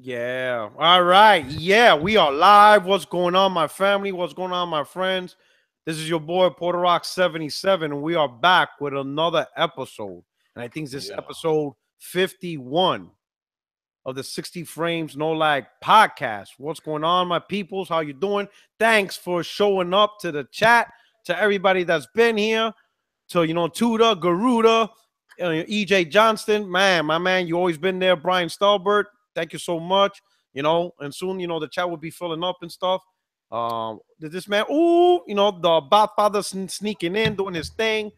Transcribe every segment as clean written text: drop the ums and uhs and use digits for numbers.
Yeah. All right. Yeah, we are live. What's going on, my family? What's going on, my friends? This is your boy Porter Rock 77, and we are back with another episode. And I think this is episode 51 of the 60 Frames No Lag podcast. What's going on, my peoples? How you doing? Thanks for showing up to the chat, to everybody that's been here, to Tuda, Garuda, EJ Johnston, man, my man, you always been there. Brian Stalbert, thank you so much. And soon, the chat will be filling up and stuff. Did this man, the Godfather sneaking in, doing his thing.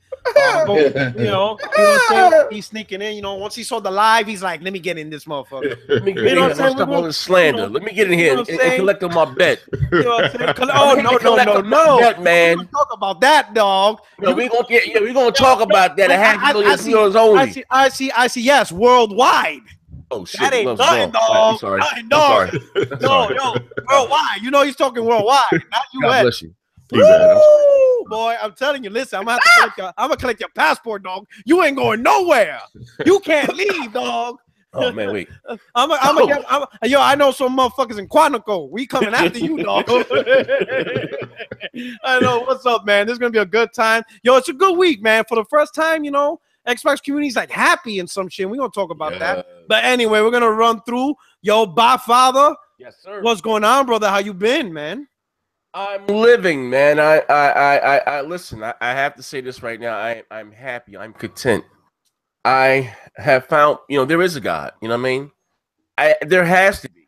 He's sneaking in. Once he saw the live, he's like, let me get in this motherfucker. Let me get in here. Stop all this slander. Let me get in here and collect on my bet. You know what I'm saying? Oh, no. Bet, man. We're gonna talk about that, dog. We're gonna talk about that. $500,000 only. I see. Yes, worldwide. Oh shit! That ain't nothing, dog. I'm sorry. No, worldwide. He's talking worldwide, not U.S. God bless you. Woo, boy, I'm telling you. Listen, I'm gonna collect your passport, dog. You ain't going nowhere. You can't leave, dog. Oh man, wait. I know some motherfuckers in Quantico. We coming after you, dog. I know. What's up, man? This is gonna be a good time. Yo, it's a good week, man. For the first time, Xbox community's like happy and some shit. We're gonna talk about that. But anyway, we're gonna run through. Yo, Godfather. Yes, sir. What's going on, brother? How you been, man? I'm living, man. I listen. I have to say this right now. I'm happy. I'm content. I have found, there is a God. You know what I mean? There has to be.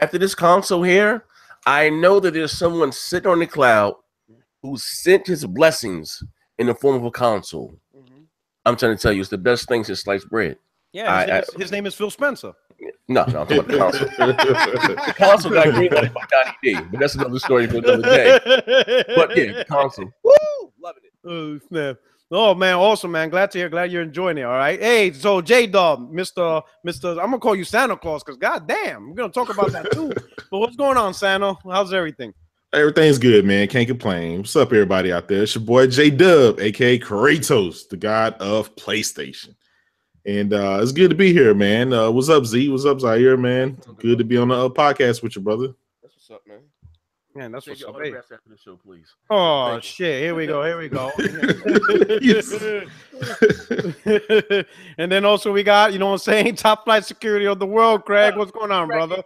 After this console here, I know that there's someone sitting on the cloud who sent his blessings in the form of a console. I'm trying to tell you, it's the best thing since sliced bread. Yeah, his name is Phil Spencer. No, I'm talking about the console. The console got greenlighted by Donnie D, but that's another story for another day. But yeah, the console. Woo! Loving it. Oh, snap. Oh, man, awesome, man. Glad to hear. Glad you're enjoying it, all right? Hey, so J-Dub, Mr. I'm going to call you Santa Claus because, goddamn, we're going to talk about that, too. But what's going on, Santa? How's everything? Everything's good, man. Can't complain. What's up, everybody out there? It's your boy J-Dub, a.k.a. Kratos, the god of PlayStation. And it's good to be here, man. What's up, Z? What's up, Zaire, man? Good to be on the podcast with you, brother. That's what's up, man. Man, that's what's up. Hey. After the show, please. Oh, shit. Here we go. And then also we got, top flight security of the world, Craig. What's going on, brother?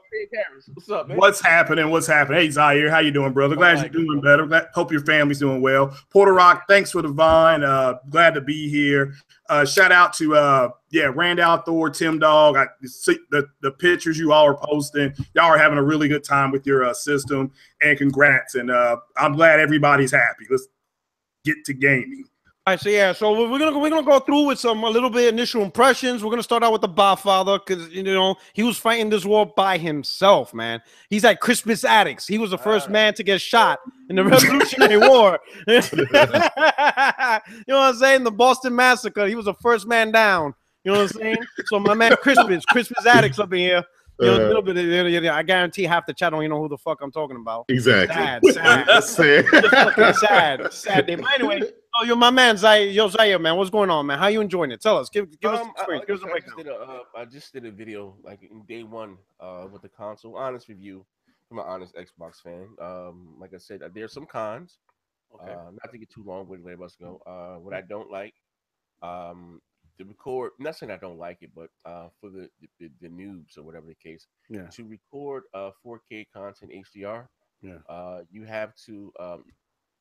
What's up, man? What's happening? Hey, Zaire, how you doing, brother? Glad you're doing better. Hope your family's doing well. Porter Rock, thanks for the vine. Glad to be here. Shout out to Randall Thor, Tim Dog. I see the pictures you all are posting. Y'all are having a really good time with your system, and congrats. And I'm glad everybody's happy. Let's get to gaming. All right, so we're gonna go through with a little bit initial impressions. We're gonna start out with the Godfather because he was fighting this war by himself, man. He's like Crispus Attucks. He was the first man to get shot in the Revolutionary War. You know what I'm saying? The Boston Massacre. He was the first man down. You know what I'm saying? So my man Crispus Attucks up in here. A little bit. I guarantee half the chat don't even know who the fuck I'm talking about. Exactly. Sad day. But anyway, you're my man, Zaire, man. What's going on, man? How you enjoying it? Tell us. Give us an experience. Give us a breakdown. I just did a video like in day one with the console. Honest review from an honest Xbox fan. Like I said, there's some cons. Okay. Not to get too long with letting us go. What I don't like. To record, not saying I don't like it, but for the noobs or whatever the case, to record 4K content HDR, you have to.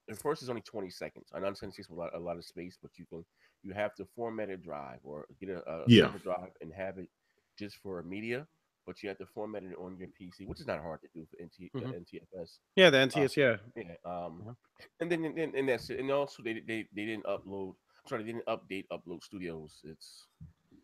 At first, it's only 20 seconds. I understand it takes a lot of space, but you have to format a drive or get a server drive and have it just for media. But you have to format it on your PC, which is not hard to do for NTFS. Yeah, the NTS, And then that's it. And also, they didn't upload. Sorry, they didn't upload studios. It's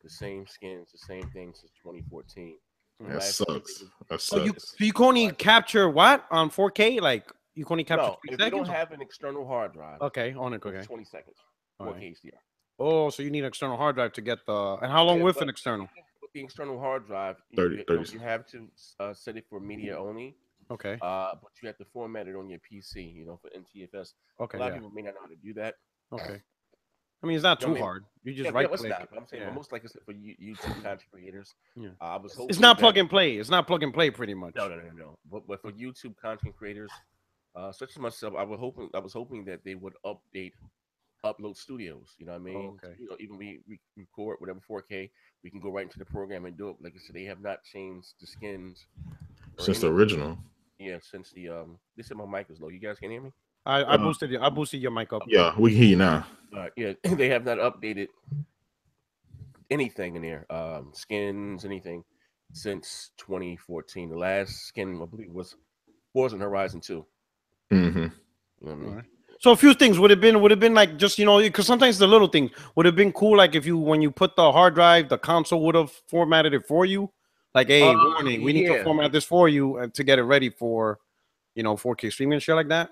the same skins, the same thing since 2014. That sucks. So you can only capture what on 4K? Like you can only capture 3 if seconds? You don't have an external hard drive. Okay, on it. Okay. 20 seconds. 4K HDR. Oh, so you need an external hard drive to get the. And how long with an external? With the external hard drive, 30. You have to set it for media only. Okay. But you have to format it on your PC. For NTFS. Okay. A lot of people may not know how to do that. Okay. I mean, it's not You know too what I mean? hard. You just Yeah, right it's click. not. I'm saying, but most likely it's for YouTube content creators. Yeah. I was hoping It's not that- plug and play. It's not plug and play, pretty much. No. But for YouTube content creators, such as myself, I was hoping that they would upload studios. You know what I mean? Okay. You know, even we record whatever 4K, we can go right into the program and do it. Like I said, they have not changed the skins Since the original. Yeah, since the They said my mic is low. You guys can hear me? I boosted it. I boosted your mic up. Yeah, we can hear you now. Yeah, they have not updated anything in there, skins, anything since 2014. The last skin I believe was Forza Horizon 2. Mm-hmm. You know what I mean? Right. So a few things would have been like, just, you know, because sometimes the little things would have been cool, like if when you put the hard drive, the console would have formatted it for you, like, hey, warning, we need to format this for you to get it ready for, you know, 4K streaming and shit like that.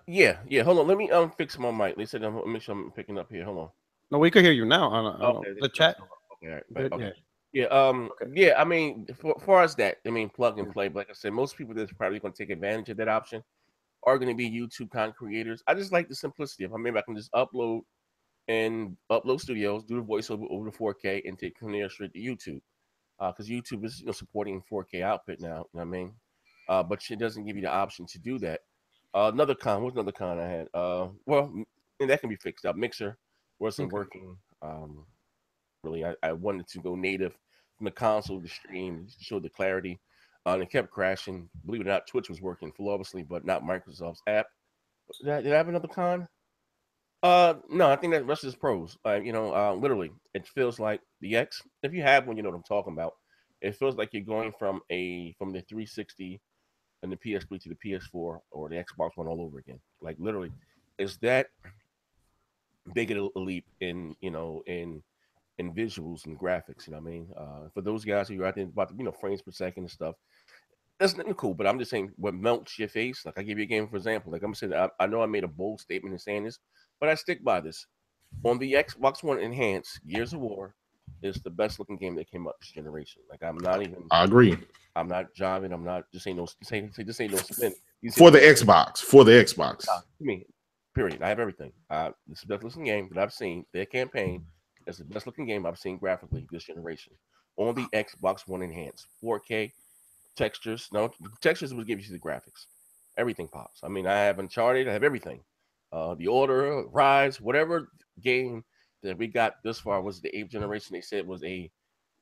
Yeah. Hold on, let me fix my mic. They said make sure I'm picking up here. Hold on. No, we could hear you now on the chat. Okay, all right. Okay. Yeah. I mean, for far as that, I mean, plug and play. But like I said, most people that's probably going to take advantage of that option are going to be YouTube content creators. I just like the simplicity of, maybe I can just upload studios, do the voiceover over the 4K, and take from there straight to YouTube. Because YouTube is, you know, supporting 4K output now. You know what I mean? But it doesn't give you the option to do that. What's another con I had? Well, and that can be fixed up. Mixer wasn't working. Really, I wanted to go native from the console to stream, to show the clarity. And it kept crashing. Believe it or not, Twitch was working flawlessly, but not Microsoft's app. Did I have another con? No, I think that rest is pros. Literally, it feels like the X. If you have one, you know what I'm talking about. It feels like you're going from the 360 and the PS3 to the PS4 or the Xbox One all over again. Like literally, is that big a leap in visuals and graphics? You know what I mean? For those guys who are out there about frames per second and stuff, that's nothing cool. But I'm just saying, what melts your face. Like I give you a game for example. Like I'm saying, I know I made a bold statement in saying this, but I stick by this. On the Xbox One Enhanced, Gears of War is the best looking game that came up this generation. Like I agree. I'm not jiving. I'm not just ain't no spin. For the Xbox. Me, period. I have everything. This is the best looking game that I've seen. Their campaign is the best looking game I've seen graphically this generation. On the Xbox One Enhanced, 4K textures. No, textures will give you the graphics. Everything pops. I mean, I have Uncharted. I have everything. The Order, Rise, whatever game that we got this far was the 8th generation. They said was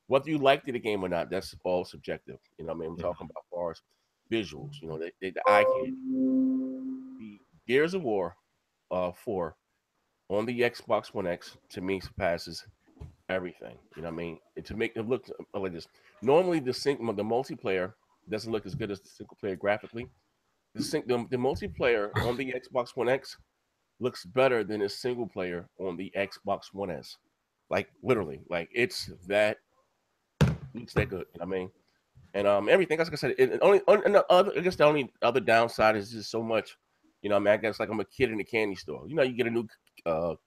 whether you liked the game or not, that's all subjective. You know what I mean? I'm talking about as far as visuals. You know, the eye candy. The Gears of War 4 on the Xbox One X, to me, surpasses everything. You know what I mean? To make it look like this. Normally, the multiplayer doesn't look as good as the single player graphically. The multiplayer on the Xbox One X looks better than a single player on the Xbox One S. Like literally, like it's that looks that good. You know what I mean? And everything. Like I said, I guess the only other downside is just so much. You know, I mean, I guess like I'm a kid in a candy store. You know, you get a new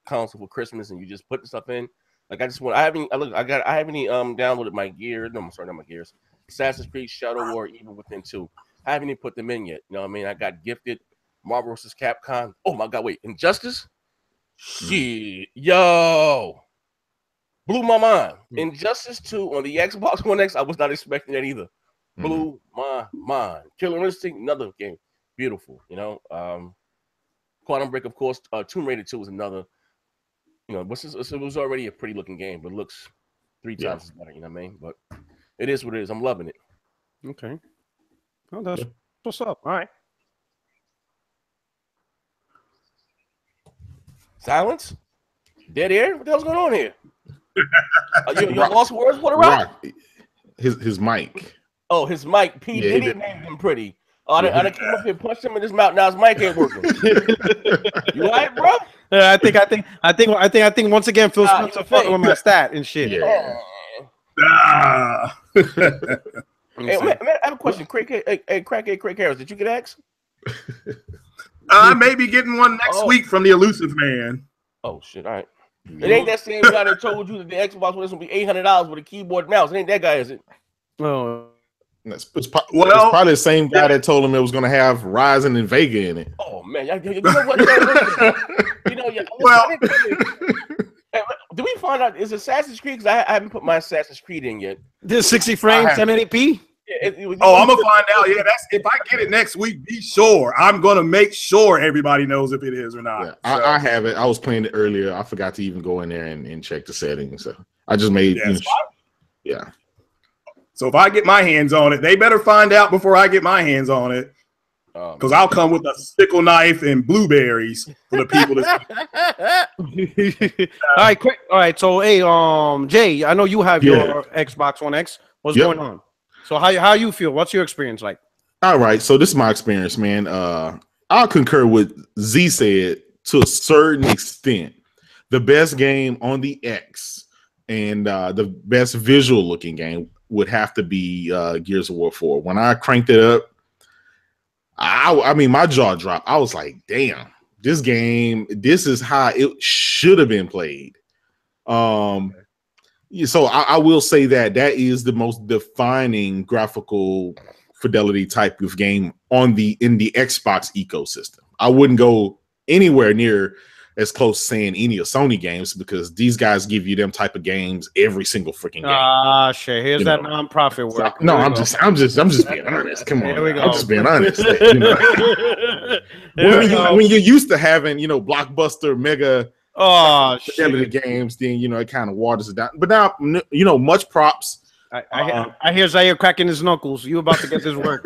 console for Christmas and you just put stuff in. Like I haven't downloaded my gear. No, I'm sorry, not my gears. Assassin's Creed Shadow War even within 2. I haven't even put them in yet. You know what I mean? I got gifted Marvel vs. Capcom. Oh my god, wait, Injustice? Shit, yo. Blew my mind. Injustice 2 on the Xbox One X, I was not expecting that either. Blew my mind. Killer Instinct, another game. Beautiful, you know. Quantum Break, of course. Tomb Raider 2 was another. You know, it was already a pretty looking game, but looks 3 times as better, you know what I mean? But it is what it is. I'm loving it. Okay. Oh, that's what's up. All right. Silence? Dead air? What the hell's going on here? You lost words? What a rock? His mic. Oh, his mic. P. Diddy named him pretty. I done came up here, punched him in his mouth. Now his mic ain't working. You all right, bro? I think once again Phil Spencer fucking with my stat and shit. Yeah. Hey, man, I have a question. Craig Harris, did you get X? I may be getting one next week from the elusive man. Oh shit! All right. It ain't that same guy that told you that the Xbox One is gonna be $800 with a keyboard and mouse. It ain't that guy, is it? No. It's probably the same guy that told him it was going to have Ryzen and Vega in it. Oh man, you know what? You know, well, do we find out is Assassin's Creed? Because I haven't put my Assassin's Creed in yet. This 60 frames, 1080p. I'm gonna find out. Yeah, that's if I get it next week. Be sure I'm gonna make sure everybody knows if it is or not. Yeah, I have it. I was playing it earlier. I forgot to even go in there and check the settings. So I just made. Yeah. So if I get my hands on it, they better find out before I get my hands on it. Because I'll come with a sickle knife and blueberries for the people to All right, quick. All right, so hey, Jay, I know you have your Xbox One X. What's going on? So how you feel? What's your experience like? All right, so this is my experience, man. I'll concur with Z said to a certain extent. The best game on the X and the best visual looking game would have to be Gears of War 4. When I cranked it up, I mean, my jaw dropped. I was like, damn, this game, this is how it should have been played. So I will say that is the most defining graphical fidelity type of game in the Xbox ecosystem. I wouldn't go anywhere near as close to saying any of Sony games because these guys give you them type of games every single freaking game. Shit. Here's that nonprofit work. So, no, I'm just being honest. Come on, here we go. I'm just being honest. You know? when you're used to having, blockbuster mega games, then it kind of waters it down. But now, much props. I hear Zaire cracking his knuckles. You about to get this work?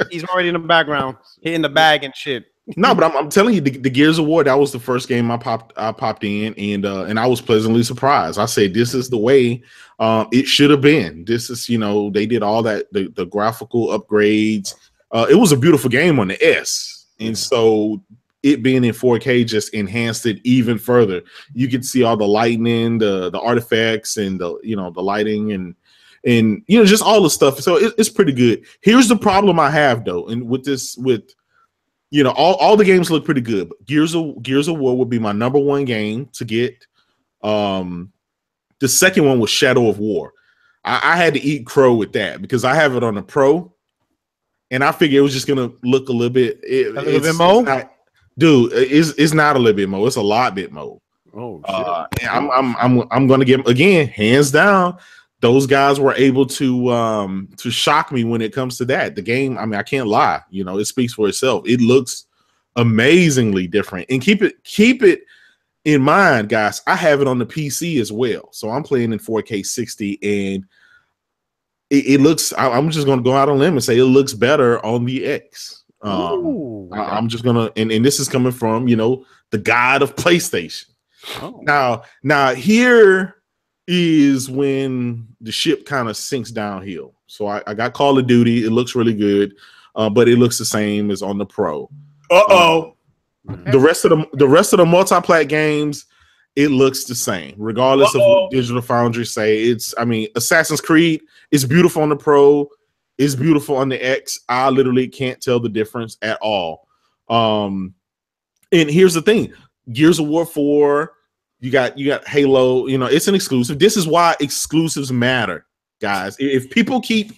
He's already in the background, hitting the bag and shit. No, but I'm telling you, the Gears of War, that was the first game I popped in, and I was pleasantly surprised. I said, this is the way it should have been. This is, they did all that, the graphical upgrades. It was a beautiful game on the S, and so it being in 4K just enhanced it even further. You could see all the lightning, the artifacts, and the lighting, and just all the stuff. So it's pretty good. Here's the problem I have though, and all the games look pretty good, but Gears of War would be my number one game to get. The second one was Shadow of War. I had to eat crow with that because I have it on the Pro, and I figured it was just gonna look a little bit more. Dude, it's not a little bit more. It's a lot bit more. Oh shit! I'm gonna give again, hands down. Those guys were able to shock me when it comes to that. The game, I mean, I can't lie. It speaks for itself. It looks amazingly different. And keep it in mind, guys. I have it on the PC as well, so I'm playing in 4K 60, and it looks. I'm just going to go out on a limb and say it looks better on the X. I'm just gonna, and this is coming from the god of PlayStation. Now here is when the ship kind of sinks downhill. So I got Call of Duty. It looks really good, but it looks the same as on the Pro. The rest of the multi-plat games, it looks the same, regardless of what Digital Foundry say. Assassin's Creed is beautiful on the Pro, it's beautiful on the X. I literally can't tell the difference at all. And here's the thing: Gears of War 4. You got Halo, it's an exclusive. This is why exclusives matter, guys. If people keep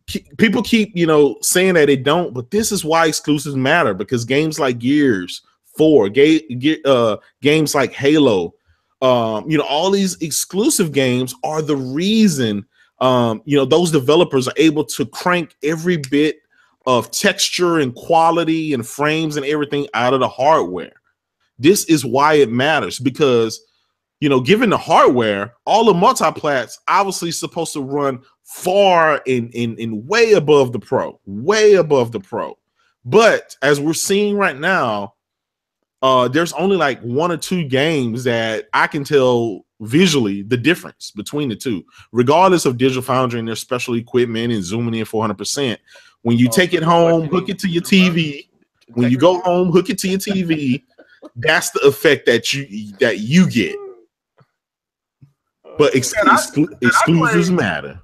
saying that it don't, but this is why exclusives matter, because games like Gears 4, games like Halo, all these exclusive games are the reason those developers are able to crank every bit of texture and quality and frames and everything out of the hardware. This is why it matters, because, given the hardware, all the multiplats obviously supposed to run far in way above the Pro, way above the Pro. But as we're seeing right now, there's only like one or two games that I can tell visually the difference between the two, regardless of Digital Foundry and their special equipment and zooming in 400%. When you take it home, hook it to your TV. When you go home, hook it to your TV. That's the effect that you get. But exclusives matter.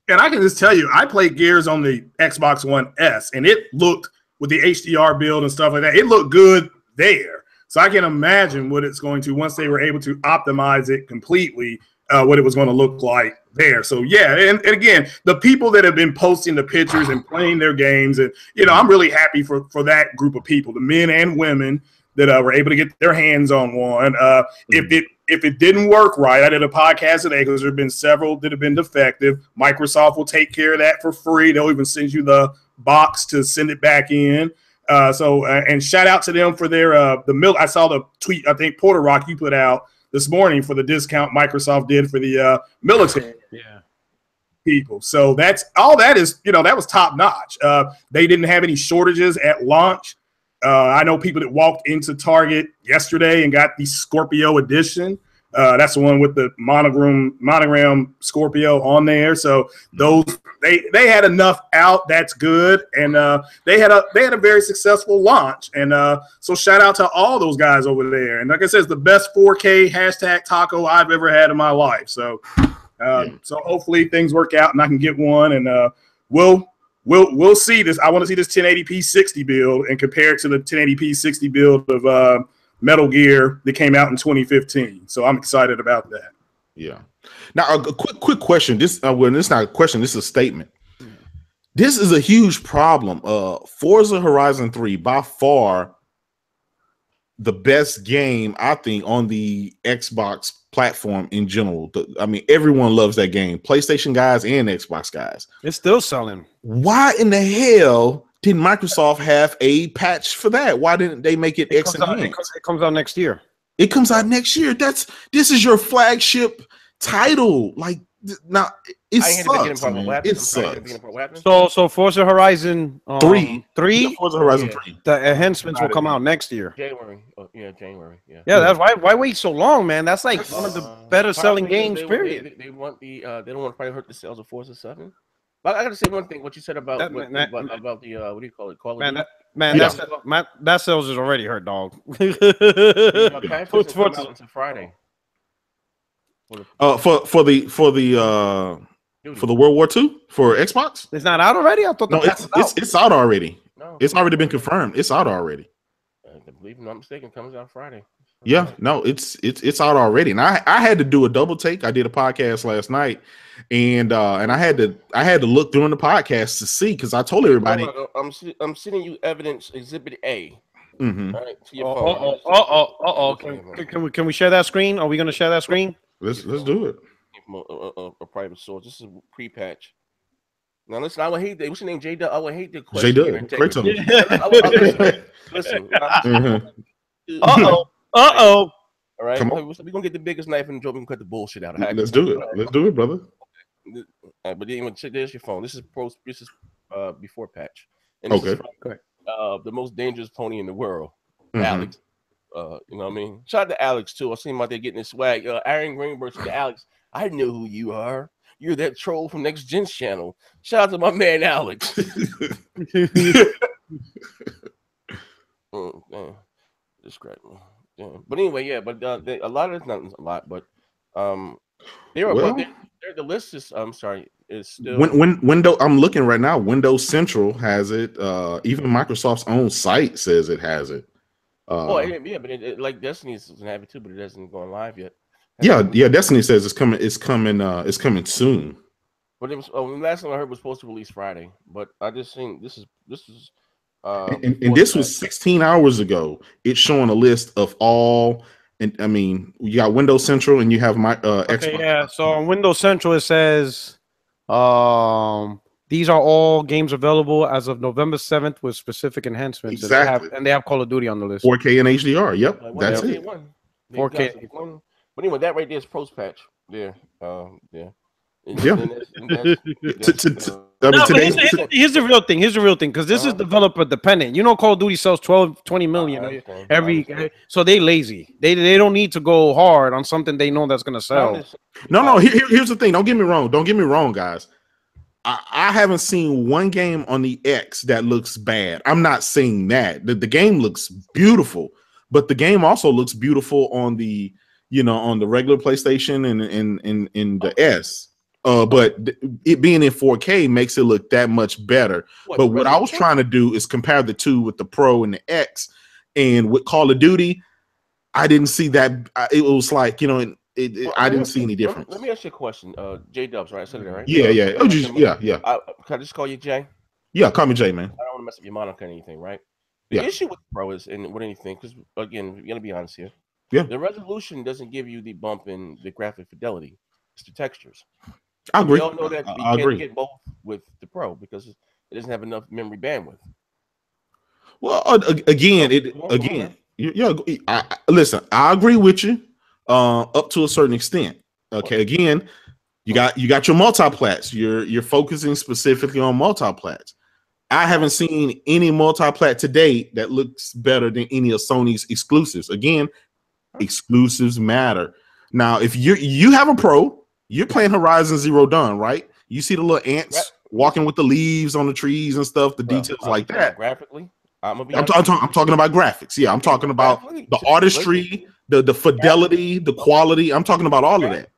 And I can just tell you, I played Gears on the Xbox One S, and it looked, with the HDR build and stuff like that, it looked good there. So I can imagine what it's going to, once they were able to optimize it completely, what it was going to look like there. So yeah, and again, the people that have been posting the pictures and playing their games, and I'm really happy for that group of people, the men and women that were able to get their hands on one. If it didn't work right, I did a podcast today because there have been several that have been defective. Microsoft will take care of that for free. They'll even send you the box to send it back in. And shout out to them for their I saw the tweet, I think Porter Rock you put out this morning for the discount Microsoft did for the military people. So that's all that is, that was top notch. They didn't have any shortages at launch. I know people that walked into Target yesterday and got the Scorpio edition. That's the one with the monogram Scorpio on there. So those they had enough out. That's good, and they had a very successful launch. And so shout out to all those guys over there. And like I said, it's the best 4K hashtag taco I've ever had in my life. So so hopefully things work out and I can get one. And we'll see this. I want to see this 1080p 60 build and compare it to the 1080p 60 build of Metal Gear that came out in 2015. So I'm excited about that. Yeah. Now, a quick question. This it's not a question. This is a statement. This is a huge problem. Forza Horizon 3, by far the best game, I think, on the Xbox platform in general. I mean, everyone loves that game. PlayStation guys and Xbox guys. It's still selling. Why in the hell didn't Microsoft have a patch for that? Why didn't they make it X enhanced? It comes out next year. It comes out next year. This is your flagship title. Like, now it sucks, man. It sucks. So Forza Horizon 3, yeah, Forza Horizon 3. The enhancements will come out next year. January. January. Yeah. Yeah, that's why wait so long, man. That's like one of the better selling games. Period. They want they don't want to probably hurt the sales of Forza 7. But I gotta say one thing. What you said about the what do you call it? Call of Duty? That sales is already hurt, dog. Patches come out until Friday. For the World War II for Xbox. It's not out already. I thought it's out already. No, it's already been confirmed. It's out already. I believe I'm not mistaken. It comes out Friday. Yeah, no, it's out already. And I had to do a double take. I did a podcast last night, and I had to look during the podcast to see, because I told everybody I'm sending you evidence exhibit A. Mm-hmm. Right, to your phone. Can we share that screen? Are we gonna share that screen? Let's do it. A private source. This is pre-patch. Now listen, I would hate that. What's your name, J Dub? I would hate the question. J Dub, great time. Listen. All right, we're gonna get the biggest knife in the joke. We can cut the bullshit out of it. Let's do it. Let's do it, brother. But then check. There's your phone. This is before patch. And this is from, the most dangerous pony in the world, Alex. You know what I mean? Shout out to Alex too. I seen him out there getting his swag. Aaron Greenberg said to Alex, "I know who you are. You're that troll from Next Gen's channel." Shout out to my man Alex. Discretion. Yeah. But anyway, yeah. But a lot of it's not a lot, but the list is. I'm sorry. Is still Windows. I'm looking right now. Windows Central has it. Even Microsoft's own site says it has it. But like Destiny doesn't have it too, but it hasn't gone live yet. Yeah. Destiny says it's coming. It's coming soon. But it was last time I heard was supposed to release Friday. But I just think this is. And this was 16 hours ago. It's showing a list of all. And I mean, you got Windows Central and you have my Xbox. Yeah. So on Windows Central it says, these are all games available as of November 7th with specific enhancements. Exactly. And they have Call of Duty on the list. 4K and HDR. Yep. That's it. 4K. But anyway, that right there is post patch. Yeah. Here's the real thing. Because this is developer dependent. You know, Call of Duty sells 20 million every. So they lazy. They don't need to go hard on something they know that's gonna sell. No. Here's the thing. Don't get me wrong, guys. I haven't seen one game on the X that looks bad. I'm not saying that. The game looks beautiful, but the game also looks beautiful on the on the regular PlayStation and in the S. But it being in 4K makes it look that much better. What I was trying to do is compare the two with the Pro and the X. And with Call of Duty, I didn't see that. It was like, I didn't see any difference. Let me ask you a question. J Dubs, right? I said it right. Yeah. Yeah. Can I just call you Jay? Yeah, call me Jay, man. I don't want to mess up your moniker or anything, right? The Yeah. issue with Pro is, and what anything, because again, we're gonna be honest here. Yeah. The resolution doesn't give you the bump in the graphic fidelity. It's the textures. I agree. We all know that you I can't agree. get both with the Pro because it doesn't have enough memory bandwidth. Well, listen, I agree with you up to a certain extent. Okay, again, you got your multiplats. You're focusing specifically on multiplats. I haven't seen any multiplat to date that looks better than any of Sony's exclusives. Again, exclusives matter. Now, if you have a Pro, you're playing Horizon Zero Dawn, right? You see the little ants walking with the leaves on the trees and stuff, the details like that. Graphically, I'm talking about graphics. Yeah, I'm talking about the artistry, the fidelity, the quality. I'm talking about all of that.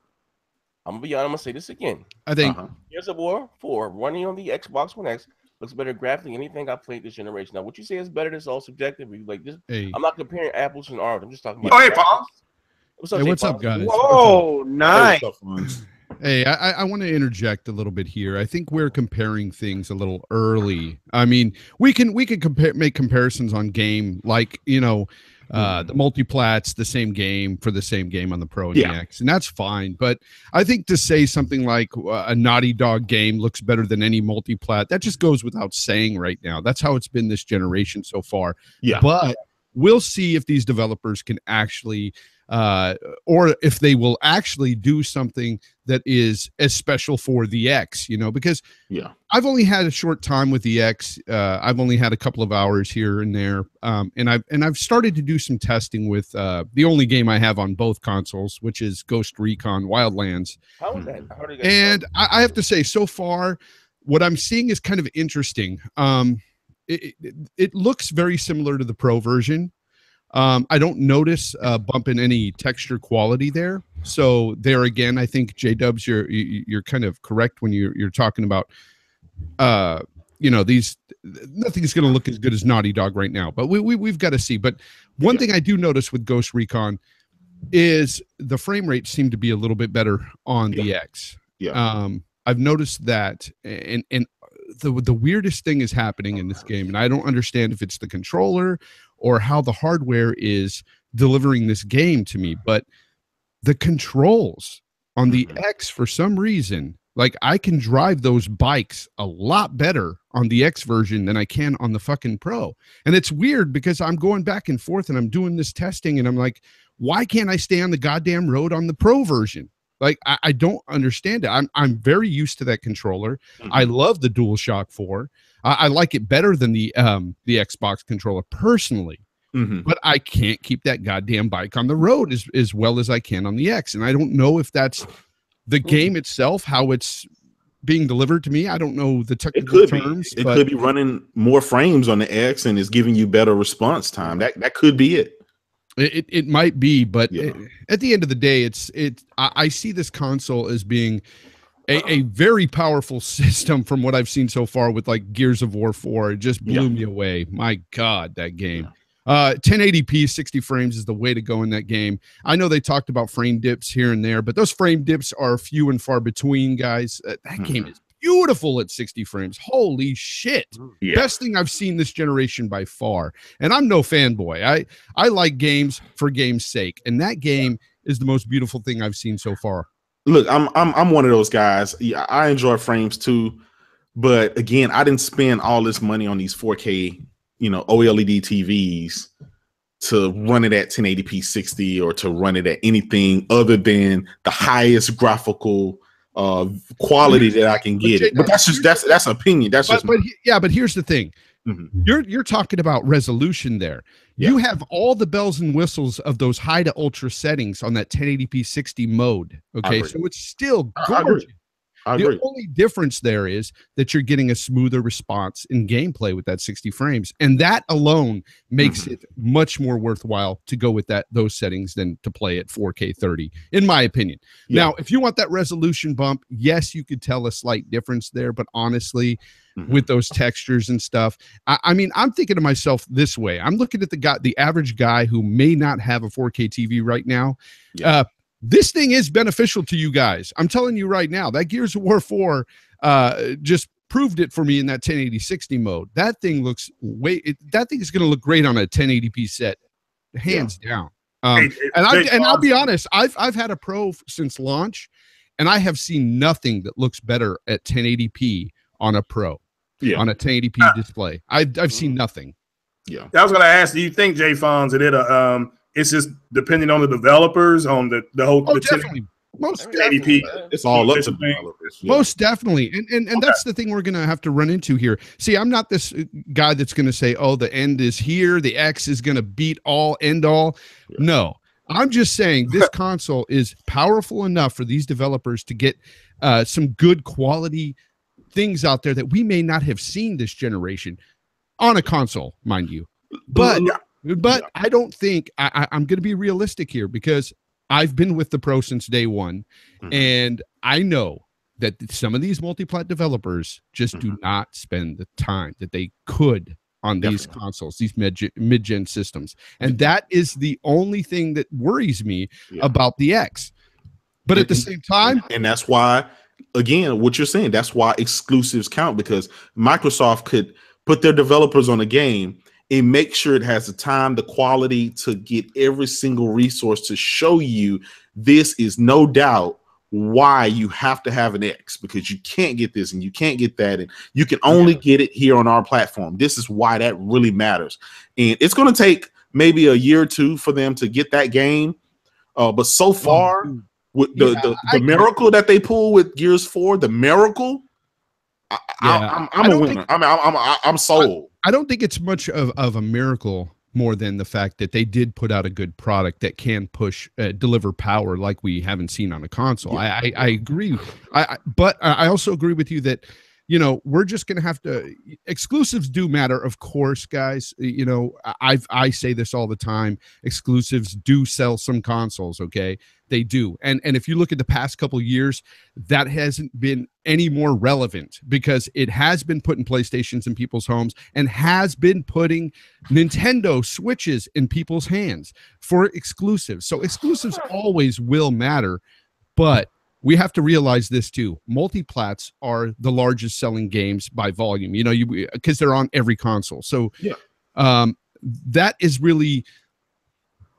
I'm gonna be honest. I'm gonna say this again. I think Gears of War 4 running on the Xbox One X looks better graphically than anything I've played this generation. Now, what you say is better, that's all subjective. Like this, I'm not comparing apples and oranges. I'm just talking about. Oh, hey, Paul. What's up, guys? Whoa, nice. Hey, I want to interject a little bit here. I think we're comparing things a little early. I mean, we can make comparisons on game, like, the multiplats, the same game for the same game on the Pro and the X, and that's fine. But I think to say something like a Naughty Dog game looks better than any multiplat, that just goes without saying right now. That's how it's been this generation so far. Yeah. But we'll see if these developers can actually or if they will actually do something that is as special for the X, because I've only had a short time with the X. I've only had a couple of hours here and there. And I've started to do some testing with the only game I have on both consoles, which is Ghost Recon Wildlands. How is that? And I have to say, so far, what I'm seeing is kind of interesting. It looks very similar to the Pro version. I don't notice a bump in any texture quality there. So there again, I think J-Dubs, you're kind of correct when you're talking about, these, nothing's going to look as good as Naughty Dog right now, but we've got to see. But one thing I do notice with Ghost Recon is the frame rates seem to be a little bit better on the X. I've noticed that, and the weirdest thing is happening in this game, and I don't understand if it's the controller or how the hardware is delivering this game to me, but the controls on the X, for some reason, like I can drive those bikes a lot better on the X version than I can on the fucking Pro. And it's weird because I'm going back and forth and I'm doing this testing and I'm like, why can't I stay on the goddamn road on the Pro version? Like, I don't understand it. I'm very used to that controller. I love the DualShock 4. I like it better than the Xbox controller personally. But I can't keep that goddamn bike on the road as well as I can on the X. And I don't know if that's the game itself, how it's being delivered to me. I don't know the technical terms. It could be running more frames on the X and it's giving you better response time. That could be it. It might be, but at the end of the day, I see this console as being a very powerful system from what I've seen so far with like Gears of War 4. It just blew me away. My God, that game. 1080p 60 frames is the way to go in that game. I know they talked about frame dips here and there, but those frame dips are few and far between, guys. That game is beautiful at 60 frames. Holy shit. Best thing I've seen this generation by far. And I'm no fanboy. I like games for game's sake, and that game is the most beautiful thing I've seen so far. Look, I'm one of those guys. Yeah, I enjoy frames too, but again, I didn't spend all this money on these 4K, OLED TVs to run it at 1080p 60 or to run it at anything other than the highest graphical quality that I can get it. But that's opinion. But here's the thing. You're talking about resolution there. You have all the bells and whistles of those high to ultra settings on that 1080p 60 mode. Okay, so it's still gorgeous. The only difference there is that you're getting a smoother response in gameplay with that 60 frames, and that alone makes it much more worthwhile to go with those settings than to play at 4K 30, in my opinion. Now, if you want that resolution bump, yes, you could tell a slight difference there, but honestly, with those textures and stuff, I mean, I'm thinking to myself this way. I'm looking at the average guy who may not have a 4K TV right now. this thing is beneficial to you guys. I'm telling you right now, that Gears of War 4 just proved it for me in that 1080-60 mode. That thing looks that thing is going to look great on a 1080p set, hands down. And I'll be honest, I've had a Pro since launch, and I have seen nothing that looks better at 1080p on a Pro, on a 1080p display. I've seen nothing. Yeah, I was going to ask, do you think, Jay Fonz, that it's just depending on the developers, on the whole definitely. Most 1080p. It's all up to developers. Yeah. Most definitely. And that's the thing we're going to have to run into here. See, I'm not this guy that's going to say, oh, the end is here. The X is going to beat all, end all. Yeah. No, I'm just saying this console is powerful enough for these developers to get some good quality things out there that we may not have seen this generation on a console, mind you. But I don't think I'm going to be realistic here, because I've been with the Pro since day one, and I know that some of these multi-plat developers just do not spend the time that they could on these consoles, these mid-gen systems. And that is the only thing that worries me about the X. But at the same time... And that's why, again, what you're saying, that's why exclusives count, because Microsoft could put their developers on a game and make sure it has the time, the quality to get every single resource to show you this is no doubt why you have to have an X, because you can't get this and you can't get that, and you can only get it here on our platform. This is why that really matters. And it's going to take maybe a year or two for them to get that game. But so far, with the miracle that they pull with Gears 4, the miracle, I'm a winner. I'm sold. I don't think it's much of a miracle more than the fact that they did put out a good product that can deliver power like we haven't seen on a console. I agree. But I also agree with you that, you know, we're just going to have to, exclusives do matter, of course, guys. You know, I say this all the time. Exclusives do sell some consoles, okay? They do. And if you look at the past couple of years, that hasn't been any more relevant, because it has been putting PlayStations in people's homes and has been putting Nintendo Switches in people's hands for exclusives. So exclusives always will matter, but we have to realize this too. Multiplats are the largest selling games by volume, you know, because they're on every console. So that is really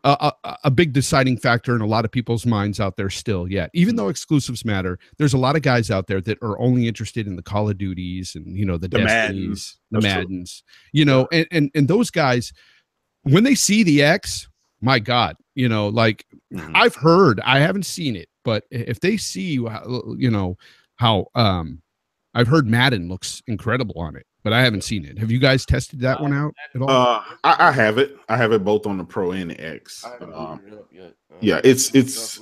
a big deciding factor in a lot of people's minds out there still yet. Even though exclusives matter, there's a lot of guys out there that are only interested in the Call of Duties and, you know, the Destinies, the Maddens, you know, and those guys, when they see the X, my God, you know, like I've heard, I haven't seen it, but if they see, you know, how I've heard Madden looks incredible on it, but I haven't seen it. Have you guys tested that one out at all? I have it. I have it both on the Pro and the X. Yeah, it's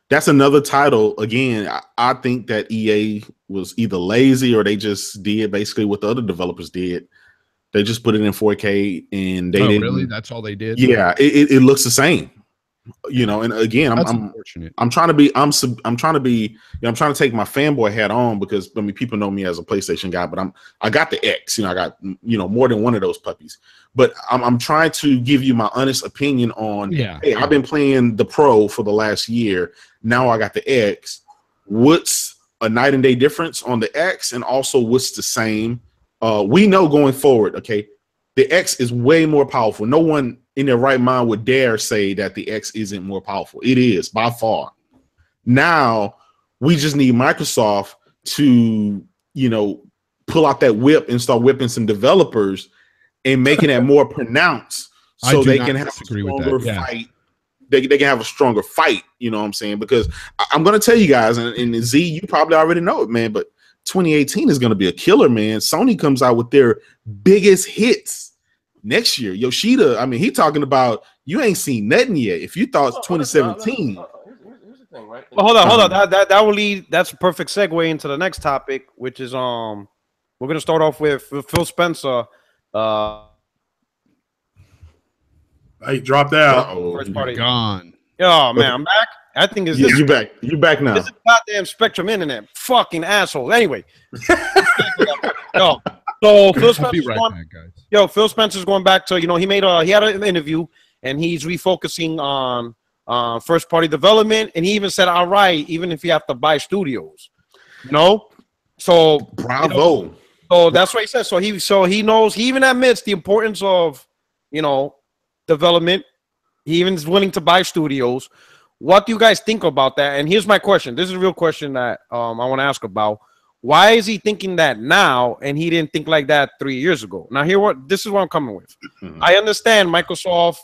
that's another title. Again, I think that EA was either lazy or they just did basically what the other developers did. They just put it in 4K and they didn't. Really? That's all they did? Yeah, it looks the same. You know, and again, I'm trying to be, you know, I'm trying to take my fanboy hat on, because I mean, people know me as a PlayStation guy, but I got the X, you know, I got, you know, more than one of those puppies, but I'm trying to give you my honest opinion on, hey, I've been playing the Pro for the last year. Now I got the X. What's a night and day difference on the X? And also what's the same? We know going forward, okay, the X is way more powerful. No one in their right mind would dare say that the X isn't more powerful. It is by far. Now we just need Microsoft to, you know, pull out that whip and start whipping some developers and making that more pronounced, so they can have a stronger fight. They can have a stronger fight. You know what I'm saying? Because I'm going to tell you guys, and Z, you probably already know it, man, but 2018 is going to be a killer, man. Sony comes out with their biggest hits next year. Yoshida, I mean, he talking about, you ain't seen nothing yet. If you thought 2017. Here's the thing, right? Well, hold on. That will lead. That's a perfect segue into the next topic, which is we're gonna start off with Phil Spencer. He dropped out. First party Gone. Oh man, I'm back. I think it's you're back. You're back now. This is goddamn Spectrum Internet. Fucking asshole. Anyway. Yo, so Phil Spencer's Phil Spencer's going back to, you know, he had an interview and he's refocusing on first party development, and he even said, all right, even if you have to buy studios, you know. So bravo. You know, so that's what he says. So he knows, he even admits the importance of, you know, development. He even is willing to buy studios. What do you guys think about that? And here's my question. This is a real question that I want to ask about. Why is he thinking that now and he didn't think like that 3 years ago? Now, this is what I'm coming with. I understand Microsoft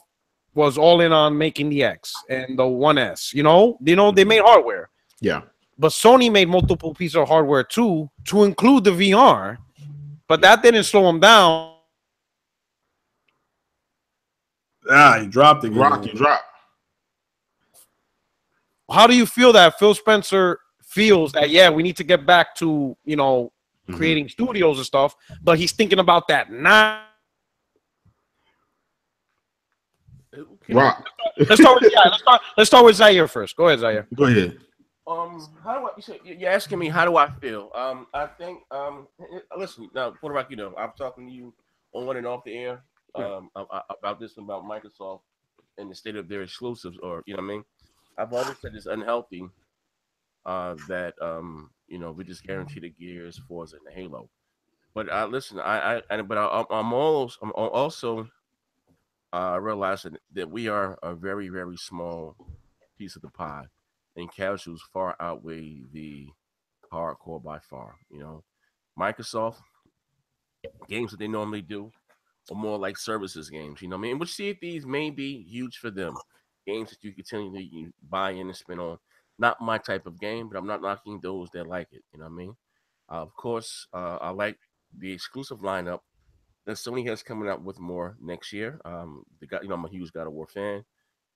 was all in on making the X and the 1S. You know, they made hardware. Yeah. But Sony made multiple pieces of hardware too, to include the VR. But that didn't slow them down. Ah, he dropped it. Rock, you drop. How do you feel that Phil Spencer feels that, yeah, we need to get back to, you know, creating studios and stuff, but he's thinking about that now? Rock. Let's start with Zaire first. Go ahead, Zaire. Go ahead. How do you're asking me how do I feel? I think listen, now Puerto Rock, you know, I'm talking to you on and off the air about this, about Microsoft and the state of their exclusives, or you know what I mean. I've always said it's unhealthy that you know, we just guarantee the Gears, Forza, and the Halo. But listen, I'm also realizing that we are a very, very small piece of the pie, and casuals far outweigh the hardcore by far. You know, Microsoft games that they normally do are more like services games. You know what I mean? Which CFDs may be huge for them. Games that you continually buy in and spend on. Not my type of game, but I'm not knocking those that like it. You know what I mean? Of course, I like the exclusive lineup that Sony has coming out with more next year. I'm a huge God of War fan.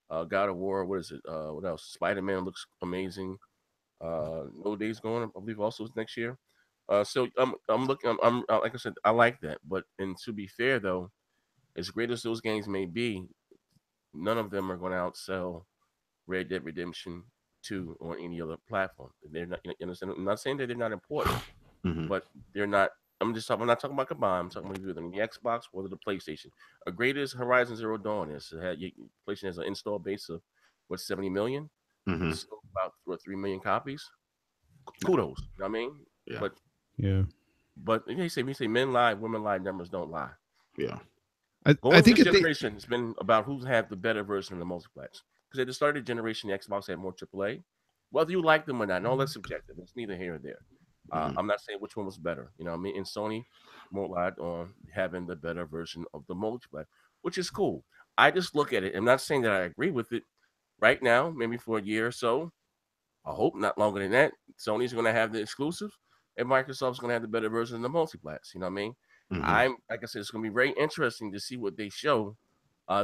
God of War, what is it? What else? Spider-Man looks amazing. No Days Gone, I believe, also is next year. So I'm looking. I'm like I said, I like that. But and to be fair though, as great as those games may be, none of them are going to outsell Red Dead Redemption 2 on any other platform. They're not. You understand? I'm not saying that they're not important, but they're not. I'm not talking about combined. I'm talking about either the Xbox or the PlayStation. A great as Horizon Zero Dawn is. PlayStation has an install base of 70 million. It's about 3 million copies. Kudos. You know what I mean? Yeah. But they say men lie, women lie, numbers don't lie. Yeah. I think this generation has been about who's had the better version of the multiplex. Because at the start of the generation, the Xbox had more AAA. Whether you like them or not, no, that's subjective. It's neither here or there. I'm not saying which one was better. You know what I mean? And Sony more relied on having the better version of the multiplex, which is cool. I just look at it. I'm not saying that I agree with it right now, maybe for a year or so. I hope not longer than that. Sony's going to have the exclusives, and Microsoft's going to have the better version of the multiplex. You know what I mean? I'm like I said, it's going to be very interesting to see what they show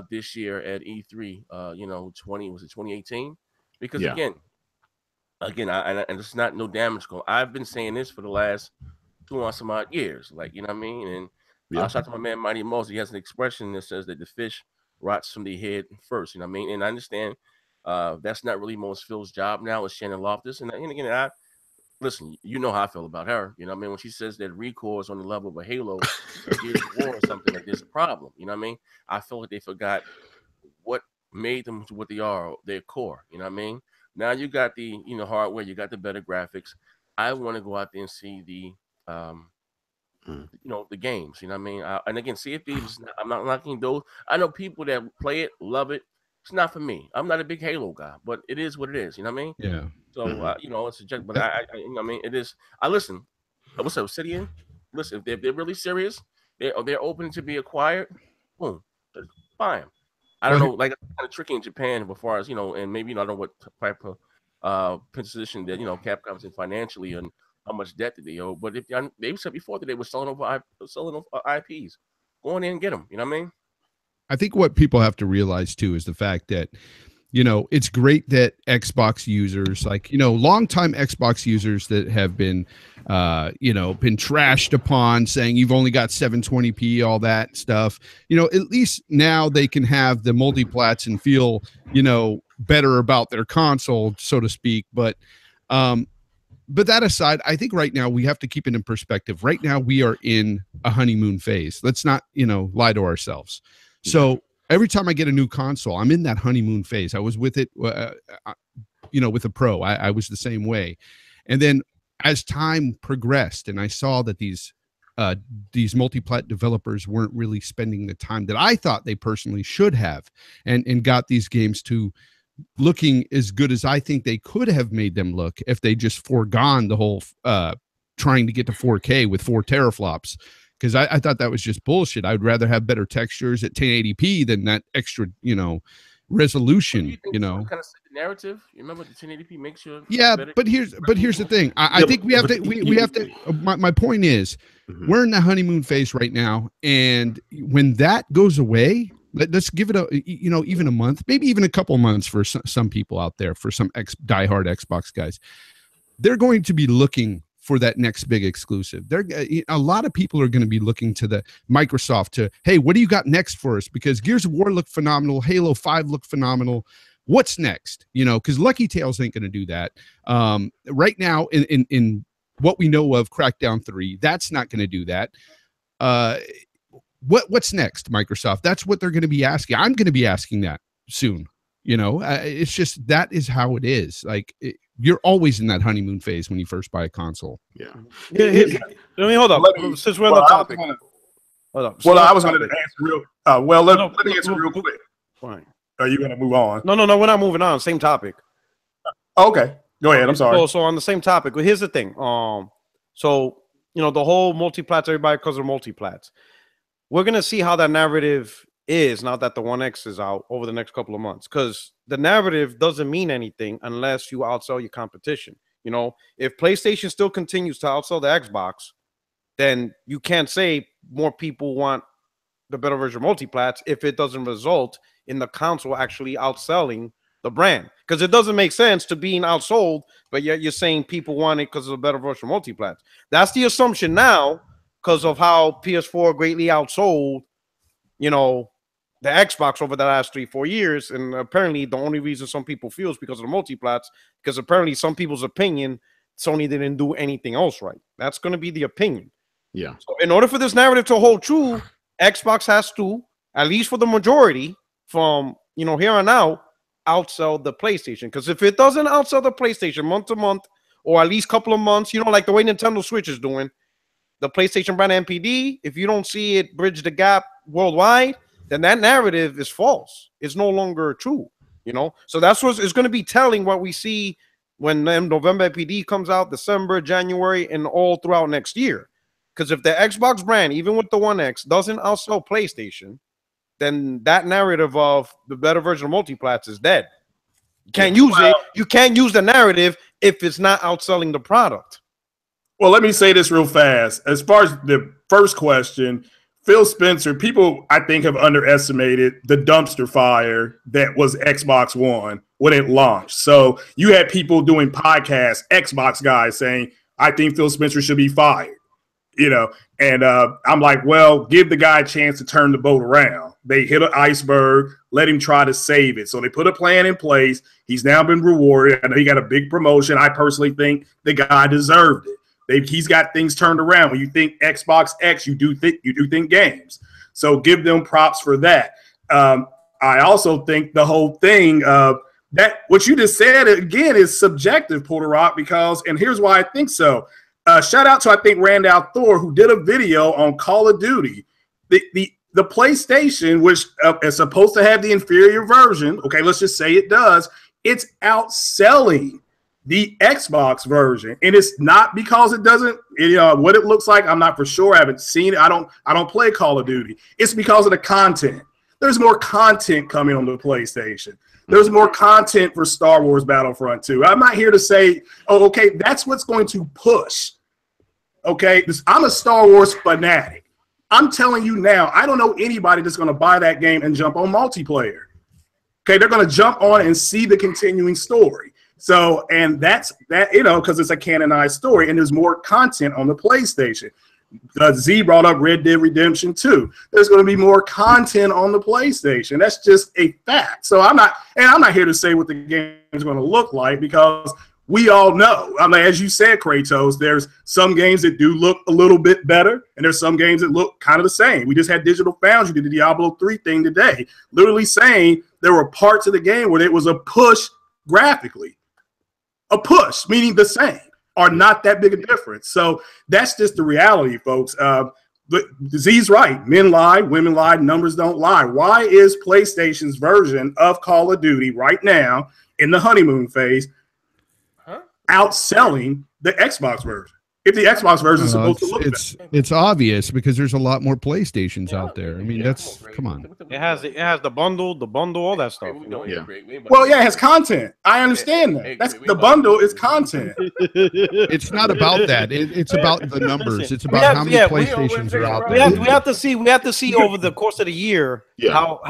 this year at E3. 2018? Because again, and it's not no damage control. I've been saying this for the last 2 or some odd years, like you know what I mean. And I shout out to my man Mighty Moss. He has an expression that says that the fish rots from the head first. You know what I mean? And I understand that's not really most Phil's job now. It's Shannon Loftus, and again, listen, you know how I feel about her. You know what I mean? When she says that Recoil is on the level of a Halo or Gears of War or something, like there's a problem. You know what I mean? I feel like they forgot what made them to what they are, their core. You know what I mean? Now you got the hardware, you got the better graphics. I want to go out there and see the the games. You know what I mean? And again, CFDs, I'm not knocking those. I know people that play it, love it. It's not for me. I'm not a big Halo guy, but it is what it is. You know what I mean? Yeah. So it's a joke, but I mean, it is. I listen. What's up, Obsidian? Listen, if they're really serious, they're open to be acquired. Boom, fine. I don't know, like it's kind of tricky in Japan, as far as and maybe I don't know what type of position that Capcom's in financially and how much debt that they owe. But if they said before that they were selling over IPs, go in there and get them. You know what I mean? I think what people have to realize too is the fact that it's great that Xbox users, like, longtime Xbox users that have been, been trashed upon saying you've only got 720p, all that stuff, at least now they can have the multiplats and feel, better about their console, so to speak. But that aside, I think right now we have to keep it in perspective. Right now we are in a honeymoon phase. Let's not, lie to ourselves. So every time I get a new console, I'm in that honeymoon phase. I was with it, you know, with a Pro. I was the same way. And then as time progressed and I saw that these multi-plat developers weren't really spending the time that I thought they personally should have, and got these games to looking as good as I think they could have made them look if they just foregone the whole trying to get to 4K with 4 teraflops. Because I thought that was just bullshit. I would rather have better textures at 1080p than that extra, you know, resolution. You know, kind of the narrative. You remember the 1080p makes you. Yeah, but here's the thing. I think we have to. My point is, we're in the honeymoon phase right now, and when that goes away, let's give it a, you know, even a month, maybe even a couple months for some people out there, for some diehard Xbox guys, they're going to be looking for that next big exclusive. A lot of people are going to be looking to the Microsoft to, hey, what do you got next for us? Because Gears of War looked phenomenal, Halo 5 looked phenomenal. What's next? You know, because Lucky Tales ain't going to do that. Right now, in what we know of Crackdown 3, that's not going to do that. What's next, Microsoft? That's what they're going to be asking. I'm going to be asking that soon. You know, it's just, that is how it is. Like, you're always in that honeymoon phase when you first buy a console. Yeah. Let me hold up. Since we're on the topic. Hold up. Well, I was going to answer real. Let me answer real quick. Fine. Are you going to move on? No. We're not moving on. Same topic. Okay. Go ahead. I'm sorry. So on the same topic. Well, here's the thing. So you know, the whole multi-plats, everybody calls it multi-plats. We're gonna see how that narrative is now that the 1X is out over the next couple of months, because the narrative doesn't mean anything unless you outsell your competition. You know, if PlayStation still continues to outsell the Xbox, then you can't say more people want the better version of multiplats if it doesn't result in the console actually outselling the brand. Because it doesn't make sense to being outsold, but yet you're saying people want it because of a better version of multiplats. That's the assumption now, because of how PS4 greatly outsold, you know, the Xbox over the last 3-4 years. And apparently the only reason some people feel is because of the multiplats, because apparently some people's opinion, Sony didn't do anything else right. That's going to be the opinion. Yeah. So in order for this narrative to hold true, Xbox has to, at least for the majority, from, you know, here on out, outsell the PlayStation. Because if it doesn't outsell the PlayStation month to month, or at least couple of months, you know, like the way Nintendo Switch is doing, the PlayStation brand NPD, if you don't see it bridge the gap worldwide, then that narrative is false. It's no longer true, you know? So that's what is going to be telling what we see when November NPD comes out, December, January, and all throughout next year. Because if the Xbox brand, even with the 1X, doesn't outsell PlayStation, then that narrative of the better version of multiplats is dead. You can't use it. You can't use the narrative if it's not outselling the product. Well, let me say this real fast. As far as the first question, Phil Spencer, people, I think, have underestimated the dumpster fire that was Xbox One when it launched. So you had people doing podcasts, Xbox guys saying, I think Phil Spencer should be fired, you know, and I'm like, well, give the guy a chance to turn the boat around. They hit an iceberg, let him try to save it. So they put a plan in place. He's now been rewarded. I know he got a big promotion. I personally think the guy deserved it. He's got things turned around. When you think Xbox X, you do think games. So give them props for that. I also think the whole thing that what you just said again is subjective, Porter Rock, because, and here's why I think so. Shout out to, I think, Randall Thor, who did a video on Call of Duty. The PlayStation, which is supposed to have the inferior version, okay, let's just say it does, it's outselling the Xbox version, and it's not because it doesn't, what it looks like. I'm not for sure. I haven't seen it. I don't play Call of Duty. It's because of the content. There's more content coming on the PlayStation. There's more content for Star Wars Battlefront 2. I'm not here to say, oh, okay, that's what's going to push. Okay, I'm a Star Wars fanatic. I'm telling you now, I don't know anybody that's going to buy that game and jump on multiplayer. Okay, they're going to jump on and see the continuing story. So, and that's that, because it's a canonized story, and there's more content on the PlayStation. Z brought up Red Dead Redemption 2. There's going to be more content on the PlayStation. That's just a fact. So I'm not here to say what the game is going to look like, because we all know. I mean, as you said, Kratos, there's some games that do look a little bit better, and there's some games that look kind of the same. We just had Digital Foundry did the Diablo 3 thing today, literally saying there were parts of the game where it was a push graphically. A push, meaning the same, or not that big a difference. So that's just the reality, folks. But Z's right. Men lie, women lie, numbers don't lie. Why is PlayStation's version of Call of Duty right now in the honeymoon phase outselling the Xbox version? If the Xbox version is supposed to look better. It's obvious because there's a lot more PlayStations out there. I mean, come on. It has the bundle, all that stuff. Well, yeah, it has content. I understand that. That's the bundle is content. It's not about that. It's about the numbers. It's about how many PlayStations are out there. We have to see over the course of the year how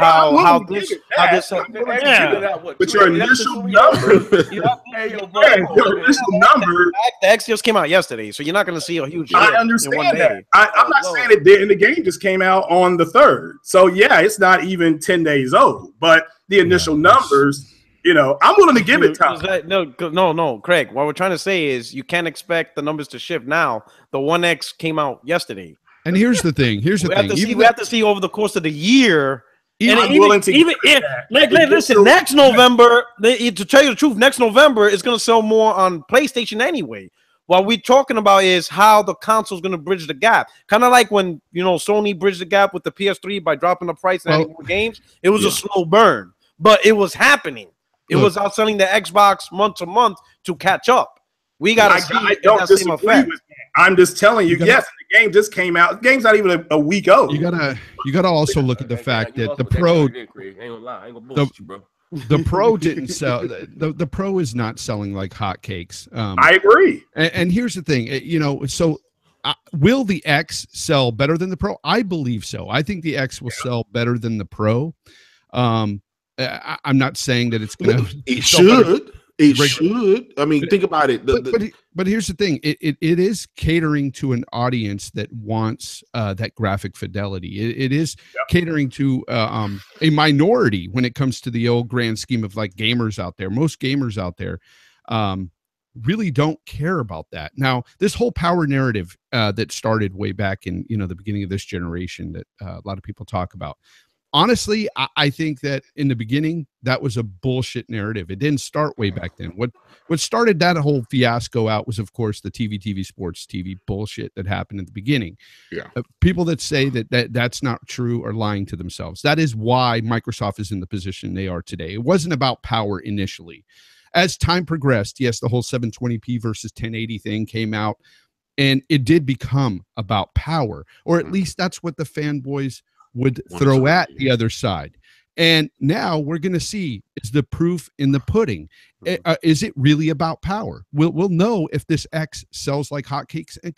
this. But your initial number, the X just came out yesterday, so you're not going to see a huge. I understand that. I'm not saying it did, and the game just came out on the 3rd. So yeah, it's not even 10 days old, but the initial numbers, I'm willing to give it time. No, Craig. What we're trying to say is you can't expect the numbers to shift now. The 1X came out yesterday. And here's the thing. We have to see over the course of the year. Listen, next November, to tell you the truth, next November is going to sell more on PlayStation anyway. What we're talking about is how the console is going to bridge the gap. Kind of like when, Sony bridged the gap with the PS3 by dropping the price and adding more games. It was a slow burn, but it was happening. It was outselling the Xbox month to month to catch up. We got to see that same effect. I'm just telling you, yes, the game just came out. The game's not even a week old. You gotta also look at the fact that the Pro, the Pro didn't sell. The Pro is not selling like hotcakes. I agree. And here's the thing, so will the X sell better than the Pro? I believe so. I think the X will sell better than the Pro. I'm not saying that it's going to. It should. It should. I mean, think about it. But here's the thing. It is catering to an audience that wants that graphic fidelity. It is catering to a minority when it comes to the old grand scheme of like gamers out there. Most gamers out there really don't care about that. Now, this whole power narrative that started way back in the beginning of this generation that a lot of people talk about. Honestly, I think that in the beginning, that was a bullshit narrative. It didn't start way back then. What started that whole fiasco out was, of course, the TV sports TV bullshit that happened at the beginning. Yeah. People that say that's not true are lying to themselves. That is why Microsoft is in the position they are today. It wasn't about power initially. As time progressed, yes, the whole 720p versus 1080 thing came out, and it did become about power, or at least that's what the fanboys would throw at the other side. And now we're going to see, is the proof in the pudding? Is it really about power? We'll know if this X sells like hotcakes and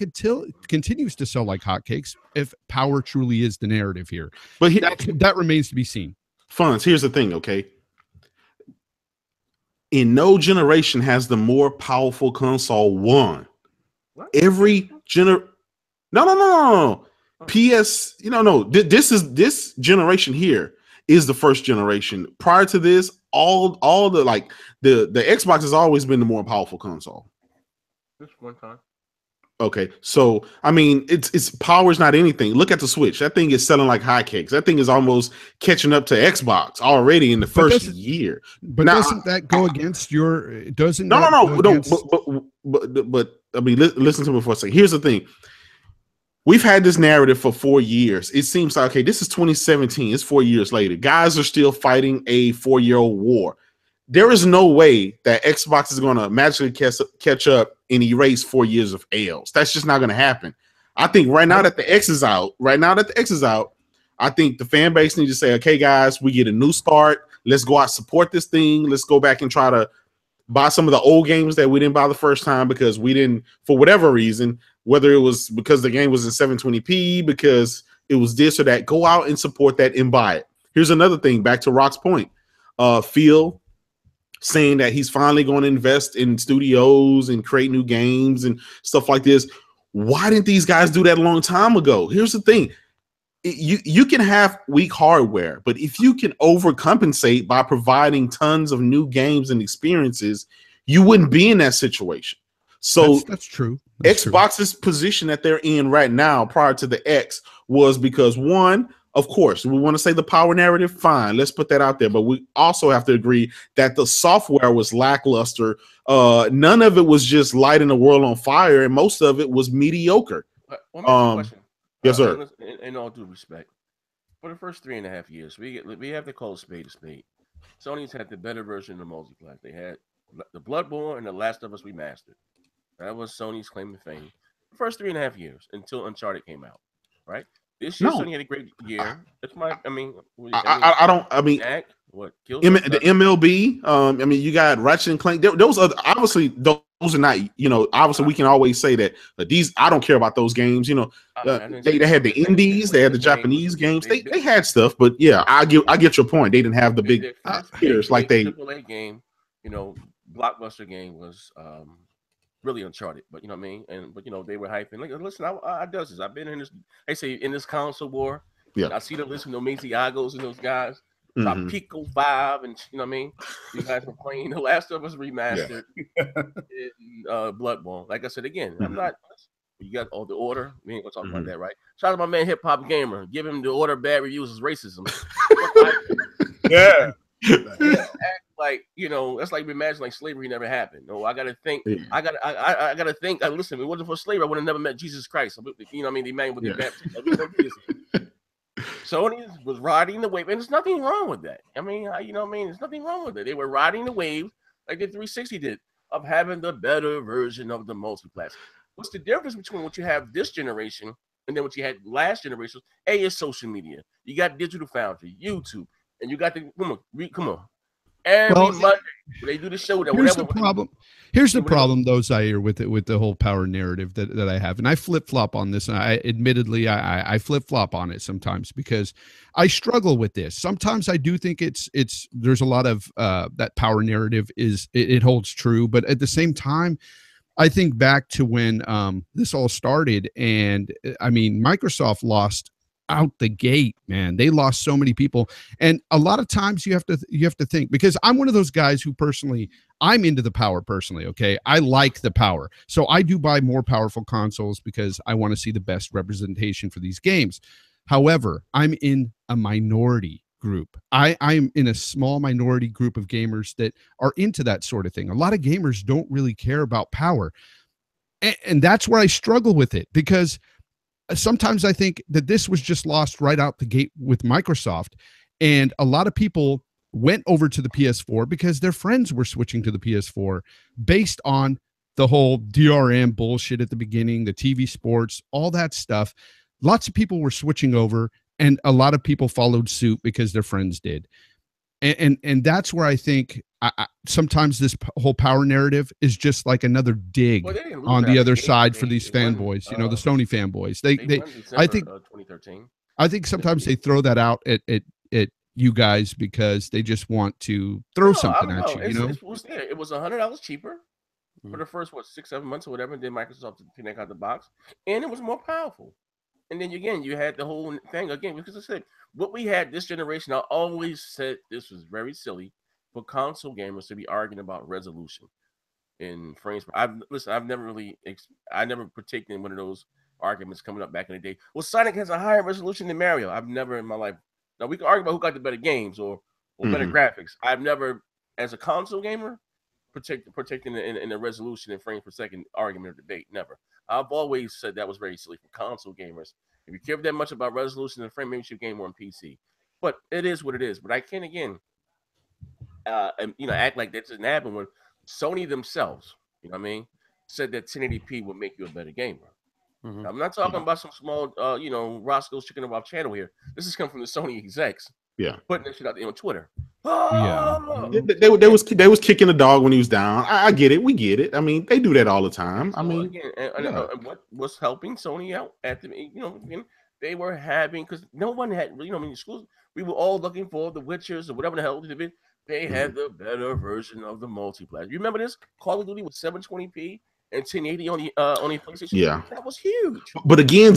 continues to sell like hotcakes, if power truly is the narrative here. But that remains to be seen. Fonz, here's the thing, okay? In no generation has the more powerful console won. What? Every No. PS, this generation here is the first generation. Prior to this, all the Xbox has always been the more powerful console. Just one time. Okay, so I mean, it's power's not anything. Look at the Switch. That thing is selling like hotcakes. That thing is almost catching up to Xbox already in the first year. But now, doesn't that go against your? Doesn't no. But I mean, listen to me for a second. Here's the thing. We've had this narrative for 4 years. It seems like, okay, this is 2017. It's 4 years later. Guys are still fighting a 4-year-old war. There is no way that Xbox is going to magically catch up and erase 4 years of L's. That's just not going to happen. I think right now that the X is out, I think the fan base needs to say, okay, guys, we get a new start. Let's go out, support this thing. Let's go back and try to buy some of the old games that we didn't buy the first time because we didn't, for whatever reason, whether it was because the game was in 720p, because it was this or that, go out and support that and buy it. Here's another thing, back to Rock's point. Phil saying that he's finally going to invest in studios and create new games and stuff like this. Why didn't these guys do that a long time ago? Here's the thing. You can have weak hardware, but if you can overcompensate by providing tons of new games and experiences, you wouldn't be in that situation. So that's true. That's Xbox's position that they're in right now prior to the X was because, one, of course, we want to say the power narrative, fine, let's put that out there. But we also have to agree that the software was lackluster. None of it was just lighting the world on fire, and most of it was mediocre. Question. Yes, sir. In all due respect, for the first 3.5 years, we have to call a spade a spade. Sony's had the better version of the multiplayer. They had the Bloodborne and the Last of Us Remastered. That was Sony's claim to fame. The first 3.5 years until Uncharted came out, right? This year, Sony had a great year. That's my. I mean, what kills the MLB. I mean, you got Ratchet and Clank. Those are obviously those are not. You know, obviously we can always say that these. I don't care about those games. You know, they had the indies. They had the Japanese games. They had stuff, but yeah, I get your point. They didn't have the big hitters like they. AAA game, you know, blockbuster game was really Uncharted, but you know what I mean. But you know they were hyping. Like, listen, I does this. I've been in this. They say in this console war. Yeah, I see the list of Asiagos and those guys. Pico 5, and you know what I mean. You guys were playing The Last of Us Remastered, and Bloodborne. Like I said again, I'm not. You got all the order. We ain't gonna talk about that, right? Shout out to my man Hip Hop Gamer. Give him the order. Bad reviews is racism. Yeah. Act like, you know, that's like imagine like slavery never happened. No, I gotta think. I gotta think. Listen, if it wasn't for slavery, I would have never met Jesus Christ. You know what I mean? The man with the baptism. Sony was riding the wave, and there's nothing wrong with that. I mean, you know what I mean? There's nothing wrong with it. They were riding the wave like the 360 did of having the better version of the multi-platform. What's the difference between what you have this generation and then what you had last generation? A is social media. You got Digital Foundry, YouTube, and you got the come on. Every Monday they do the show. That here's the problem. Here's the problem, though, Zaire, with the whole power narrative that I have, and I flip flop on this. And I flip flop on it sometimes because I struggle with this. Sometimes I do think there's a lot of that power narrative it holds true, but at the same time, I think back to when this all started, and I mean, Microsoft lost out the gate, man. They lost so many people, and a lot of times you have to think, because I'm one of those guys who personally, I'm into the power personally. Okay, I like the power, so I do buy more powerful consoles because I want to see the best representation for these games. However, I'm in a minority group. I'm in a small minority group of gamers that are into that sort of thing. A lot of gamers don't really care about power, and that's where I struggle with it, because sometimes I think that this was just lost right out the gate with Microsoft, and a lot of people went over to the PS4 because their friends were switching to the PS4 based on the whole DRM bullshit at the beginning, the TV sports, all that stuff. Lots of people were switching over, and a lot of people followed suit because their friends did. And that's where I think sometimes this whole power narrative is just like another dig on the other side for these fanboys, you know, the Sony fanboys. I think 2013. I think sometimes they throw that out at you guys because they just want to throw something at you. You know, it was $100 cheaper for the first 6-7 months or whatever. And then Microsoft connect out the box, and it was more powerful. And then again, you had the whole thing again, because I said what we had this generation. I always said this was very silly for console gamers to be arguing about resolution in frames. I've never partaken in one of those arguments coming up back in the day. Well, Sonic has a higher resolution than Mario. I've never in my life. Now we can argue about who got the better games or better graphics. I've never, as a console gamer, protecting in the resolution and frames per second argument or debate. Never. I've always said that was very silly for console gamers. If you care that much about resolution and frame, maybe you should game more on PC. But it is what it is. But I can't again, act like that doesn't happen when Sony themselves, you know what I mean, said that 1080p would make you a better gamer. Mm-hmm. I'm not talking about some small, Roscoe's Chicken and Wop channel here. This is coming from the Sony execs. Yeah, putting that shit out there on Twitter. They was kicking the dog when he was down. I get it. We get it. I mean, they do that all the time. I mean, and what was helping Sony out at the, they were having, because no one had, schools, we were all looking for the Witchers or whatever the hell it is. They had the better version of the multiplayer. You remember this? Call of Duty with 720p and 1080 on the PlayStation. Yeah, that was huge. But again,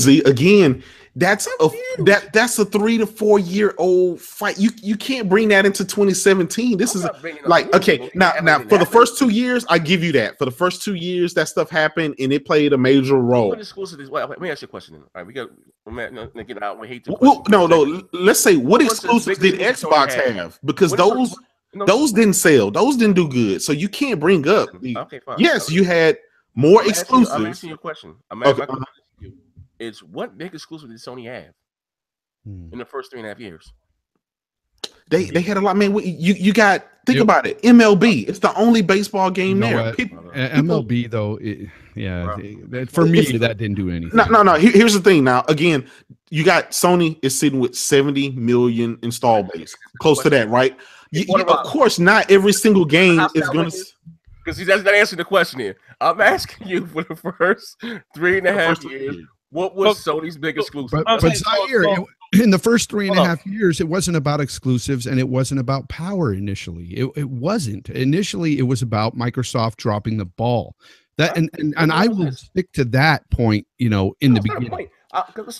That's a 3 to 4 year old fight. You can't bring that into 2017. This is like, okay, now for the first 2 years, I give you that. For the first 2 years, that stuff happened and it played a major role. What exclusive is? Let me ask you a question. All right, we got get out. We hate to. No. Let's say what exclusives did Xbox have? Because those didn't sell. Those didn't do good. So you can't bring up. Okay, fine. Yes, you had more exclusives. I'm asking you a question. It's what big exclusive did Sony have in the first 3.5 years? They had a lot, man. You got think about it. MLB, it's the only baseball game there. MLB though, for me that didn't do anything. No. Here's the thing. Now again, you got Sony is sitting with 70 million install base, close to that, right? Of course, not every single game is going to. Because that's not answering the question here. I'm asking you for the first 3.5 years. What was Sony's big exclusive? But Zaire, in the first 3.5 years, it wasn't about exclusives and it wasn't about power initially. It wasn't. Initially, it was about Microsoft dropping the ball. That and I will stick to that point, in the beginning.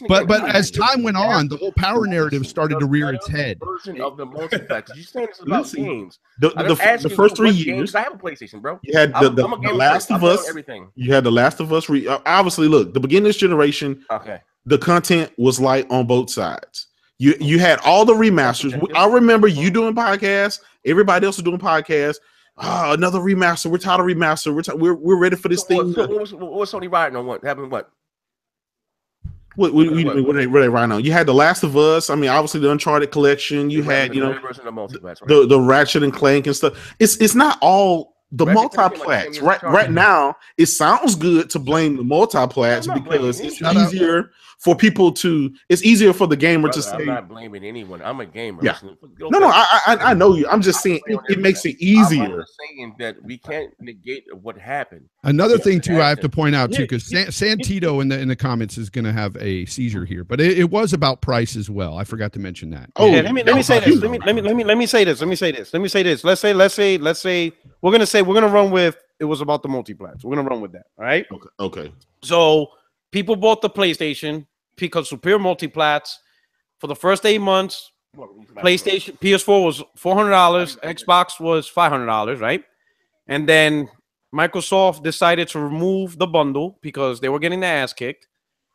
But as time went on, the whole power narrative started to rear its head. Version of the multiplex. You saying it's about games? The first 3 years, I have a PlayStation, bro. You had the Last of Us. Everything. You had the Last of Us. Obviously, look, the beginning of this generation. Okay. The content was light on both sides. You had all the remasters. I remember you doing podcasts. Everybody else was doing podcasts. Another remaster. We're tired of remaster. We're ready for this thing. What was Sony riding on? What happened? What? What are they right now? You had the Last of Us. I mean, obviously the Uncharted collection. You had the Ratchet and Clank and stuff. It's not all the multiplex. Right now, it sounds good to blame the multiplex because it's easier for people to. It's easier for the gamer to say. I'm not blaming anyone. I'm a gamer. Yeah. No. I know you. I'm just saying it makes it easier. I'm saying that we can't negate what happened. Another thing too, I have to point out too, because Santito in the comments is going to have a seizure here, but it was about price as well. I forgot to mention that. Oh, yeah, let me say this. Let me say this. Let's say we're gonna run with it was about the multiplex. We're gonna run with that. All right. Okay. So people bought the PlayStation because superior multiplex for the first 8 months. PlayStation PS4 was $400, Xbox was $500, right? And then Microsoft decided to remove the bundle because they were getting their ass kicked.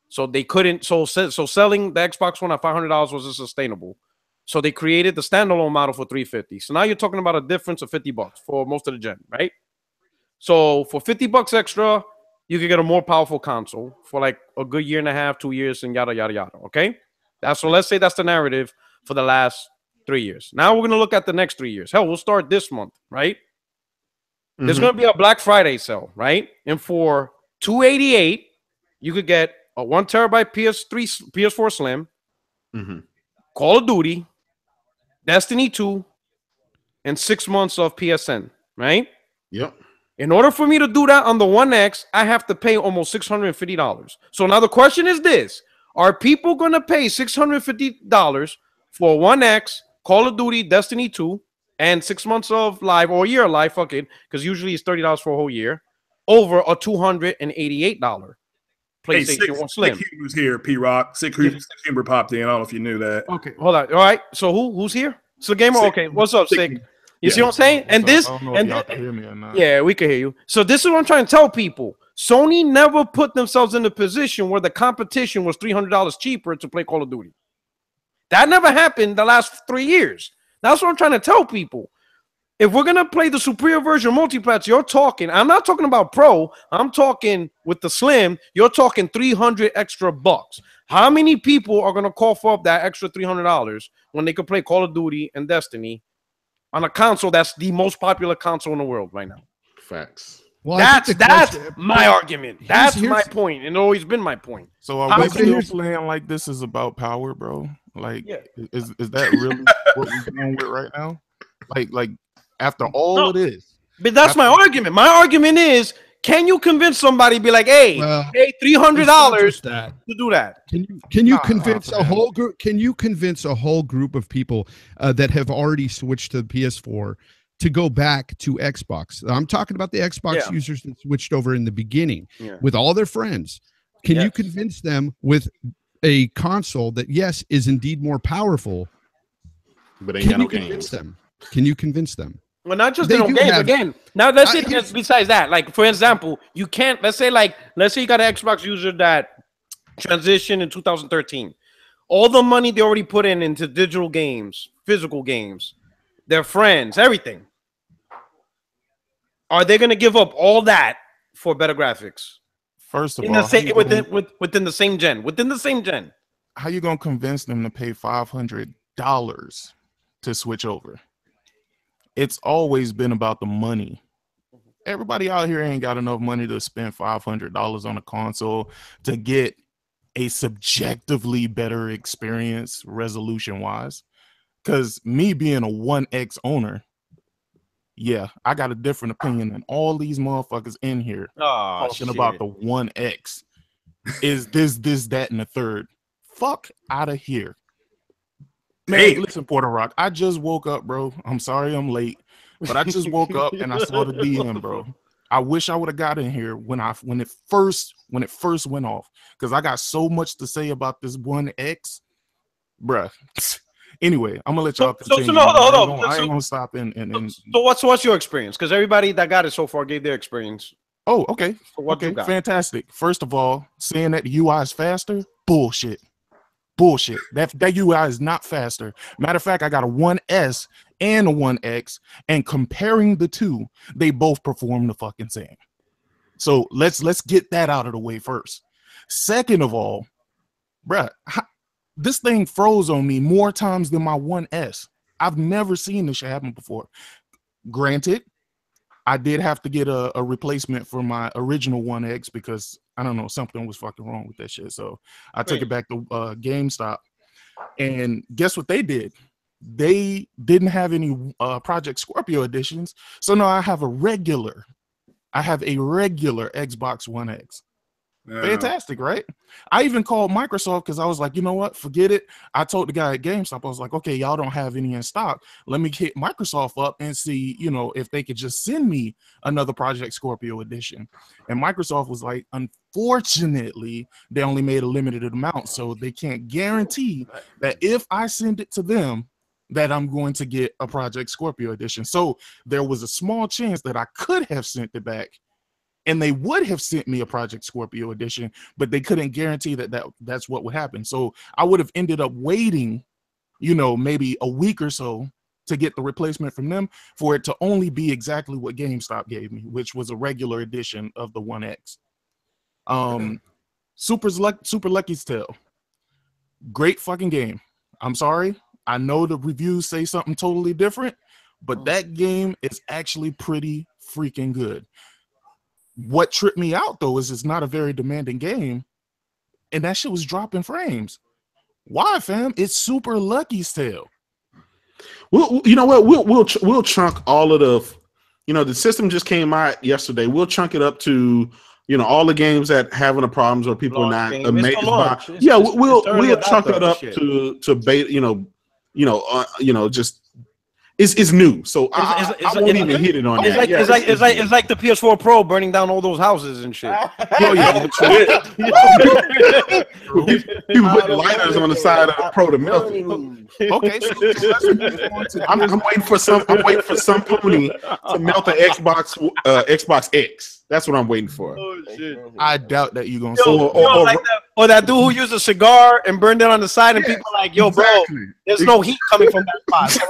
So they couldn't. So selling the Xbox One at $500 wasn't sustainable. So they created the standalone model for $350. So now you're talking about a difference of $50 for most of the gen, right? So for $50 extra, you could get a more powerful console for like a good 1.5 2 years, and yada yada yada. Okay, so let's say that's the narrative for the last 3 years. Now we're gonna look at the next 3 years. Hell, we'll start this month, right? There's going to be a Black Friday sale, right? And for $288, you could get a 1 terabyte PS4 Slim, Call of Duty, Destiny 2, and 6 months of PSN, right? Yep. In order for me to do that on the 1X, I have to pay almost $650. So now the question is this. Are people going to pay $650 for 1X, Call of Duty, Destiny 2, and 6 months of live or a year of live, fuck it, because usually it's $30 for a whole year, over a $288 PlayStation 1 Slim? Sick Humor's here, P-Rock. Sick Humor popped in. I don't know if you knew that. Okay, hold on. All right, so who's here? So Gamer, okay, what's up, Sick? You see what I'm saying? And this, I don't know if y'all can hear me or not. Yeah, we can hear you. So this is what I'm trying to tell people. Sony never put themselves in a position where the competition was $300 cheaper to play Call of Duty. That never happened the last 3 years. That's what I'm trying to tell people. If we're going to play the superior version multiplex, you're talking, I'm not talking about Pro, I'm talking with the Slim, you're talking 300 extra bucks. How many people are going to cough up that extra $300 when they could play Call of Duty and Destiny on a console that's the most popular console in the world right now? Facts. Well, that's my argument. That's my point, and always been my point. So are we still playing like this is about power, bro? Like, is that really what we're doing with right now? Like after all of this? But that's my argument. My argument is, can you convince somebody, be like, hey, pay $300 to do that? Can you convince a whole group? Can you convince a whole group of people that have already switched to the PS4 to go back to Xbox? I'm talking about the Xbox users that switched over in the beginning with all their friends. Can you convince them with a console that, yes, is indeed more powerful, but ain't got no games. Can you convince them? Well, not just no games. Again, now let's say besides that, like for example, you can't. Let's say you got an Xbox user that transitioned in 2013. All the money they already put into digital games, physical games, their friends, everything. Are they going to give up all that for better graphics? First of all, within the same gen. How you gonna convince them to pay $500 to switch over? It's always been about the money. Everybody out here ain't got enough money to spend $500 on a console to get a subjectively better experience resolution wise. Because me being a 1X owner, yeah, I got a different opinion than all these motherfuckers in here talking about the 1X. Is this, that, and the third. Fuck out of here. Man, hey, listen, Porter Rock, I just woke up, bro. I'm sorry I'm late, but I just woke up and I saw the DM, bro. I wish I would have got in here when it first went off, because I got so much to say about this 1X, bruh. Anyway, I'm gonna let y'all continue. So I ain't gonna stop. So what's your experience? Because everybody that got it so far gave their experience. Oh, okay. So what you got? Fantastic. First of all, saying that the UI is faster, bullshit. That UI is not faster. Matter of fact, I got a 1S and a 1X, and comparing the two, they both perform the fucking same. So let's get that out of the way first. Second of all, bruh, this thing froze on me more times than my 1S. I've never seen this shit happen before. Granted, I did have to get a replacement for my original 1X because, I don't know, something was fucking wrong with that shit. So I took it back to GameStop. And guess what they did? They didn't have any Project Scorpio editions. So now I have a regular Xbox One X. Fantastic, right? I even called Microsoft because I was like, you know what? Forget it. I told the guy at GameStop, I was like, okay, y'all don't have any in stock. Let me hit Microsoft up and see, if they could just send me another Project Scorpio edition. And Microsoft was like, unfortunately, they only made a limited amount, so they can't guarantee that if I send it to them, that I'm going to get a Project Scorpio edition. So there was a small chance that I could have sent it back, and they would have sent me a Project Scorpio edition, but they couldn't guarantee that's what would happen. So I would have ended up waiting, maybe a week or so to get the replacement from them for it to only be exactly what GameStop gave me, which was a regular edition of the 1X. Super Lucky's Tale. Great fucking game. I'm sorry. I know the reviews say something totally different, but that game is actually pretty freaking good. What tripped me out, though, is it's not a very demanding game, and that shit was dropping frames. Why, fam? It's Super Lucky's Tale. Well, you know what? We'll chunk all of the system just came out yesterday. We'll chunk it up to all the games that having the problems or people are not amazed by. Yeah, we'll chunk it up to beta. Just. It's new, so I won't even hit it on that. It's like the PS4 Pro burning down all those houses and shit. People put lighters on the side of the Pro to melt it. Okay, so I'm waiting for some pony to melt the Xbox X. That's what I'm waiting for. Oh shit! I doubt that you're gonna. Or that dude who used a cigar and burned it on the side, and people are like, "Yo, exactly. Bro, there's no heat coming from that spot." So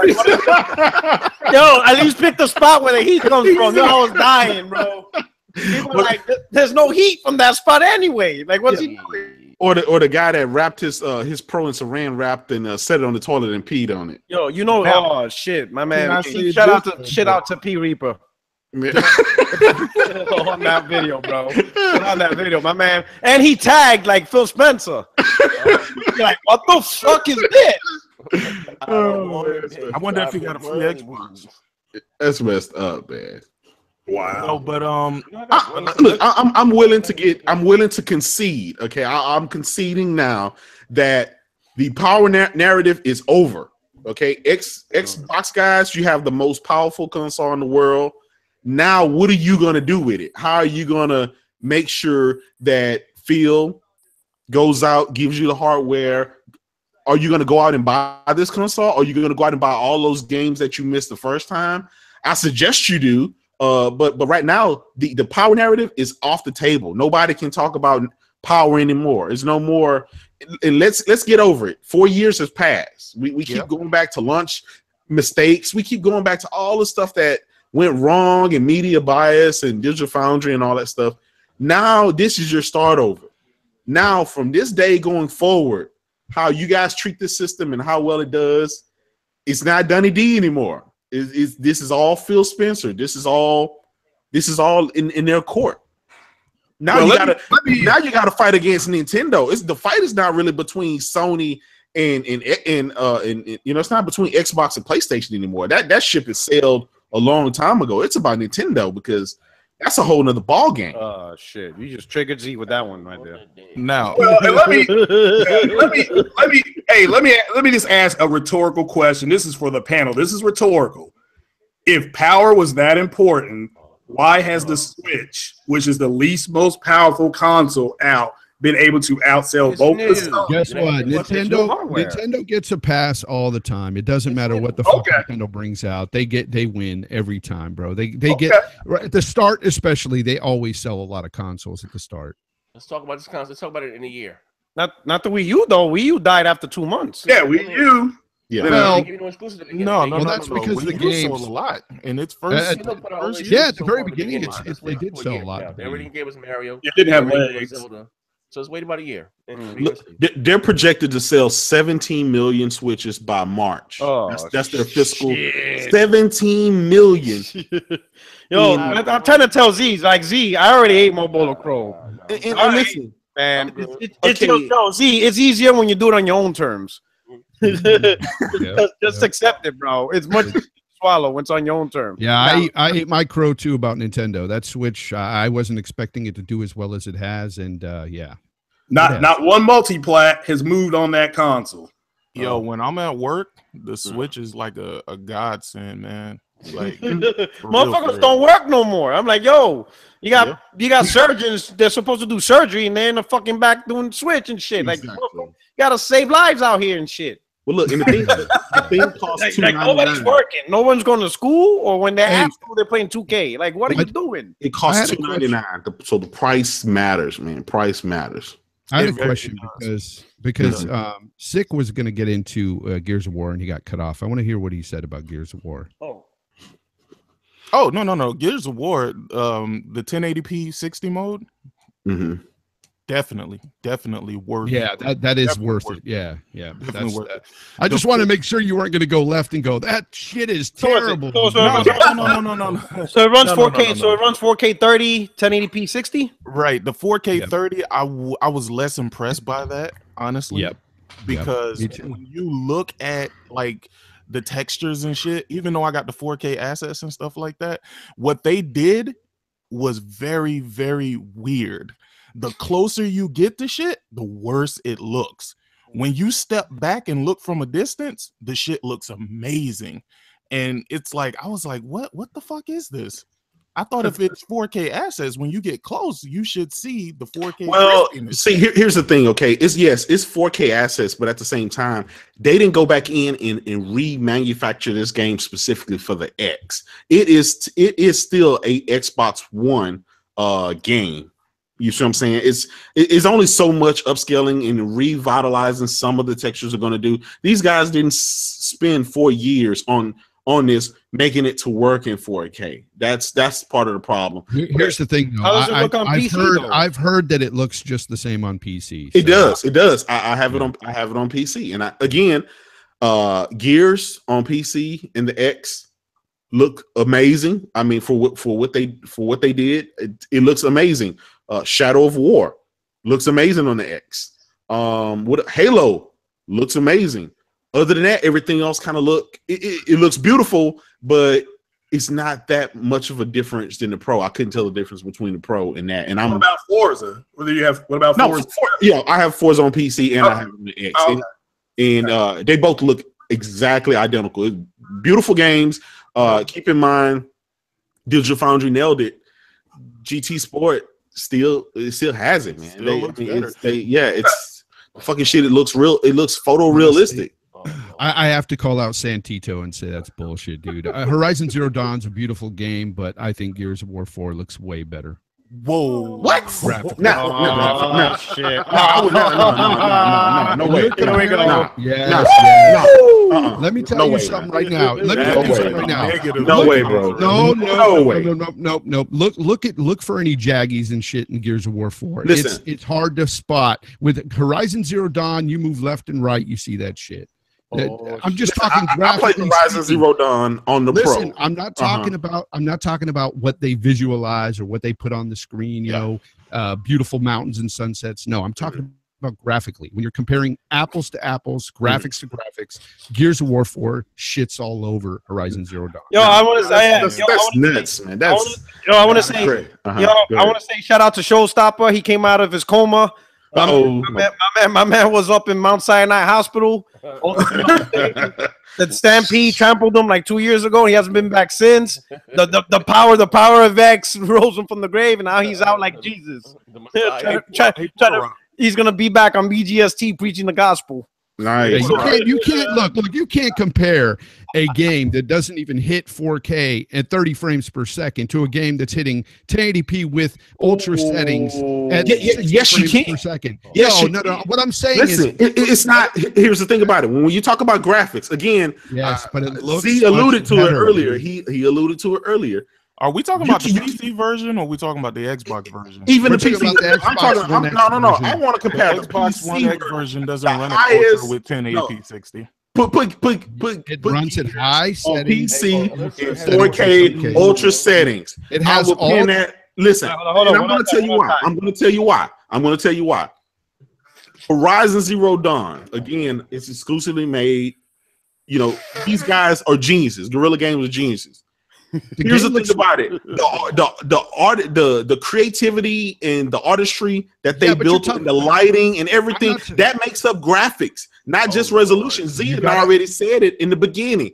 yo, at least pick the spot where the heat comes from. Yo, I was dying, bro. People are like, "There's no heat from that spot anyway." Like, what's he doing? Or the guy that wrapped his Pro in saran wrapped and set it on the toilet and peed on it. Yo, oh shit, my man. Shout out to P Reaper. On that video, bro. On that video, my man. And he tagged like Phil Spencer. Like, what the fuck is this? I wonder if he got a free Xbox. That's messed up, man. Wow. No, but look, I'm willing to concede. Okay, I'm conceding now that the power narrative is over. Okay, Xbox guys, you have the most powerful console in the world. Now, what are you going to do with it? How are you going to make sure that Phil, goes out, gives you the hardware. Are you going to go out and buy this console? Or are you going to go out and buy all those games that you missed the first time? I suggest you do. But right now, the power narrative is off the table. Nobody can talk about power anymore. There's no more. And let's get over it. 4 years has passed. We keep going back to launch mistakes. We keep going back to all the stuff that went wrong and media bias and Digital Foundry and all that stuff. Now this is your start over. Now from this day going forward, how you guys treat this system and how well it does, it's not Dunny D anymore. This is all Phil Spencer. This is all in their court. Now you gotta fight against Nintendo. The fight is not really between Sony and it's not between Xbox and PlayStation anymore. That ship is sailed a long time ago. It's about Nintendo because that's a whole nother ball game. Shit! You just triggered Z with that one right there. Now, let me just ask a rhetorical question. This is for the panel. This is rhetorical. If power was that important, why has the Switch, which is the least most powerful console out, been able to outsell both? Guess what? Nintendo gets a pass all the time. It doesn't matter what the fuck Nintendo brings out. They win every time, bro. They get right at the start, especially. They always sell a lot of consoles at the start. Let's talk about this console. Let's talk about it in a year. Not the Wii U though. Wii U died after 2 months. Yeah, Wii U. Yeah. Well, no. That's because the game sold a lot in its first. At the very beginning, they did sell a lot. Everything gave us Mario. It didn't have legs. Zelda. So let's wait about a year. Look, they're projected to sell 17 million Switches by March. That's their fiscal. 17 million. Yo, I'm trying to tell Z, like Z, I already ate my bowl of crow. And listen, man, it's easier when you do it on your own terms. Just accept it, bro. It's much easier to swallow when it's on your own terms. Yeah, I ate my crow too about Nintendo. That Switch, I wasn't expecting it to do as well as it has, and not one multi-plat has moved on that console. Yo, when I'm at work, the Switch is like a godsend, man. Like motherfuckers don't work no more. I'm like, yo, you got surgeons. They're supposed to do surgery, and they're in the fucking back doing Switch and shit. Like, you gotta save lives out here and shit. Well, look, and the thing costs like nobody's working. No one's going to school, or when they're at school, they're playing 2K. Like, what are you doing? It costs $299, so the price matters, man. Price matters. I had a question because Sick was going to get into Gears of War, and he got cut off. I want to hear what he said about Gears of War. Oh, no. Gears of War, the 1080p 60 mode. Mm-hmm. Definitely worth. Yeah, that is worth it. Yeah, definitely worth it. I just want to make sure you weren't going to go left and go, that shit is terrible. No. So it runs 4K. So it runs 4K 30, 1080p 60. Right. The 4K 30. I was less impressed by that, honestly. Yep. Because when you look at like the textures and shit, even though I got the 4K assets and stuff like that, what they did was very, very weird. The closer you get to shit, the worse it looks. When you step back and look from a distance, the shit looks amazing. And it's like, I was like, what the fuck is this? I thought if it's 4K assets, when you get close, you should see the 4K. Well, see, here's the thing, okay? It's 4K assets, but at the same time, they didn't go back in and remanufacture this game specifically for the X. It is still a Xbox One game. You see what I'm saying? It's only so much upscaling and revitalizing some of the textures are going to do. These guys didn't spend 4 years on this, making it to work in 4K. That's part of the problem. Here's the thing, though. How does it look on PC? I've heard that it looks just the same on PC. It does. I have it on PC, and again, Gears on PC and the X look amazing. I mean, for what they did, it looks amazing. Shadow of War looks amazing on the X. Halo looks amazing. Other than that, everything else kind of it looks beautiful, but it's not that much of a difference than the Pro. I couldn't tell the difference between the Pro and that. And what about Forza? What about Forza? Yeah, I have Forza on PC and I have it on the X. And they both look exactly identical. Beautiful games. Keep in mind, Digital Foundry nailed it. GT Sport still has it, man. Still looks better. It's fucking shit. It looks real. It looks photorealistic. I have to call out Santito and say that's bullshit, dude. Horizon Zero Dawn's a beautiful game, but I think Gears of War 4 looks way better. Whoa! What? No, shit. No way. Let me tell you something right now. No way, bro. No way. Look for any Jaggies and shit in Gears of War 4. Listen. It's hard to spot. With Horizon Zero Dawn, you move left and right, you see that shit. I'm just talking. I played Horizon Zero Dawn on the Pro. I'm not talking about. I'm not talking about what they visualize or what they put on the screen. You know, beautiful mountains and sunsets. No, I'm talking about graphically. When you're comparing apples to apples, graphics to graphics, Gears of War 4 shits all over Horizon Zero Dawn. Yo, I want to say that's nuts, man. I want to say, I want to say, shout out to Showstopper. He came out of his coma. My man was up in Mount Sinai Hospital. The Stampede trampled him like 2 years ago. He hasn't been back since. The power of X rose him from the grave, and now he's out like Jesus. He's gonna be back on BGST preaching the gospel. Nice. You can't compare a game that doesn't even hit 4K at 30 frames per second to a game that's hitting 1080p with ultra settings at yes, you can. per second. Yes, no. What I'm saying is it's not. Here's the thing about it. When you talk about graphics, again, but it looks Z alluded to it earlier. He alluded to it earlier. Are we talking about the PC version or are we talking about the Xbox version? Even the PC. I'm talking. No. I want to compare the Xbox One X version doesn't run with 1080p 60. It runs at high settings, PC, 4K ultra settings. It has all that. Listen, I'm going to tell you why. Horizon Zero Dawn, again, it's exclusively made. You know, these guys are geniuses. Guerrilla Games are geniuses. Here's the thing about it: the creativity and the artistry that they built, and the lighting and everything that makes up graphics, not just resolution. Z had already said it in the beginning.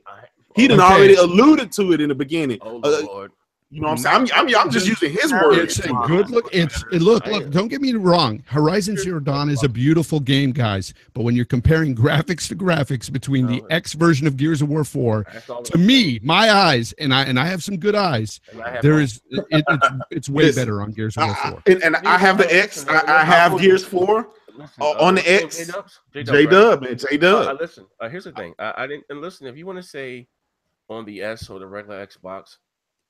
He done already alluded to it in the beginning. Lord. You know what I'm saying? I'm just using his words. It's a good look. Look. Don't get me wrong. Horizon Zero Dawn is a beautiful game, guys. But when you're comparing graphics to graphics between the X version of Gears of War 4, to me, my eyes, and I have some good eyes. It's way better on Gears of War 4. And I have the X. I have Gears 4 on the X. J-Dub, man. J-Dub. Listen. Here's the thing. I didn't. And listen, if you want to say on the S or the regular Xbox.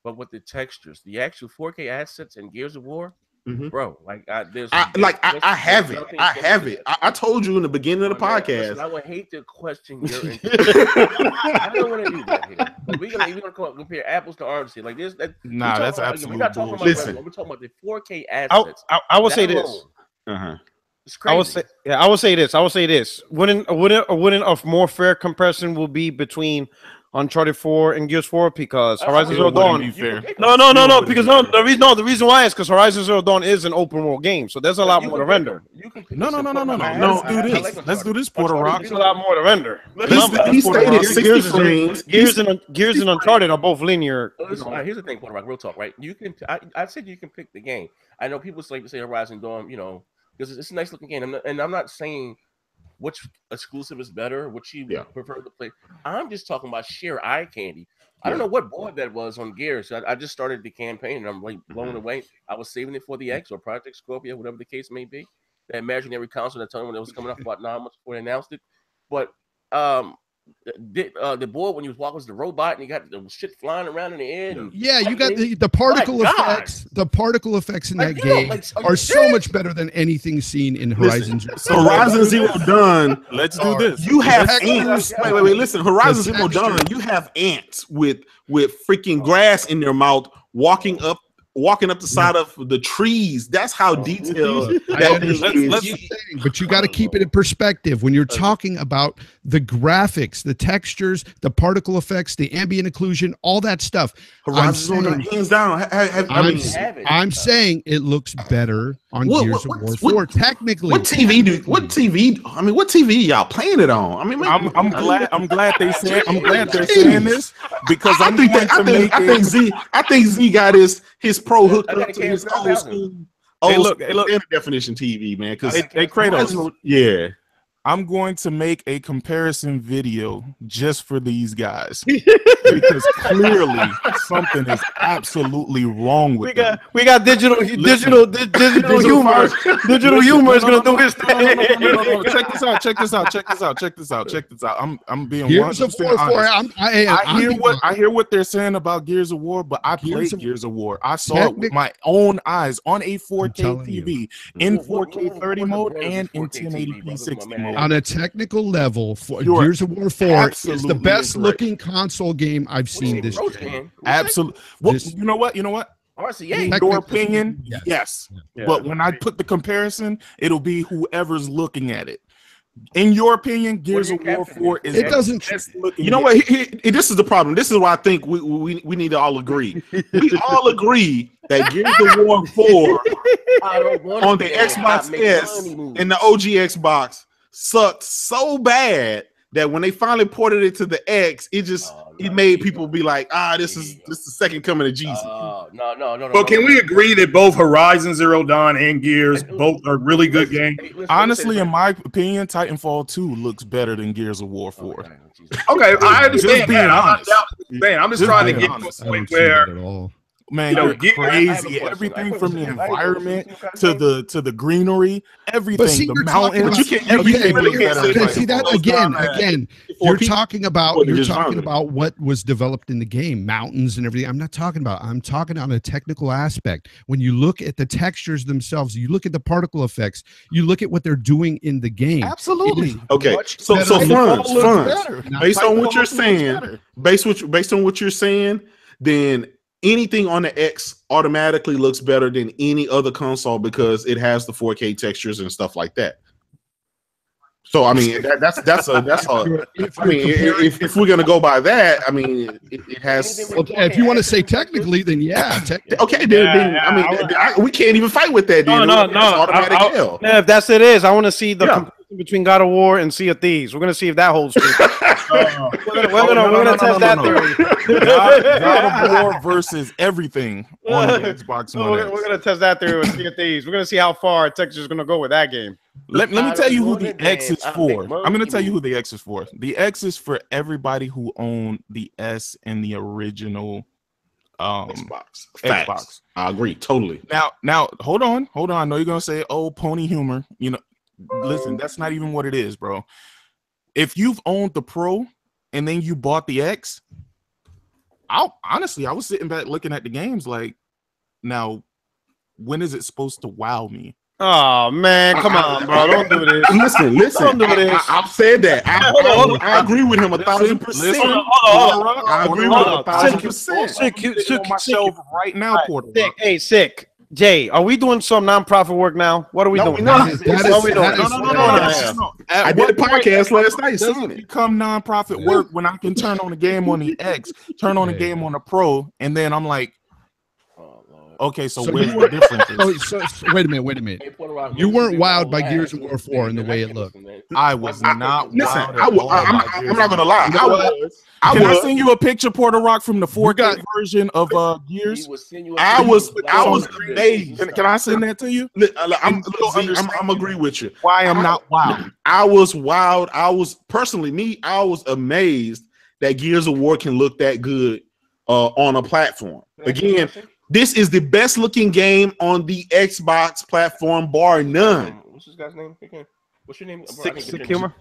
But with the textures, the actual 4K assets and Gears of War, bro, like I have it. I told you in the beginning of the podcast. Listen, I would hate to question your. I don't want to do that here. But we're gonna compare apples to oranges here. Like this. That's absolutely. We're not talking about. Listen, we're talking about the 4K assets. I will say this. It's crazy. I will say this. Wouldn't a more fair comparison will be between Uncharted 4 and Gears 4 because Horizon Zero Dawn. No. Because the reason why is because Horizon Zero Dawn is an open world game, so there's a lot more to render. No. Let's do this, Porter Rock. There's a lot more to render. He stated 60 frames. Gears and Uncharted are both linear. Here's the thing, Porter Rock. Real talk, right? You can. I said you can pick the game. I know people like to say Horizon Dawn, you know, because it's a nice looking game, and I'm not saying which exclusive is better, which you prefer to play. I'm just talking about sheer eye candy. I don't know what board that was on Gears. I just started the campaign and I'm like blown away. I was saving it for the X or Project Scorpio, whatever the case may be. That imaginary console that told me when it was coming up about 9 months before they announced it. But the board when you was walking was the robot and you got the shit flying around in the air. And you got the particle effects. The particle effects in that game are so much better than anything seen in Horizon. Horizon Zero Dawn. Let's do this. You have ants. Wait. Listen, Horizon Zero Dawn. You have ants with freaking grass in their mouth walking up the side of the trees. That's how detailed that is. But you got to keep it in perspective when you're talking about the graphics, the textures, the particle effects, the ambient occlusion, all that stuff. Horizon hands down. I'm saying it looks better on Gears of War 4. Technically, what TV y'all playing it on? I mean, I'm glad they're saying this because I think Z got his pro hooked up to his old school Hey, look, standard definition TV, man. Because hey, Kratos, yeah. I'm going to make a comparison video just for these guys because clearly something is absolutely wrong with them. We got digital humor. Digital humor is gonna do his thing. No. Check this out. I'm being Gears of War 4. I hear what they're saying about Gears of War, but I played Gears of War. I saw it with my own eyes on a 4K TV in 4K 30 mode and in 1080p 60 mode. On a technical level, Gears of War 4 is the best looking console game I've seen this year. Absolutely. Well, you know what? In your opinion, yes. Yeah. But when I put the comparison, it'll be whoever's looking at it. In your opinion, Gears of War 4 is it doesn't. You know what? This is the problem. This is why I think we need to all agree. We all agree that Gears of War 4 on the Xbox S and the OG Xbox sucked so bad that when they finally ported it to the X, it made people be like, this is the second coming of Jesus. No. But can we agree that both Horizon Zero Dawn and Gears both are really good games? Honestly, in my opinion, Titanfall 2 looks better than Gears of War 4. Okay, I understand. Just being honest. I'm just trying to get to a point where Man, you're crazy. Everything from the environment to the greenery, everything, the mountains. See that again. You're talking about what was developed in the game, mountains and everything. I'm talking on a technical aspect. When you look at the textures themselves, you look at the particle effects, you look at what they're doing in the game. Absolutely. Okay. So Franz, based on what you're saying, then anything on the X automatically looks better than any other console because it has the 4K textures and stuff like that. So I mean, that's a. I mean, if we're gonna go by that, I mean, it has. Well, if you want to say technically, then yeah. Okay, then I mean, we can't even fight with that. No. Automatic hell. If that's it is, I want to see the comparison between God of War and Sea of Thieves. We're gonna see if that holds true. We're gonna test that theory. God of War versus everything on the Xbox One. We're gonna test that theory with Sea of Thieves. We're gonna see how far Texas is gonna go with that game. Let me tell you who the X is for. I'm going to tell you who the X is for. The X is for everybody who owned the S and the original Xbox. I agree totally. Now, hold on. I know you're going to say, "Oh, pony humor." You know, listen, that's not even what it is, bro. If you've owned the Pro and then you bought the X, I was sitting back looking at the games like, now, when is it supposed to wow me? Oh man, come on, bro! Don't do this. Listen. Don't do this. I've said that. I agree with him 1,000%. I agree with him 1,000%. On my shelf right now, Porter. Sick. Jay, are we doing some nonprofit work now? What are we doing? No. No. I did a podcast last night. Doesn't it become nonprofit work when I can turn on a game on the X, turn on a game on the Pro, and then I'm like, okay, so where's the difference? So wait a minute. You weren't wowed by Gears of War 4 in the way it looked. I was not. Listen, I'm not gonna lie. I send you a picture, Porter Rock, from the 4K version of Gears? I was amazed. Can I send that to you? I'm agree with you. Why I'm not wowed? I was wowed. I was amazed that Gears of War can look that good on a platform. Again, this is the best looking game on the Xbox platform, bar none. What's this guy's name again? What's your name? Sick Humor.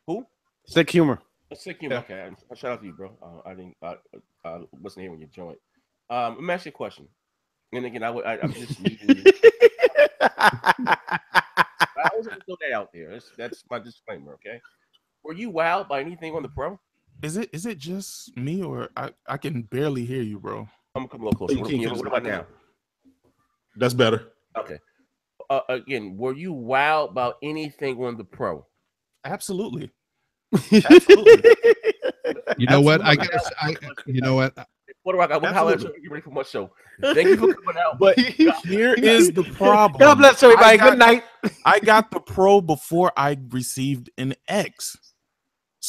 Who? Sick Humor. Sick Humor. Okay, shout out to you, bro. I didn't. Wasn't here when you joined. Let me ask you a question. And again, I'm just meeting you. I was gonna throw that out there. That's my disclaimer. Okay. Were you wowed by anything on the Pro? Is it just me, or I can barely hear you, bro? I'm gonna come a little closer. What about now? That's better. Okay. Again, were you wowed about anything on the Pro? Absolutely. You know what? You know what? What do I got? How you ready for my show? Thank you for coming out. But here is the problem. God bless everybody. Good night. I got the Pro before I received an X.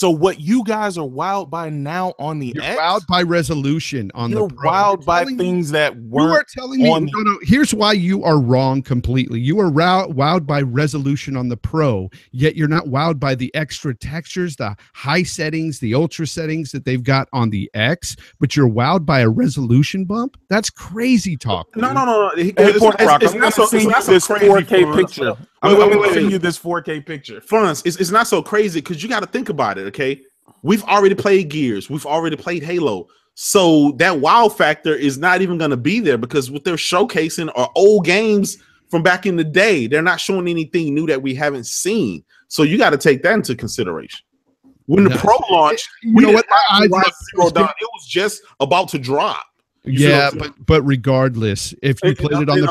So what you guys are wowed by now on the You're X, wowed by resolution on you're the Pro. wowed by things that weren't. You are telling me, no, here's why you are wrong completely. You are wowed by resolution on the Pro, yet you're not wowed by the extra textures, the high settings, the ultra settings that they've got on the X, but you're wowed by a resolution bump? That's crazy talk. No. It's not so crazy. This 4K picture. I'm going to send you this 4K picture. Funds, it's not so crazy because you got to think about it, okay? We've already played Gears. We've already played Halo. So that wow factor is not even going to be there because what they're showcasing are old games from back in the day. They're not showing anything new that we haven't seen. So you got to take that into consideration. When the Pro launched, it was just about to drop. Yeah, but regardless, if you played it on the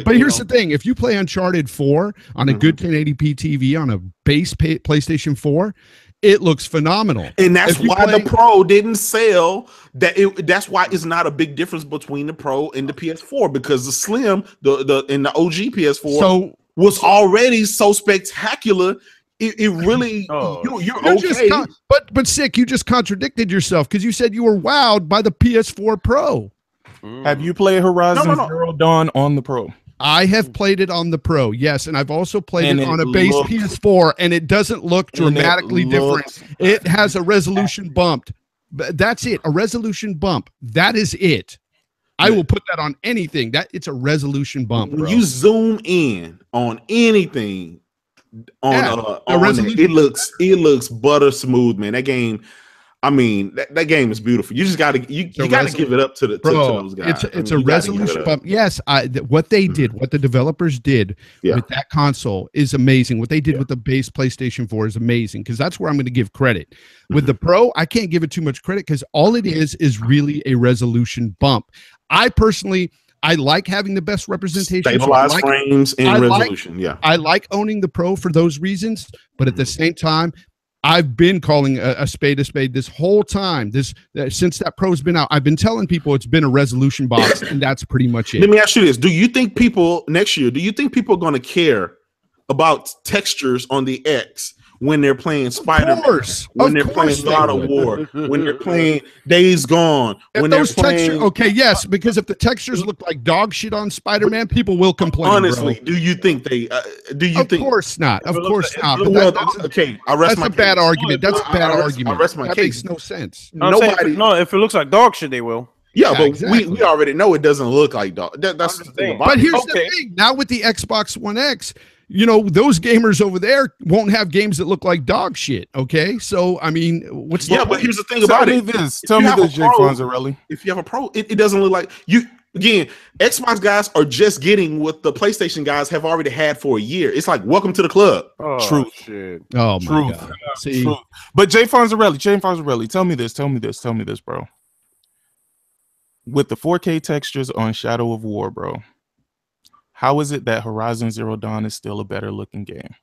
but here's the thing: if you play Uncharted 4 on a good 1080p TV on a base PlayStation 4, it looks phenomenal. And that's why the Pro didn't sell. That's why it's not a big difference between the Pro and the PS4 because the Slim, the OG PS4, was already so spectacular. It really you're okay. But Sick, you just contradicted yourself because you said you were wowed by the PS4 Pro. Have you played Horizon Zero Dawn on the Pro? I have played it on the Pro, yes, and I've also played it on a base PS4, and it doesn't look dramatically different. It has a resolution bump. That's it, a resolution bump. That is it. I will put that on anything. It's a resolution bump, bro. When you zoom in on anything, it looks butter smooth, man. That game, I mean, that game is beautiful. You just gotta give it up to those guys. It's a resolution bump. Yes, what they did, what the developers did with that console is amazing. What they did with the base PlayStation 4 is amazing because that's where I'm going to give credit. With the Pro, I can't give it too much credit because all it is really a resolution bump. I personally, I like having the best representation. Stabilized frames and resolution. I like owning the Pro for those reasons, but at the same time, I've been calling a spade this whole time. Since that Pro's been out, I've been telling people it's been a resolution box, and that's pretty much it. Let me ask you this: do you think people next year? Do you think people are going to care about textures on the X when they're playing Spider-Man, when they're playing God of War, when they're playing Days Gone, when they're playing... yes, because if the textures look like dog shit on Spider-Man, people will complain. Honestly, do you think they? Of course not. Of course not. I rest my case. Bad argument. That's a bad argument. I rest my case. Makes no sense. If it looks like dog shit, they will. Yeah, but exactly. we already know it doesn't look like dog. That's the thing. But here's the thing. Now with the Xbox One X, you know, those gamers over there won't have games that look like dog shit. Okay, so I mean, what's but here's the thing about it. Tell me this, Jay Fonzarelli. If you have a Pro, it doesn't look like you. Again, Xbox guys are just getting what the PlayStation guys have already had for a year. It's like welcome to the club. Truth. Shit. Oh my God. See, Truth. But Jay Fonzarelli, tell me this, bro. With the 4K textures on Shadow of War, bro. How is it that Horizon Zero Dawn is still a better looking game?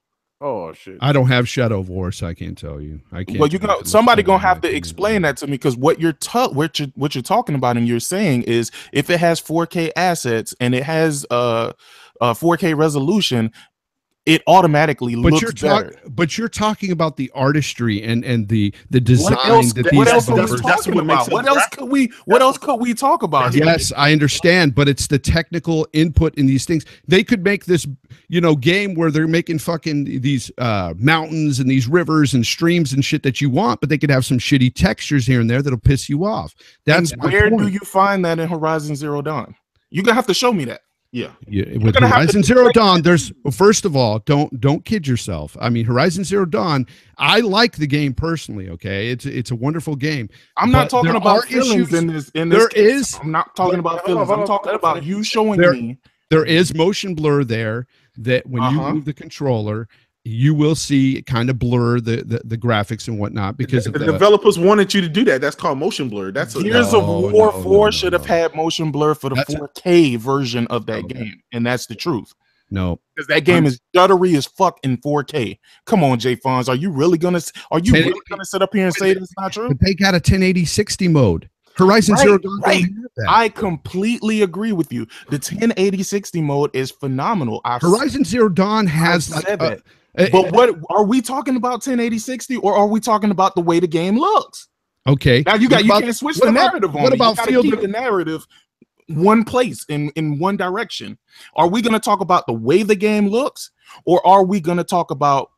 Oh shit! I don't have Shadow of War, so I can't tell you. I can't. Well, somebody gonna have to explain that to me because what you're talking about and you're saying is if it has 4K assets and it has 4K resolution, it automatically looks better. But you're talking about the artistry and the design What else could we talk about? Yes, I understand, but it's the technical input in these things. They could make this, game where they're making fucking these mountains and these rivers and streams and shit that you want, but they could have some shitty textures here and there that'll piss you off. That's where do you find that in Horizon Zero Dawn? You're gonna have to show me that. Yeah. With Horizon Zero Dawn, first of all, don't kid yourself. I mean, Horizon Zero Dawn, I like the game personally. Okay, it's a wonderful game. I'm not talking about feelings in this. I'm not talking about feelings. I'm talking about you showing me. There is motion blur there that when you move the controller, you will see it kind of blur the graphics and whatnot because the developers wanted you to do that. That's called motion blur. That's Gears of War 4 should have had motion blur for the 4K version of that game, and that's the truth. No, because that game is stuttery as fuck in 4K. Come on, Jay Fonz, are you really gonna sit up here and say that's not true? But they got a 1080-60 mode. Horizon Zero Dawn. I completely agree with you. The 1080-60 mode is phenomenal. Horizon Zero Dawn has But what are we talking about 1080 60 or are we talking about the way the game looks? Okay. Now you can't switch the narrative on. What about field keep the narrative one place in one direction? Are we going to talk about the way the game looks or are we going to talk about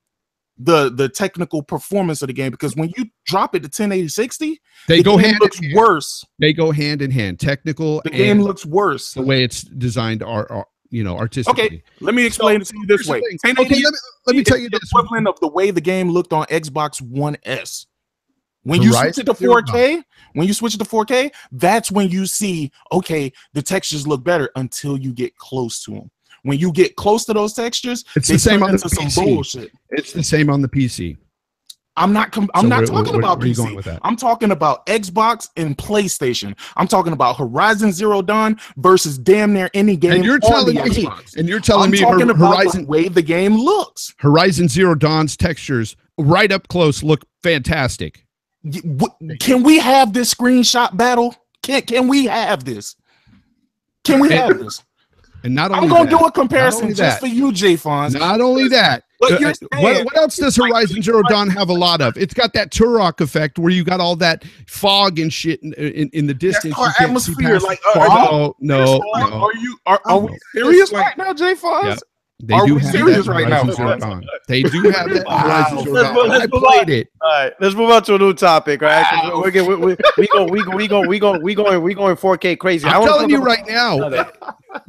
the technical performance of the game? Because when you drop it to 1080 60, they go hand looks in hand. Worse. They go hand in hand. Technical. The game looks worse. The way it's designed artistically. Okay, let me explain it to you this way. Okay, let me tell you this. Equivalent of the way the game looked on Xbox One S. When you switch it to 4K, that's when you see, okay, the textures look better until you get close to them. When you get close to those textures, it's the same on the PC. Some bullshit. It's the same on the PC. I'm not talking about where PC. going with that? I'm talking about Xbox and PlayStation. I'm talking about Horizon Zero Dawn versus damn near any game. And you're telling me Horizon, the way the game looks. Horizon Zero Dawn's textures right up close look fantastic. Can we have this screenshot battle? Can we have this? Can we have this? And not only I'm gonna do a comparison just for you, J Fonz. Not only that, but what else does Horizon Zero Dawn have a lot of? It's got that Turok effect where you got all that fog and shit in the distance. Our atmosphere, like no. Are we serious right now, J Fonz? Yep. They do have that right now. They do have that. I played it. All right, let's move on to a new topic. All right, we going 4K crazy. I'm telling you right now,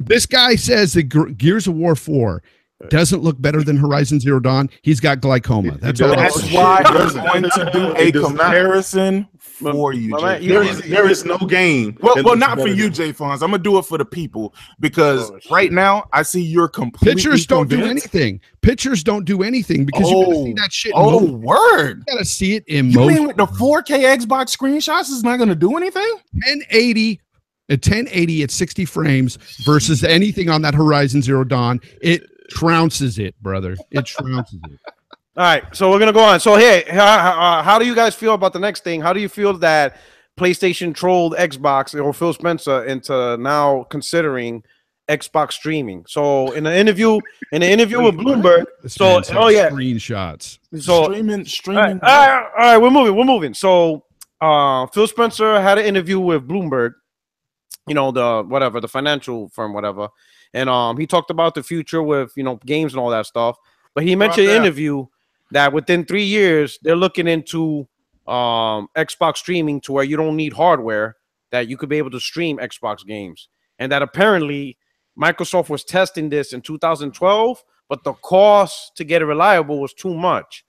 this guy says that Gears of War 4 doesn't look better than Horizon Zero Dawn. He's got glaucoma. That's why I'm going to do a comparison for you. There is no game. Well, not for you, J Fonz. I'm gonna do it for the people because right now I see you're completely. Pictures don't do anything. Pictures don't do anything because you gotta see that shit. Word! You gotta see it in motion. You mean with the 4K Xbox screenshots is not gonna do anything? 1080 at 60 frames versus anything on that Horizon Zero Dawn. It trounces it, brother. It trounces it. All right, so we're gonna go on. So hey, how do you guys feel about the next thing? How do you feel that PlayStation trolled Xbox or Phil Spencer into now considering Xbox streaming? So in the interview with Bloomberg, screenshots. So streaming. All right, we're moving. So Phil Spencer had an interview with Bloomberg, the financial firm, whatever, and he talked about the future with games and all that stuff. But he mentioned in an interview that within 3 years they're looking into Xbox streaming to where you don't need hardware, that you could be able to stream Xbox games, and that apparently Microsoft was testing this in 2012, but the cost to get it reliable was too much.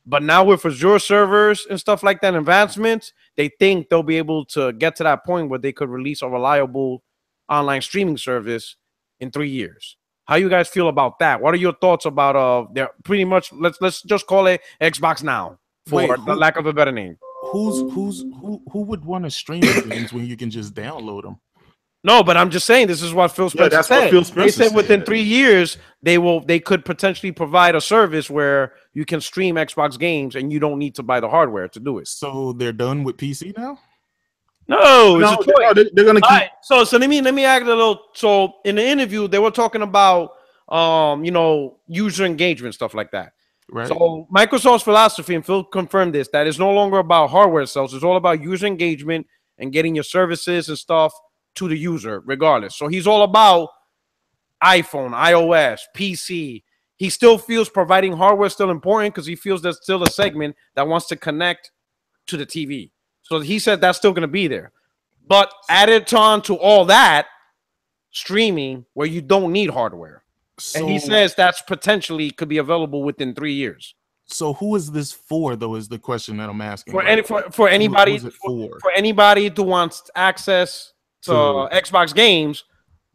But now with Azure servers and stuff like that, advancements, they think they'll be able to get to that point where they could release a reliable online streaming service in 3 years. How you guys feel about that? What are your thoughts about they're pretty much let's just call it Xbox Now for the lack of a better name? Who would want to stream games when you can just download them? No, but I'm just saying this is what Phil Spencer said. They said within 3 years they could potentially provide a service where you can stream Xbox games and you don't need to buy the hardware to do it. So they're done with PC now? No, they're gonna keep. Right, so let me add a little. So in the interview, they were talking about user engagement, stuff like that. Right. So Microsoft's philosophy, and Phil confirmed this, that it's no longer about hardware sales. It's all about user engagement and getting your services and stuff to the user, regardless. So he's all about iPhone, iOS, PC. He still feels providing hardware is still important because he feels there's still a segment that wants to connect to the TV. So he said that's still going to be there. But added on to all that, streaming where you don't need hardware. And he says that's potentially could be available within 3 years. So who is this for, though, is the question that I'm asking. For anybody for anybody who wants access to Xbox games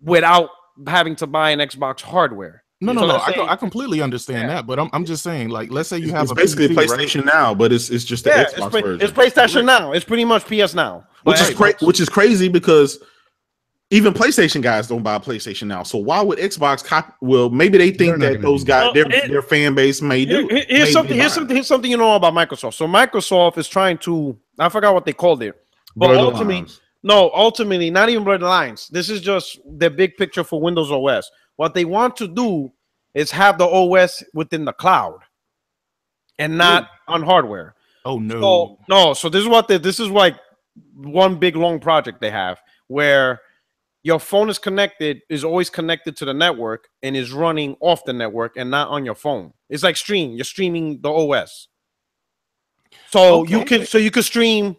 without having to buy an Xbox hardware. No. I completely understand that, but I'm just saying, like, let's say you have basically PC, PlayStation Now, but it's just the Xbox version. It's PlayStation Now. It's pretty much PS Now, which is crazy because even PlayStation guys don't buy PlayStation Now. So why would Xbox Well, maybe they think that those guys, their fan base may do. Here's something you know about Microsoft. So Microsoft is trying to, I forgot what they called it, but ultimately, not even blur the lines. This is just the big picture for Windows OS. What they want to do is have the OS within the cloud and not on hardware. Oh no. So this is like one big long project they have where your phone is always connected to the network and is running off the network and not on your phone. It's like you're streaming the OS. So you can stream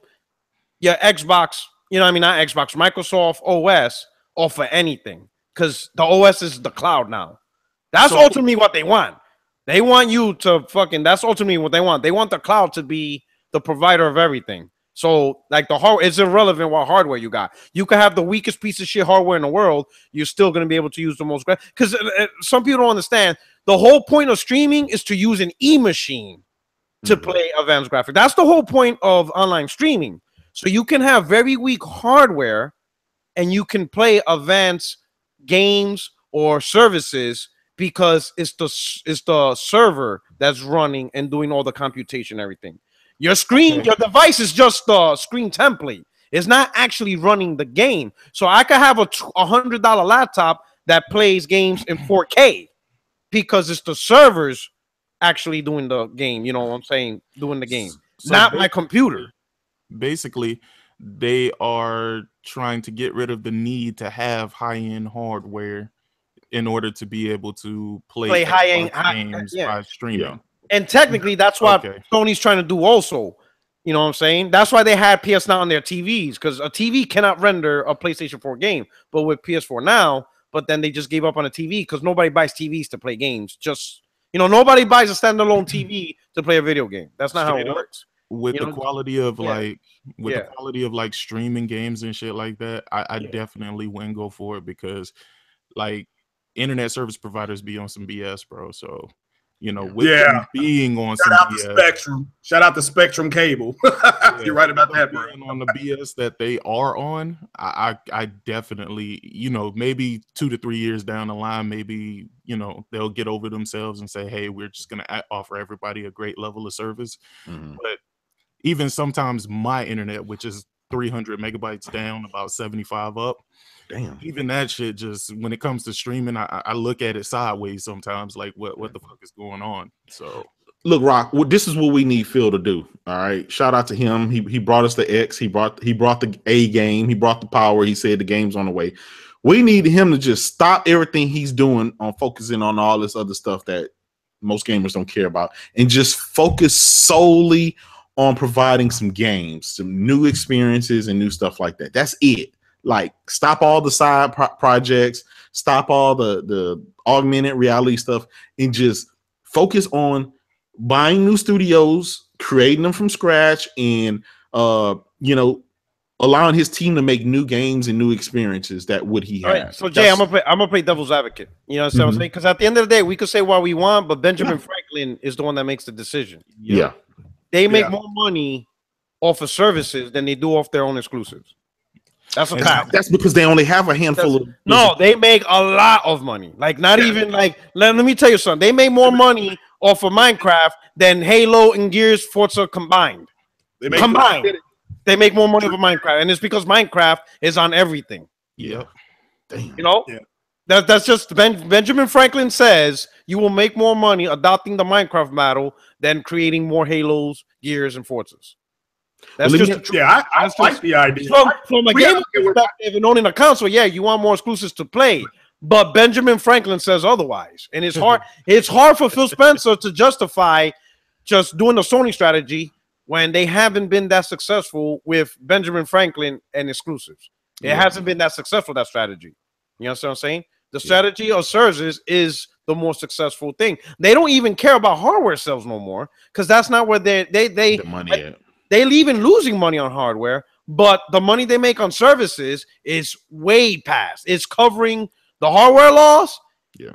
your Xbox, not Xbox, Microsoft OS off of anything because the OS is the cloud now. That's ultimately what they want. They want you to that's ultimately what they want. They want the cloud to be the provider of everything. So, like it's irrelevant what hardware you got. You could have the weakest piece of shit hardware in the world. You're still going to be able to use the most. Because some people don't understand. The whole point of streaming is to use an e-machine to play advanced graphics. That's the whole point of online streaming. So you can have very weak hardware, and you can play advanced games or services because it's the server that's running and doing all the computation and everything. Your device is just the screen template. It's not actually running the game. So I could have a $100 laptop that plays games in 4K because it's the servers actually doing the game. You know what I'm saying? Doing the game, not my computer. Basically, they are trying to get rid of the need to have high-end hardware in order to be able to play high-end games by streaming. Yeah. And technically, that's what Sony's trying to do also. You know what I'm saying? That's why they had PS Now on their TVs, because a TV cannot render a PlayStation 4 game. But with PS4 Now, then they just gave up on a TV because nobody buys TVs to play games. Nobody buys a standalone TV to play a video game. That's not how it works. With the quality of the quality of streaming games and shit like that, I definitely wouldn't go for it because like internet service providers be on some BS, bro. So with them being on some BS. Shout out to Spectrum Cable. You're right about that, bro. On the BS that they are on, I definitely, maybe 2 to 3 years down the line, maybe, they'll get over themselves and say, hey, we're just going to offer everybody a great level of service. But even sometimes my internet, which is 300 megabytes down, about 75 up, damn, even that shit, just when it comes to streaming, I look at it sideways sometimes, like what the fuck is going on. So look, Rock, this is what we need Phil to do. All right, shout out to him. He brought us the X. He brought the A game. He brought the power. He said the game's on the way. We need him to just stop everything he's doing on focusing on all this other stuff that most gamers don't care about, and just focus solely on providing some games, some new experiences and new stuff like that. That's it. Like, stop all the side projects, stop all the augmented reality stuff, and just focus on buying new studios, creating them from scratch, and allowing his team to make new games and new experiences that he has. Right, so Jay, I'm gonna play devil's advocate. You know what I'm saying? Because at the end of the day, we could say what we want, but Benjamin Franklin is the one that makes the decision. Yeah. They make more money off of services than they do off their own exclusives. That's a fact. That's because they only have a handful of. No, they make a lot of money. Like, not even like. Let me tell you something. They make more money off of Minecraft than Halo and Gears, Forza combined. They make more money off of Minecraft, and it's because Minecraft is on everything. Yep. Damn. That's just Benjamin Franklin says you will make more money adopting the Minecraft model than creating more Halos, Gears, and Forzas. That's just the truth. I like the idea. From a gamer perspective and owning a console, you want more exclusives to play. But Benjamin Franklin says otherwise, and it's hard. It's hard for Phil Spencer to justify just doing the Sony strategy when they haven't been that successful with Benjamin Franklin and exclusives. It hasn't been that successful, that strategy. You know what I'm saying? The strategy of services is the more successful thing. They don't even care about hardware sales no more because that's not where they leave in losing money on hardware, but the money they make on services is way past. It's covering the hardware loss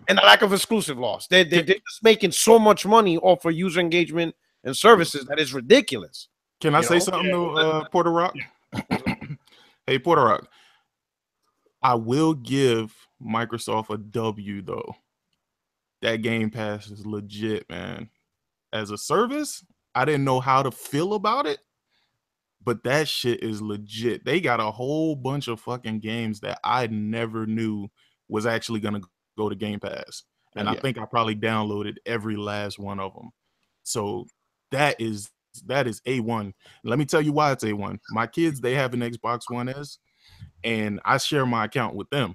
and the lack of exclusive loss. They're just making so much money off of user engagement and services that is ridiculous. Can I say something to Porter Rock? Hey, Porter Rock. I will give Microsoft a W, though. That Game Pass is legit, man. As a service, I didn't know how to feel about it, but that shit is legit. They got a whole bunch of fucking games that I never knew was actually going to go to Game Pass. and I think I probably downloaded every last one of them. So that is A1. Let me tell you why it's A1. My kids, they have an Xbox One S, and I share my account with them.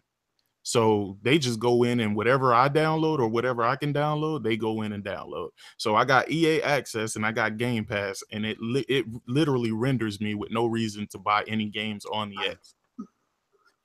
So they just go in and whatever I download or whatever I can download, they go in and download. So I got EA access and I got Game Pass, and it literally renders me with no reason to buy any games on the X.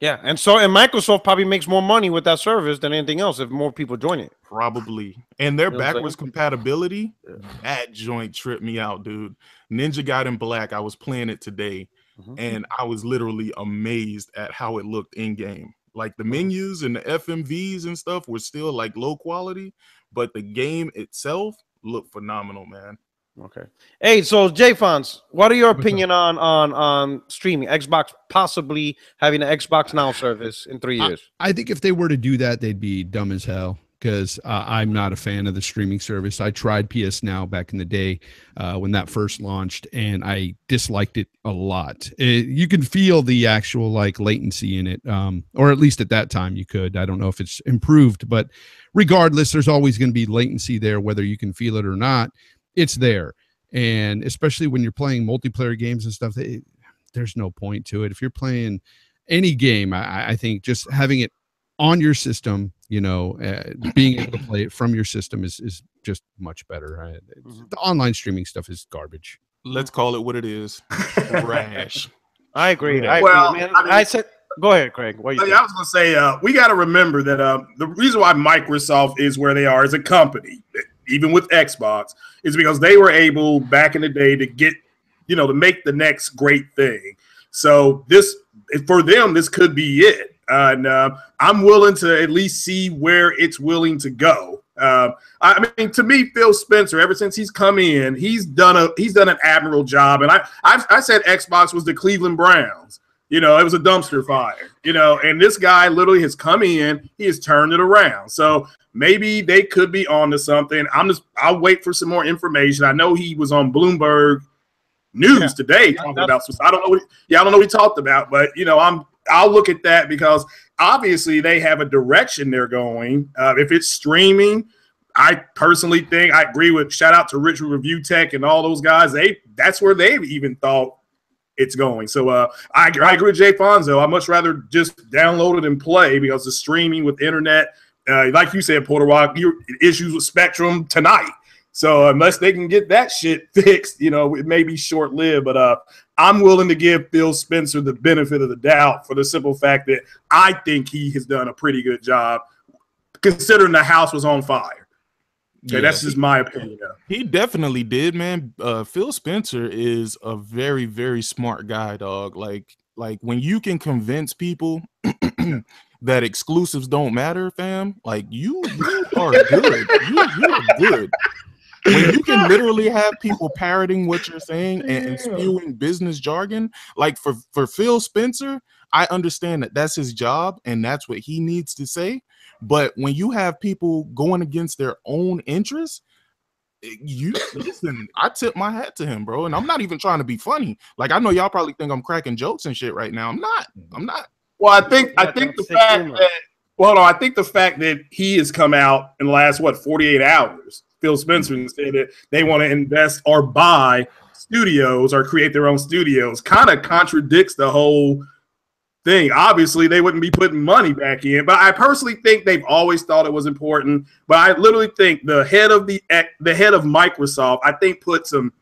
Yeah, and Microsoft probably makes more money with that service than anything else if more people join it. Probably. And their backwards compatibility, that joint tripped me out, dude. Ninja Gaiden Black, I was playing it today, and I was literally amazed at how it looked in game. Like the menus and the FMVs and stuff were still like low quality, but the game itself looked phenomenal, man. Okay. Hey, so J-Fons, what are your opinion on streaming? Xbox possibly having an Xbox Now service in 3 years? I think if they were to do that, they'd be dumb as hell, because I'm not a fan of the streaming service. I tried PS Now back in the day when that first launched, and I disliked it a lot. You can feel the actual like latency in it, or at least at that time you could. I don't know if it's improved, but regardless, there's always going to be latency there, whether you can feel it or not. It's there. And especially when you're playing multiplayer games and stuff, there's no point to it. If you're playing any game, I think just having it on your system, you know, being able to play it from your system is just much better. The online streaming stuff is garbage. Let's call it what it is. Trash. I agree. Man. I said, go ahead, Craig. What you I was going to say, we got to remember that the reason why Microsoft is where they are as a company, even with Xbox, is because they were able back in the day to get, you know, to make the next great thing. So for them, this could be it. And I'm willing to at least see where it's willing to go. I mean, to me, Phil Spencer, ever since he's come in, he's done an admirable job. And I said Xbox was the Cleveland Browns. You know, it was a dumpster fire, you know, and this guy literally has come in, he has turned it around. So maybe they could be onto something. I'll wait for some more information. I know he was on Bloomberg News today talking about some. I don't know what he talked about, but you know, I'll look at that because obviously they have a direction they're going. If it's streaming, I personally think I agree with shout out to Rich Review Tech and all those guys. That's where they've even thought it's going. So I agree with Jay Fonzo. I'd much rather just download it and play because the streaming with internet, like you said, Porter Rock, issues with Spectrum tonight. So unless they can get that shit fixed, you know, it may be short-lived. But I'm willing to give Phil Spencer the benefit of the doubt for the simple fact that I think he has done a pretty good job considering the house was on fire. Okay, that's just my opinion. He definitely did, man. Phil Spencer is a very, very smart guy, dog. Like when you can convince people that exclusives don't matter, fam, like you are good. You are good. When you can literally have people parroting what you're saying and spewing business jargon, like for Phil Spencer, I understand that that's his job and that's what he needs to say. But when you have people going against their own interests, you listen, I tip my hat to him, bro. And I'm not even trying to be funny. Like, I know y'all probably think I'm cracking jokes and shit right now. I'm not. Well, I think the fact that he has come out in the last 48 hours, Phil Spencer said that they want to invest or buy studios or create their own studios, kind of contradicts the whole thing. Obviously, they wouldn't be putting money back in, but I personally think they've always thought it was important. But I literally think the head of Microsoft, I think, put some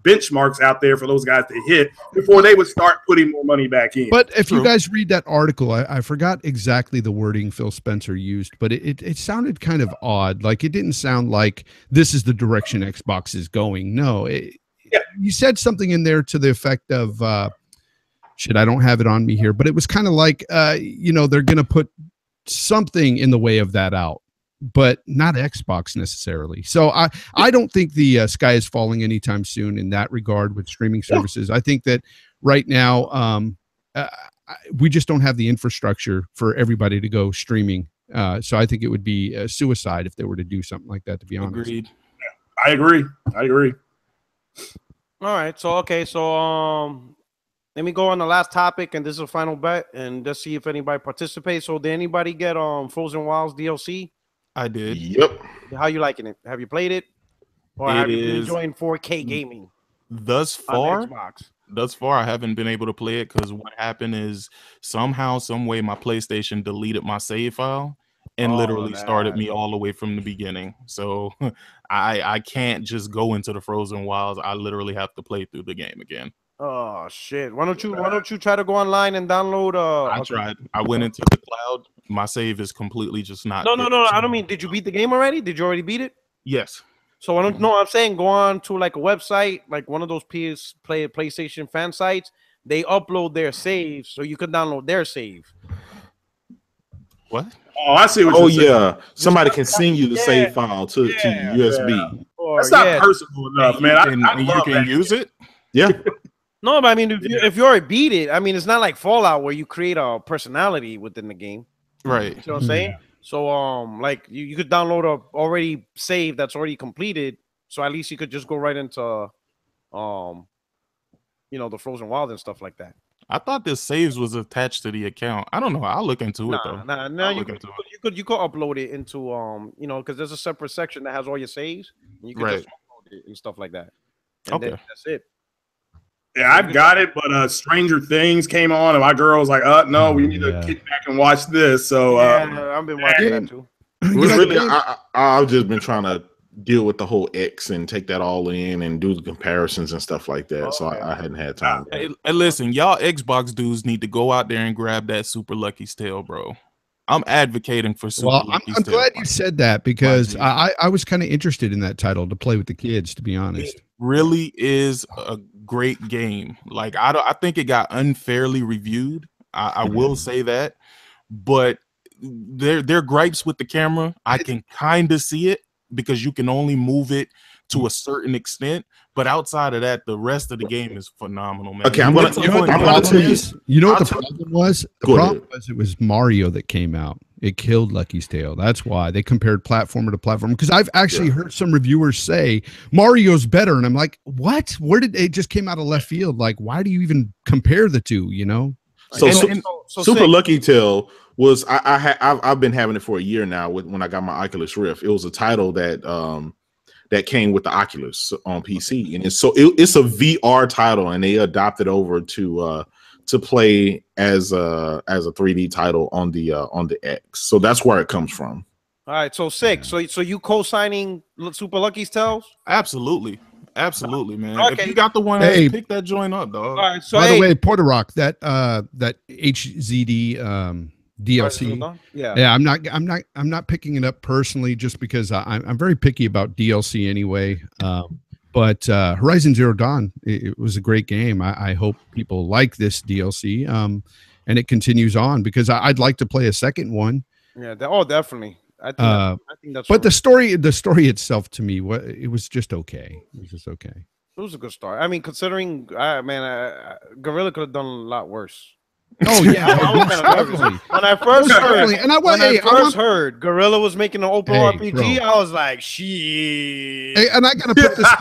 benchmarks out there for those guys to hit before they would start putting more money back in. But if you guys read that article, I forgot exactly the wording Phil Spencer used, but it sounded kind of odd. Like it didn't sound like this is the direction Xbox is going. No, you said something in there to the effect of shit, I don't have it on me here, but it was kind of like, you know, they're going to put something in the way of that out, but not Xbox necessarily. So I don't think the sky is falling anytime soon in that regard with streaming services. I think that right now we just don't have the infrastructure for everybody to go streaming. So I think it would be suicide if they were to do something like that, to be honest. Agreed. I agree. All right. So, okay. So, let me go on the last topic, and this is a final bet, and let's see if anybody participates. So, did anybody get Frozen Wilds DLC? I did. Yep. How you liking it? Have you played it, or have you been enjoying 4K gaming? Thus far, I haven't been able to play it because what happened is somehow, some way, my PlayStation deleted my save file and literally started me all the way from the beginning. So I can't just go into the Frozen Wilds. I literally have to play through the game again. Oh shit! Why don't you try to go online and download? I tried. I went into the cloud. My save is completely just not. No. I don't mean. Did you beat the game already? Did you already beat it? Yes. So I don't know. I'm saying go on to like a website, like one of those PlayStation fan sites. They upload their saves, so you can download their save. What? Oh, I see what you're saying. Somebody can send you the save file to USB. That's not personal enough, man. You can use it. Yeah. No, but I mean, if you already beat it, I mean, it's not like Fallout where you create a personality within the game, right? You know what I'm saying? So, like you could download a already save that's already completed, so at least you could just go right into, the Frozen Wild and stuff like that. I thought this saves was attached to the account. I don't know. I'll look into it though. You could upload it into because there's a separate section that has all your saves. And you can just upload it and stuff like that. And then that's it. Yeah, I've got it, but Stranger Things came on, and my girl was like, no, we need to get back and watch this." So I've been watching that too. I've just been trying to deal with the whole X and take that all in and do the comparisons and stuff like that. So I hadn't had time. Hey, listen, y'all Xbox dudes need to go out there and grab that Super Lucky's Tale, bro. I'm advocating for Super Lucky's Tale. I'm glad you said that because I was kind of interested in that title to play with the kids, to be honest. It really is a great game. Like I think it got unfairly reviewed. I will say that, but their gripes with the camera, I can kind of see it because you can only move it to a certain extent. But outside of that, the rest of the game is phenomenal, man. Okay, I'm gonna tell you. You know what the problem was? The problem was it was Mario that came out. It killed Lucky's Tale. That's why they compared platformer to platformer. Because I've actually heard some reviewers say Mario's better, and I'm like, what? Where did it just came out of left field? Like, why do you even compare the two? You know? So Super Lucky Tale was I've been having it for a year now. When I got my Oculus Rift, it was a title that came with the Oculus on PC, and it's a VR title, and they adopted over to play as a 3D title on the X. So that's where it comes from. All right, so sick. So you co-signing Super Lucky's Tales? Absolutely, man. Okay. If you got the one, pick that joint up, dog. All right, so by the way, Porter Rock, that HZD DLC. Yeah, I'm not picking it up personally just because I'm very picky about DLC anyway. But Horizon Zero Dawn, it was a great game. I hope people like this DLC, and it continues on because I'd like to play a second one. Yeah, definitely. I think that's. But the story itself, to me, it was just okay. It was just okay. It was a good story. I mean, considering, Gorilla could have done a lot worse. Oh yeah, when I first heard Gorilla was making an open RPG, I was like, "Shit!" Hey, and I gotta put this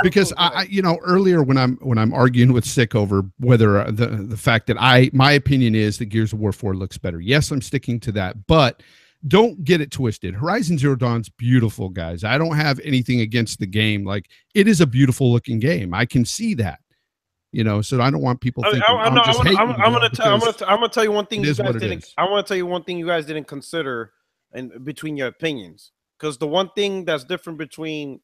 because I earlier when I'm arguing with Sick over whether the fact that my opinion is that Gears of War 4 looks better. Yes, I'm sticking to that, but don't get it twisted. Horizon Zero Dawn's beautiful, guys. I don't have anything against the game. Like, it is a beautiful looking game. I can see that. So I don't want people thinking I'm gonna tell you one thing you guys didn't. I want to tell you one thing you guys didn't consider, in between your opinions, because the one thing that's different between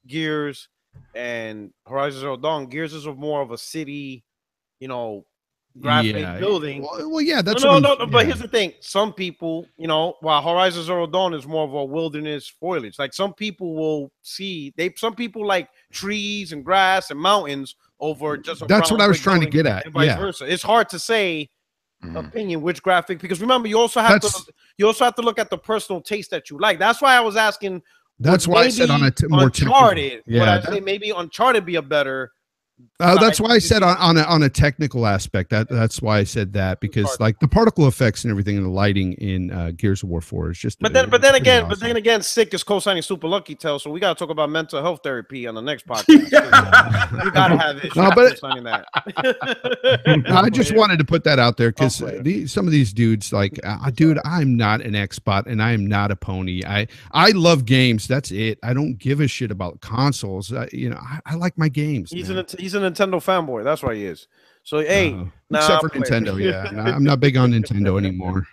Gears and Horizon Zero Dawn, Gears is more of a city, graphic building. Well, yeah, that's no. But here's the thing: some people, while Horizon Zero Dawn is more of a wilderness foliage. Like some people will some people like trees and grass and mountains over just. That's what I was trying to get at. And vice versa. It's hard to say opinion which graphic, because remember you also have to look at the personal taste that you like. That's why I was asking. That's why I said on a more Uncharted. Yeah, I say maybe Uncharted be a better That's why I said on a technical aspect. That's why I said that, because like the particle effects and everything and the lighting in Gears of War 4 is just. But then again, sick is co-signing Super Lucky Tail, so we gotta talk about mental health therapy on the next podcast. You gotta have it. No, but co-signing that. I just wanted to put that out there because some of these dudes, like, dude, I'm not an Xbot and I am not a pony. I love games. That's it. I don't give a shit about consoles. I like my games. He's a Nintendo fanboy. That's why he is. So hey, except for Nintendo, yeah. I'm not big on Nintendo anymore.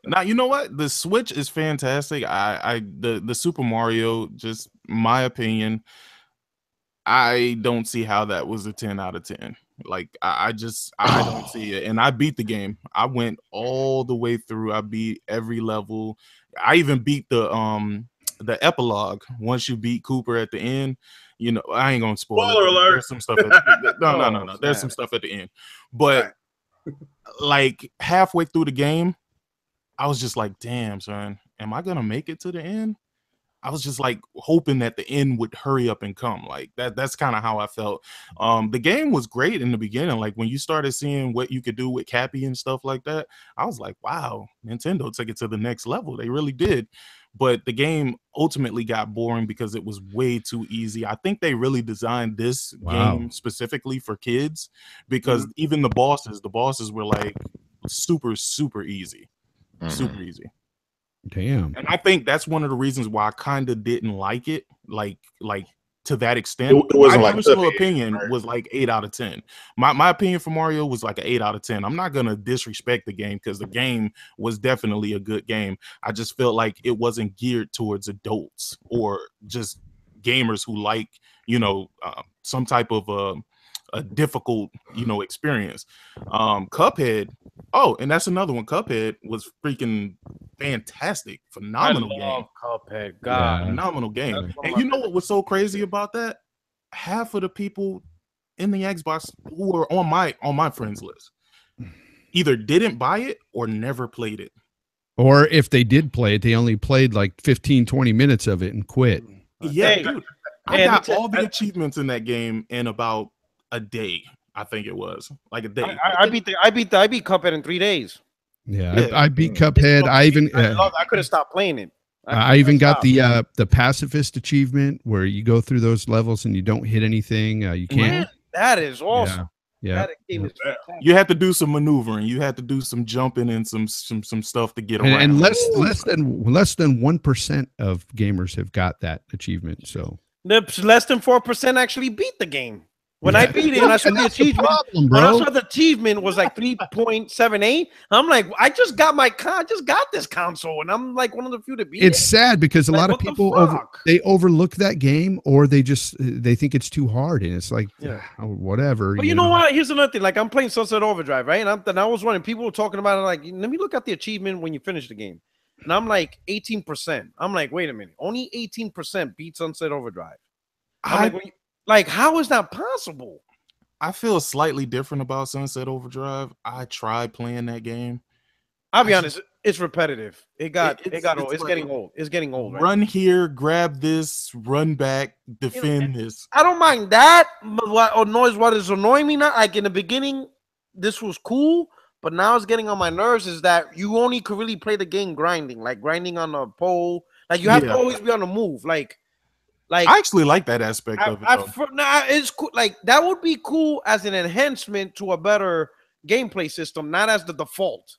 Now, you know what? The Switch is fantastic. The Super Mario, just my opinion, I don't see how that was a 10 out of 10. Like, I don't see it. And I beat the game. I went all the way through. I beat every level. I even beat the epilogue. Once you beat Cooper at the end, I ain't gonna spoil Spoiler it. alert. There's some stuff. No. There's some stuff at the end, but like halfway through the game, I was just like, "Damn, son, am I gonna make it to the end?" I was just like hoping that the end would hurry up and come. Like that's kind of how I felt. The game was great in the beginning. Like when you started seeing what you could do with Cappy and stuff like that, I was like, wow, Nintendo took it to the next level. They really did. But the game ultimately got boring because it was way too easy. I think they really designed this game specifically for kids, because even the bosses were like super, super easy. Super easy. Damn. And I think that's one of the reasons why I kind of didn't like it, like to that extent. It wasn't my like personal opinion was like 8 out of 10. My opinion for Mario was like an 8 out of 10. I'm not gonna disrespect the game because the game was definitely a good game. I just felt like it wasn't geared towards adults or just gamers who like some type of a difficult experience. Cuphead. Oh, and that's another one. Cuphead was freaking fantastic, phenomenal game. Cuphead, God, phenomenal game. And you know what was so crazy about that? Half of the people in the Xbox who were on my friends list either didn't buy it or never played it. Or if they did play it, they only played like 15-20 minutes of it and quit. Yeah, dude. I got all the achievements in that game in about a day. I think it was like a day. I beat Cuphead in 3 days. Yeah. I beat Cuphead. I could have stopped playing it. I even got the pacifist achievement where you go through those levels and you don't hit anything. You can't. Man, that is awesome. Yeah. You had to do some maneuvering. You had to do some jumping and some stuff to get around. And less than 1% of gamers have got that achievement. So less than 4% actually beat the game. When I beat it, and I saw the achievement, the achievement was like 3.78. I'm like, I just got this console, and I'm like one of the few to beat it. It's sad because a lot of people they overlook that game, or they think it's too hard, and it's like, whatever. But you know what? Here's another thing. Like I'm playing Sunset Overdrive, right? And I was wondering, people were talking about it. Like, let me look at the achievement when you finish the game, and I'm like 18%. I'm like, wait a minute, only 18% beat Sunset Overdrive. Like, how is that possible? I feel slightly different about Sunset Overdrive. I tried playing that game. I'll be honest, it's repetitive. It's getting old. It's getting old. Right? Run here, grab this, run back, defend this. I don't mind that. What is annoying me now? Like in the beginning, this was cool, but now it's getting on my nerves. Is that you only could really play the game grinding on a pole. Like you have to always be on the move. Like I actually like that aspect of it. It's cool. Like that would be cool as an enhancement to a better gameplay system, not as the default.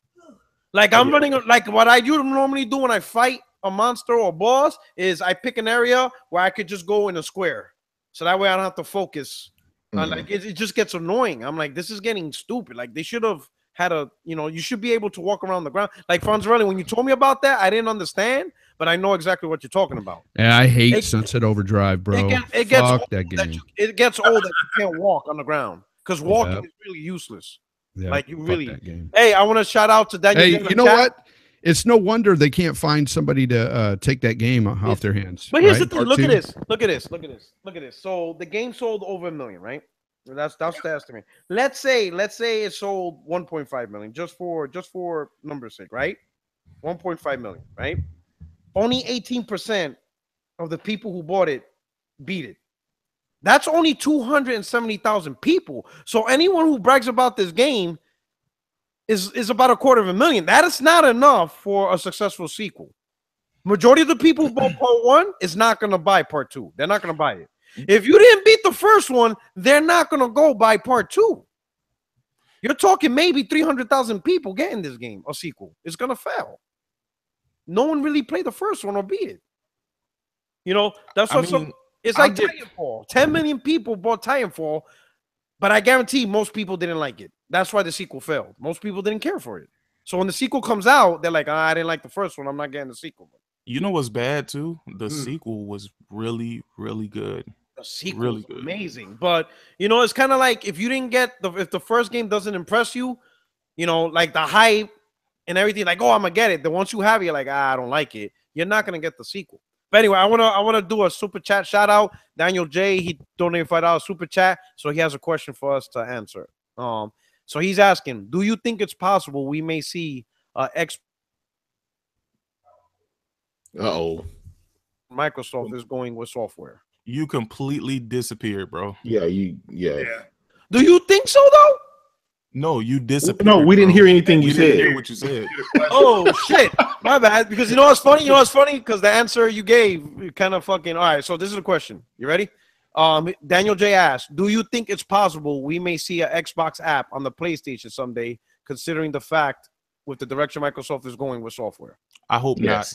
Like I'm running like what I normally do when I fight a monster or a boss is I pick an area where I could just go in a square, so that way I don't have to focus. Like it just gets annoying. I'm like, this is getting stupid. Like they should have had you should be able to walk around the ground. Like Fonzarelli, when you told me about that, I didn't understand. But I know exactly what you're talking about. Yeah, I hate Sunset Overdrive, bro. It gets old that game. It gets old that you can't walk on the ground because walking is really useless. Yeah, like you really. Hey, I want to shout out to Daniel. Hey, you know what? It's no wonder they can't find somebody to take that game off their hands. But here's the thing. Look at this. Look at this. So the game sold over 1 million, right? That's the estimate. Let's say it sold 1.5 million just for numbers' sake, right? 1.5 million, right? Only 18% of the people who bought it beat it. That's only 270,000 people. So anyone who brags about this game is about 250,000. That is not enough for a successful sequel. Majority of the people who bought part 1 is not going to buy part 2. They're not going to buy it. If you didn't beat the first one, they're not going to go buy part 2. You're talking maybe 300,000 people getting this game, a sequel. It's going to fail. No one really played the first one or beat it. You know, that's what it's like Titanfall. 10 million people bought Titanfall, but I guarantee most people didn't like it. That's why the sequel failed. Most people didn't care for it. So when the sequel comes out, they're like, I didn't like the first one. I'm not getting the sequel. You know what's bad too? The sequel was really, really good. The sequel really good. Amazing. But you know, it's kind of like if you didn't get if the first game doesn't impress you, you know, like the hype and everything, like, oh, I'm gonna get it. Then once you have it, you're like, I don't like it. You're not gonna get the sequel. But anyway, I wanna do a super chat shout out. Daniel J, he donated $5 super chat, so he has a question for us to answer. So he's asking, do you think it's possible we may see Microsoft is going with software? You completely disappeared, bro. Yeah. Do you think so though? No, you disappeared. No, we didn't hear anything you said. Didn't hear what you said. Oh shit, my bad. Because you know what's funny? Because the answer you gave kind of fucking. All right, so this is a question. You ready? Daniel J asked, do you think it's possible we may see an Xbox app on the PlayStation someday, considering the fact with the direction Microsoft is going with software? I hope not.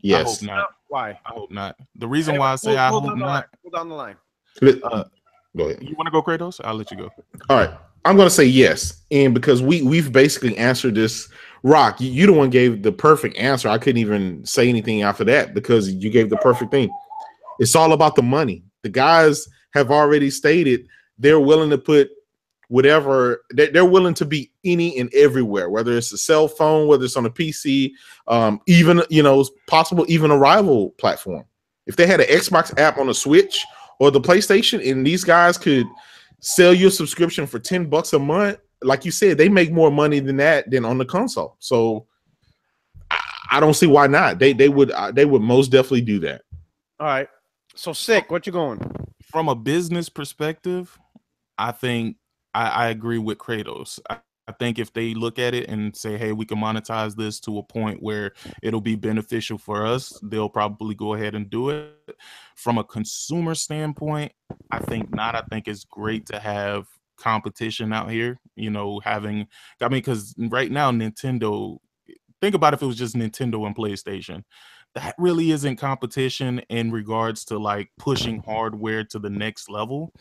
Yes. I hope not. Why? I hope not. The reason why I say I hope not. Hold down the line. Go ahead. You want to go, Kratos? I'll let you go. All right. I'm going to say yes. And because we've basically answered this. Rock, you the one gave the perfect answer. I couldn't even say anything after that because you gave the perfect thing. It's all about the money. The guys have already stated they're willing to put whatever, they're willing to be any and everywhere, whether it's a cell phone, whether it's on a PC, even, you know, it's possible even a rival platform. If they had an Xbox app on a Switch or the PlayStation and these guys could sell you a subscription for $10 a month, like you said, they make more money than that than on the console. So I don't see why not. They would most definitely do that. All right. So sick. What you going? From a business perspective, I think I agree with Kratos. I think if they look at it and say, hey, we can monetize this to a point where it'll be beneficial for us, they'll probably go ahead and do it. From a consumer standpoint, I think not. I think it's great to have competition out here, you know, because right now Nintendo, think about if it was just Nintendo and PlayStation. That really isn't competition in regards to like pushing hardware to the next level.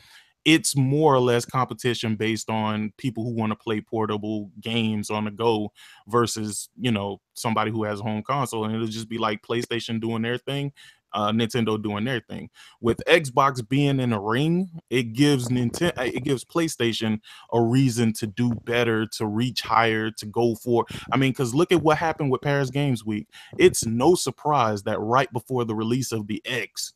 It's more or less competition based on people who want to play portable games on the go versus, you know, somebody who has a home console. And it'll just be like PlayStation doing their thing, Nintendo doing their thing. With Xbox being in a ring, it gives PlayStation a reason to do better, to reach higher, to go for. I mean, because look at what happened with Paris Games Week. It's no surprise that right before the release of the X,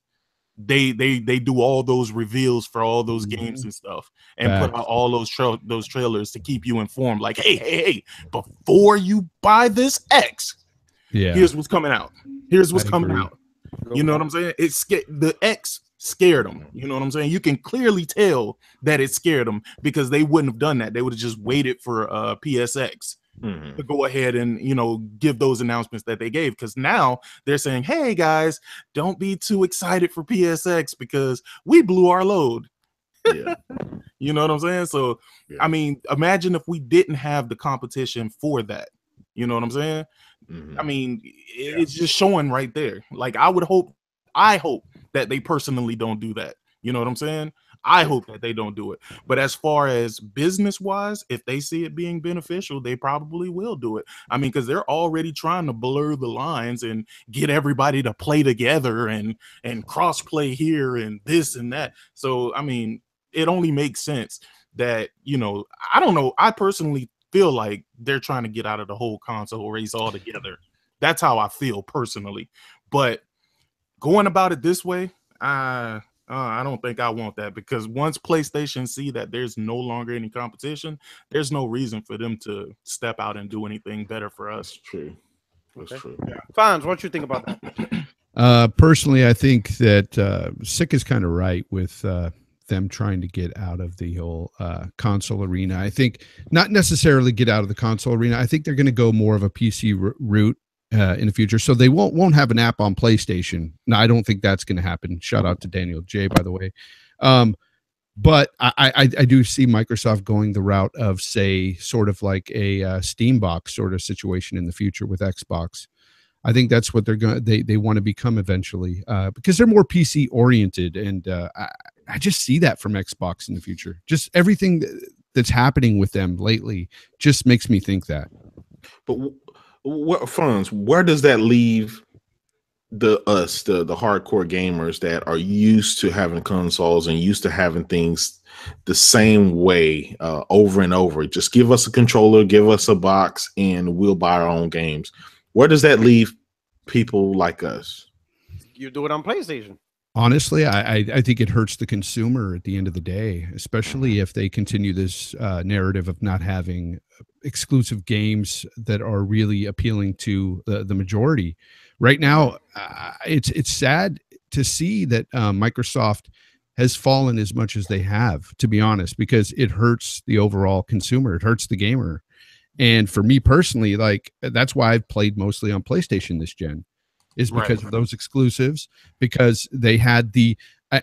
they do all those reveals for all those games and stuff, and put out all those trailers to keep you informed. Like, hey, before you buy this X, here's what's coming out. Here's what's coming out. You know what I'm saying? The X scared them. You know what I'm saying? You can clearly tell that it scared them because they wouldn't have done that. They would have just waited for PSX to go ahead and, you know, give those announcements that they gave. Because now they're saying, hey guys, don't be too excited for PSX because we blew our load. Yeah. You know what I'm saying? So, I mean, imagine if we didn't have the competition for that. You know what I'm saying? I mean, it's just showing right there. Like, I hope that they personally don't do that. You know what I'm saying? I hope that they don't do it. But as far as business-wise, if they see it being beneficial, they probably will do it. I mean, because they're already trying to blur the lines and get everybody to play together and cross-play here and this and that. So, I mean, it only makes sense that, you know, I don't know. I personally feel like they're trying to get out of the whole console race altogether. That's how I feel personally. But going about it this way, I don't think I want that, because once PlayStation see that there's no longer any competition, there's no reason for them to step out and do anything better for us. That's true. Yeah. Fonz, what you think about that? Personally, I think that Sick is kind of right with them trying to get out of the whole console arena. I think not necessarily get out of the console arena. I think they're going to go more of a PC route in the future. So they won't have an app on PlayStation. No, I don't think that's going to happen. Shout out to Daniel J, by the way. But I do see Microsoft going the route of, say, sort of like a Steam box sort of situation in the future with Xbox. I think that's what they want to become eventually, because they're more PC oriented, and I just see that from Xbox in the future. Just everything that's happening with them lately just makes me think that. But where does that leave the hardcore gamers that are used to having consoles and used to having things the same way over and over? Just give us a controller, give us a box, and we'll buy our own games. Where does that leave people like us? You do it on PlayStation. Honestly, I think it hurts the consumer at the end of the day, especially if they continue this narrative of not having exclusive games that are really appealing to the majority. Right now, it's sad to see that Microsoft has fallen as much as they have, to be honest, because it hurts the overall consumer. It hurts the gamer. And for me personally, like, that's why I've played mostly on PlayStation this gen, is because of those exclusives, because they had the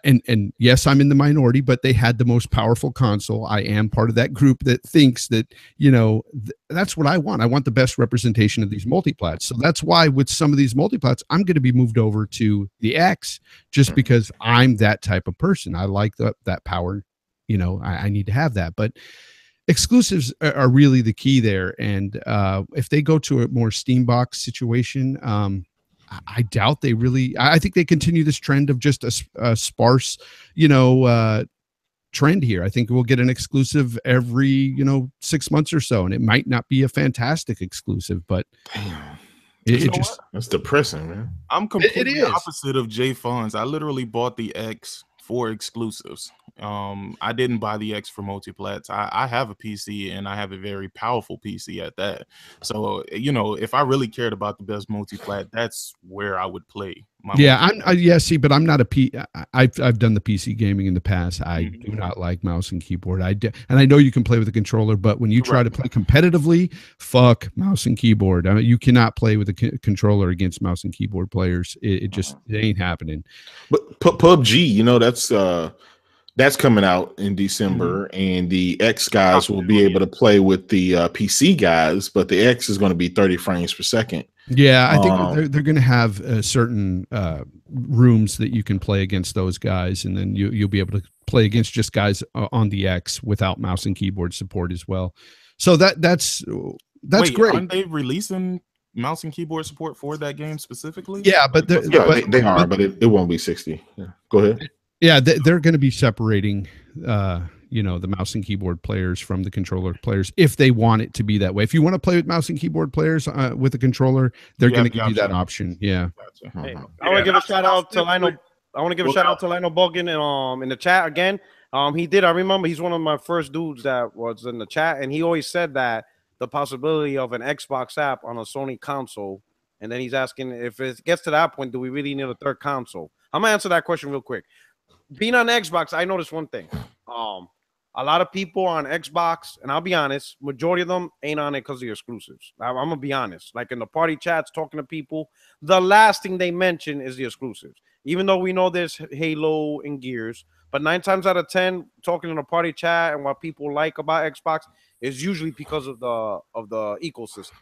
and yes, I'm in the minority, but they had the most powerful console. I am part of that group that thinks that, you know, that's what I want. I want the best representation of these multiplats. So that's why with some of these multiplats, I'm going to be moved over to the X, just because I'm that type of person. I like that power. You know, I need to have that. But exclusives are really the key there. And if they go to a more Steam box situation, I doubt they really. I think they continue this trend of just a sparse, trend here. I think we'll get an exclusive every 6 months or so, and it might not be a fantastic exclusive, but that's depressing, man. I'm completely opposite of Jay Fonz. I literally bought the X for exclusives. I didn't buy the X for multiplats. I have a PC, and I have a very powerful PC at that. So, if I really cared about the best multiplat, that's where I would play. But I'm not I've done the PC gaming in the past. I do not like mouse and keyboard. And I know you can play with a controller, but when you try to play competitively, fuck mouse and keyboard. I mean, you cannot play with a controller against mouse and keyboard players. It ain't happening. But PUBG, that's coming out in December, and the X guys will be able to play with the PC guys, but the X is going to be 30 frames per second. Yeah, I think they're going to have certain rooms that you can play against those guys, and then you'll be able to play against just guys on the X without mouse and keyboard support as well. So that's great. Aren't they releasing mouse and keyboard support for that game specifically? Yeah, but they are, but it won't be 60. Yeah. Go ahead. Yeah, they're going to be separating, the mouse and keyboard players from the controller players if they want it to be that way. If you want to play with mouse and keyboard players with a controller, they're going to give you that option. Yeah. Hey, I want to give a shout out to Lionel. I want to give a shout out to Lionel Bogan in the chat again. He did. I remember he's one of my first dudes that was in the chat, and he always said that the possibility of an Xbox app on a Sony console, and then he's asking if it gets to that point, do we really need a third console? I'm gonna answer that question real quick. Being on Xbox, I noticed one thing. A lot of people on Xbox, and I'll be honest, majority of them ain't on it because of the exclusives. I'm gonna be honest. Like in the party chats, talking to people, the last thing they mention is the exclusives. Even though we know there's Halo and Gears, but 9 times out of 10, talking in a party chat and what people like about Xbox is usually because of the ecosystem.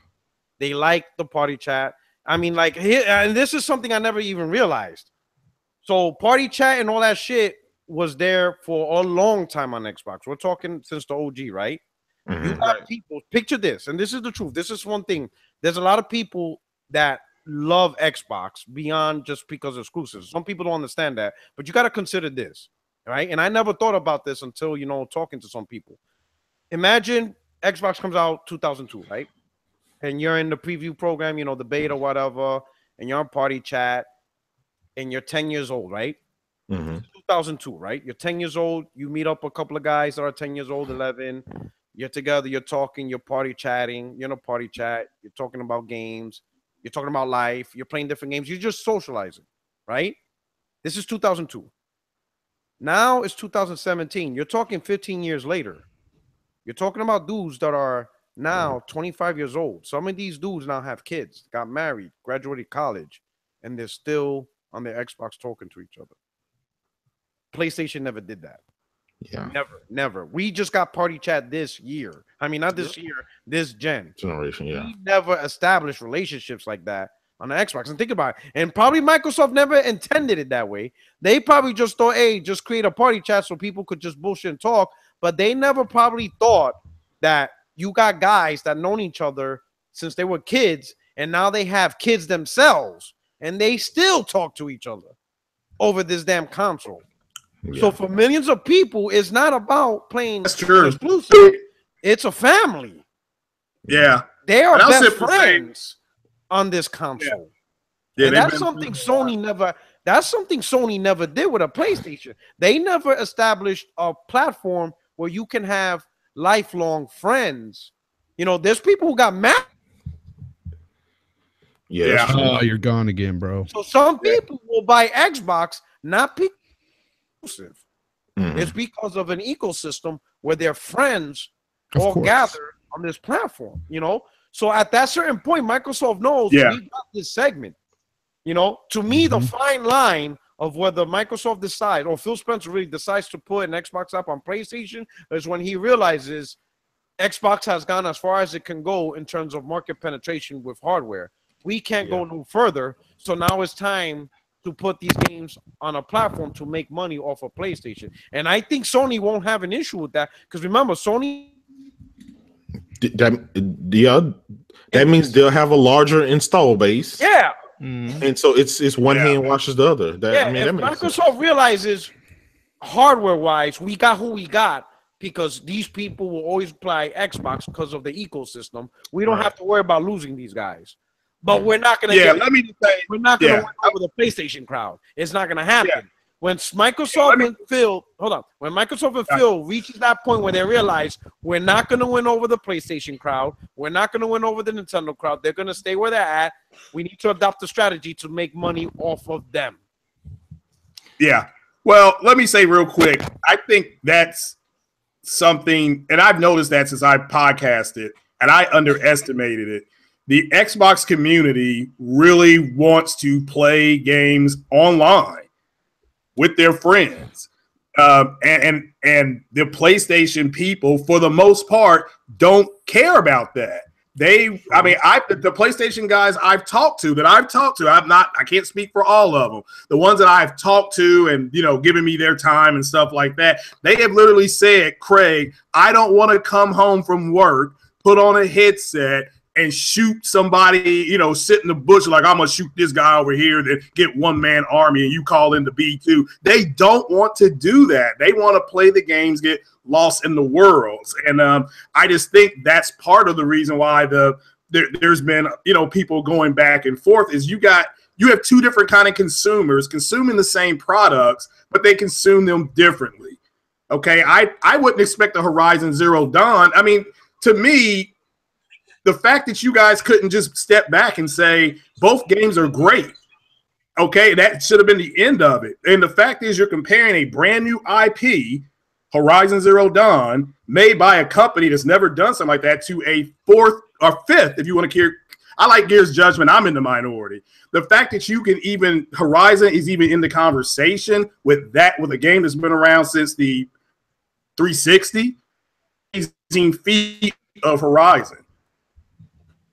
They like the party chat. I mean, like, and this is something I never even realized. So party chat and all that shit was there for a long time on Xbox. We're talking since the OG, right? You got people, picture this, and this is the truth. This is one thing. There's a lot of people that love Xbox beyond just because of exclusives. Some people don't understand that, but you got to consider this, right? And I never thought about this until, talking to some people. Imagine Xbox comes out 2002, right? And you're in the preview program, the beta or whatever, and you're on party chat, and you're 10 years old, right? 2002, right? You're 10 years old. You meet up a couple of guys that are 10 years old, 11. You're together. You're talking. You're party chatting. You're in a party chat. You're talking about games. You're talking about life. You're playing different games. You're just socializing, right? This is 2002. Now it's 2017. You're talking 15 years later. You're talking about dudes that are now 25 years old. Some of these dudes now have kids, got married, graduated college, and they're still on their Xbox talking to each other. PlayStation never did that. Yeah. Never. We just got party chat this year. I mean, not this year, this generation. Yeah. We never established relationships like that on the Xbox. And think about it. And probably Microsoft never intended it that way. They probably just thought, hey, just create a party chat so people could just bullshit and talk. But they never probably thought that you got guys that known each other since they were kids, and now they have kids themselves, and they still talk to each other over this damn console. Yeah. So for millions of people, it's not about playing exclusive. It's a family. Yeah. They are best friends on this console. Yeah, and that's something Sony never did with a PlayStation. They never established a platform where you can have lifelong friends. You know, there's people who got married. Yeah. Oh, you're gone again, bro. So some people will buy Xbox, not because exclusive. It's because of an ecosystem where their friends all gather on this platform, you know. So at that certain point, Microsoft knows we got this segment. You know, to me, the fine line of whether Microsoft decides or Phil Spencer really decides to put an Xbox app on PlayStation is when he realizes Xbox has gone as far as it can go in terms of market penetration with hardware. We can't go no further. So now it's time to put these games on a platform to make money off of PlayStation. And I think Sony won't have an issue with that because remember, Sony. That means they'll have a larger install base. Yeah. And so it's one hand washes the other. That, I mean, if that makes Microsoft sense. realizes hardware-wise, we got who we got because these people will always play Xbox because of the ecosystem. We don't have to worry about losing these guys. But we're not going to let me just say, we're not going to win over the PlayStation crowd. It's not going to happen. Yeah. When Microsoft and Phil, when Microsoft and Phil reaches that point where they realize we're not going to win over the PlayStation crowd, we're not going to win over the Nintendo crowd, they're going to stay where they're at. We need to adopt a strategy to make money off of them. Yeah. Well, let me say real quick, I think that's something, and I've noticed that since I podcasted, and I underestimated it. The Xbox community really wants to play games online with their friends. And the PlayStation people, for the most part, don't care about that. The PlayStation guys I can't speak for all of them. The ones that I've talked to and, you know, giving me their time and stuff like that, they have literally said, Craig, I don't want to come home from work, put on a headset, and shoot somebody, you know, sit in the bush like I'm gonna shoot this guy over here, then get one-man army, and you call in the B2. They don't want to do that. They want to play the games, get lost in the worlds, and I just think that's part of the reason why there's been, you know, people going back and forth. Is you have two different kind of consumers consuming the same products, but they consume them differently. Okay, I wouldn't expect a Horizon Zero Dawn. I mean, to me, the fact that you guys couldn't just step back and say both games are great, okay, that should have been the end of it. And the fact is you're comparing a brand new IP, Horizon Zero Dawn, made by a company that's never done something like that, to a fourth or fifth, if you want to hear. I like Gears Judgment. I'm in the minority. The fact that you can even, Horizon is even in the conversation with a game that's been around since the 360, 18 feet of Horizon.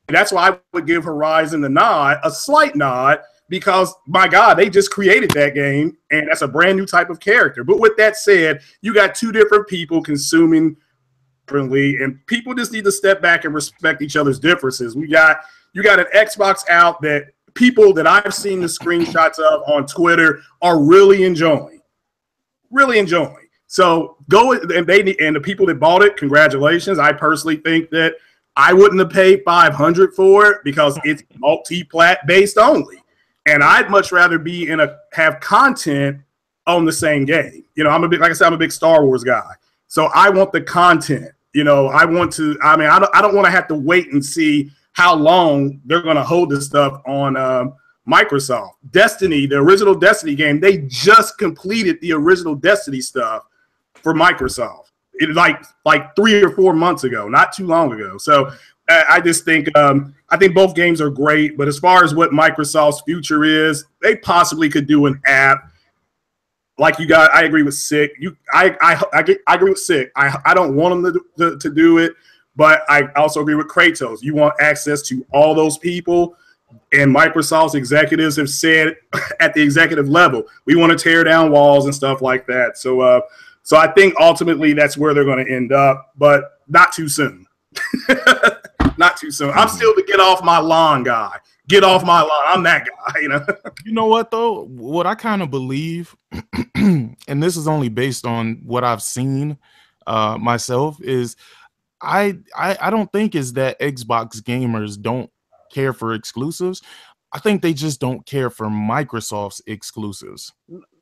That's why I would give Horizon the nod, a slight nod, because, my God, they just created that game, and that's a brand new type of character. But with that said, you got two different people consuming differently, and people just need to step back and respect each other's differences. You got an Xbox out that people that I've seen the screenshots of on Twitter are really enjoying. Really enjoying. So go, and the people that bought it, congratulations. I personally think that I wouldn't have paid $500 for it because it's multi-plat based only. And I'd much rather be have content on the same game. You know, I'm a big Star Wars guy. So I want the content. You know, I don't want to have to wait and see how long they're going to hold this stuff on Microsoft. Destiny, the original Destiny game, they just completed the original Destiny stuff for Microsoft. It like 3 or 4 months ago, not too long ago. So I just think I think both games are great, but as far as what Microsoft's future is, they possibly could do an app. Like you got, I agree with Sick. I agree with Sick. I don't want them to do it, but I also agree with Kratos. You want access to all those people, and Microsoft's executives have said at the executive level, we want to tear down walls and stuff like that. So I think ultimately that's where they're going to end up, but not too soon. Not too soon. I'm still the get off my lawn guy. Get off my lawn. I'm that guy, you know. You know what though? What I kind of believe, and this is only based on what I've seen myself, is I don't think is that Xbox gamers don't care for exclusives. I think they just don't care for Microsoft's exclusives.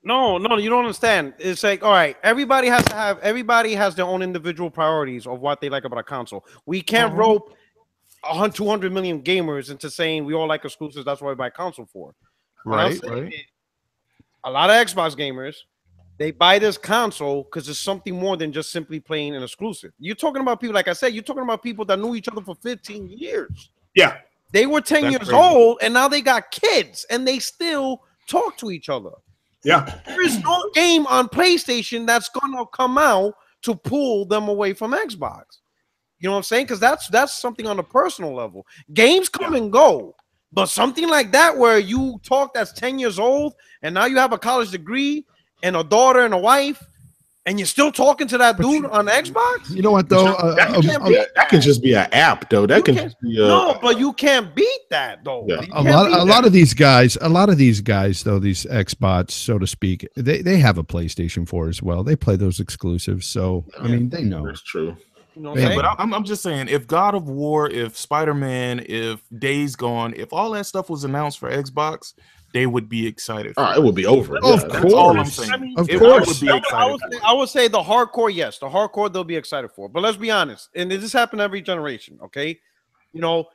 No, you don't understand. It's like, all right, everybody has their own individual priorities of what they like about a console. We can't rope 200 million gamers into saying we all like exclusives. That's why we buy a console for. Right. A lot of Xbox gamers, they buy this console because it's something more than just simply playing an exclusive. You're talking about people, like I said, you're talking about people that knew each other for 15 years. Yeah. They were 10 years old, and now they got kids, and they still talk to each other. Yeah. There is no game on PlayStation that's going to come out to pull them away from Xbox. You know what I'm saying? Because that's something on a personal level. Games come and go, but something like that where you talk that's 10 years old, and now you have a college degree and a daughter and a wife, and you're still talking to that dude on Xbox? You know what though? That can just be an app though. That can just be no, but you can't beat that though. Yeah. A lot of these guys though, these Xbots, so to speak, they have a PlayStation 4 as well. They play those exclusives, so I mean they know. That's true. You know Yeah, but I'm just saying, if God of War, if Spider-Man, if Days Gone, if all that stuff was announced for Xbox, they would be excited. It would be over. Of That's all I'm course. saying. I mean, Of It course. would be excited. I would say the hardcore, yes. The hardcore they'll be excited for. But let's be honest. And this happens every generation, okay? You know.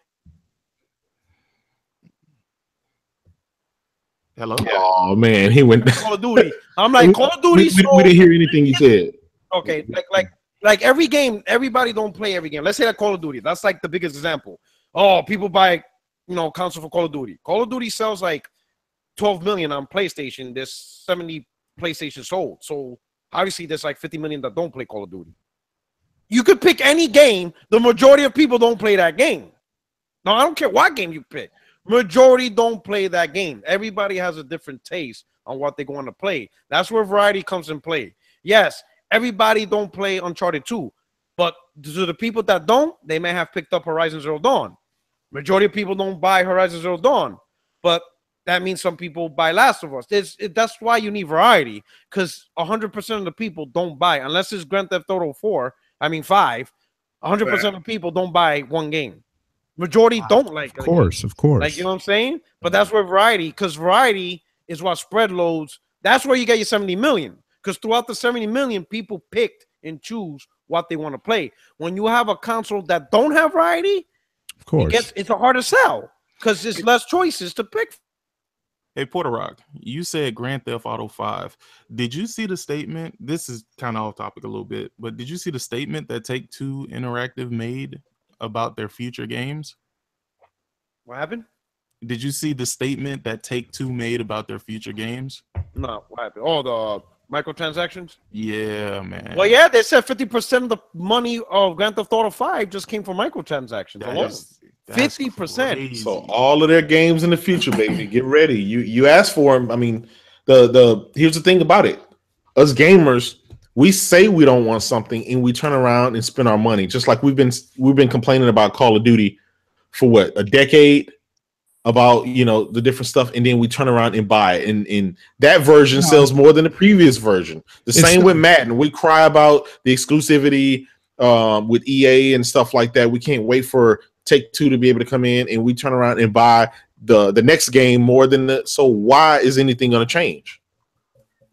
Hello? Oh man, he went. Call of Duty. I'm like, Call of Duty. We didn't hear anything you said. Okay, like every game, everybody don't play every game. Let's say that Call of Duty. That's like the biggest example. Oh, people buy, console for Call of Duty. Call of Duty sells like 12 million on PlayStation. There's 70 PlayStation sold. So obviously there's like 50 million that don't play Call of Duty. You could pick any game. The majority of people don't play that game. No, I don't care what game you pick. Majority don't play that game. Everybody has a different taste on what they're going to play. That's where variety comes in play. Yes, everybody don't play Uncharted 2. But to the people that don't, they may have picked up Horizon Zero Dawn. Majority of people don't buy Horizon Zero Dawn. But that means some people buy Last of Us. That's why you need variety, because 100% of the people don't buy, unless it's Grand Theft Auto 5. 100% of people don't buy one game. Majority don't like it. Of course. Like, you know what I'm saying? But that's where variety, because variety is what spread loads. That's where you get your 70 million, because throughout the 70 million, people picked and choose what they want to play. When you have a console that don't have variety, of course, it's a harder sell because there's less choices to pick. Hey, Porter Rock, you said Grand Theft Auto 5. Did you see the statement? This is kind of off topic a little bit, but did you see the statement that Take-Two Interactive made about their future games? What happened? Did you see the statement that Take-Two made about their future games? No, what happened? Oh, the microtransactions? Yeah, man. Well, yeah, they said 50% of the money of Grand Theft Auto 5 just came from microtransactions alone. 50%. So all of their games in the future, baby, get ready. You asked for them. I mean, the here's the thing about it. Us gamers, we say we don't want something, and we turn around and spend our money. Just like we've been complaining about Call of Duty for what, a decade, about the different stuff, and then we turn around and buy it, and that version sells more than the previous version. Same with Madden. We cry about the exclusivity with EA and stuff like that. We can't wait for Take-Two to be able to come in, and we turn around and buy the next game more than so why is anything going to change?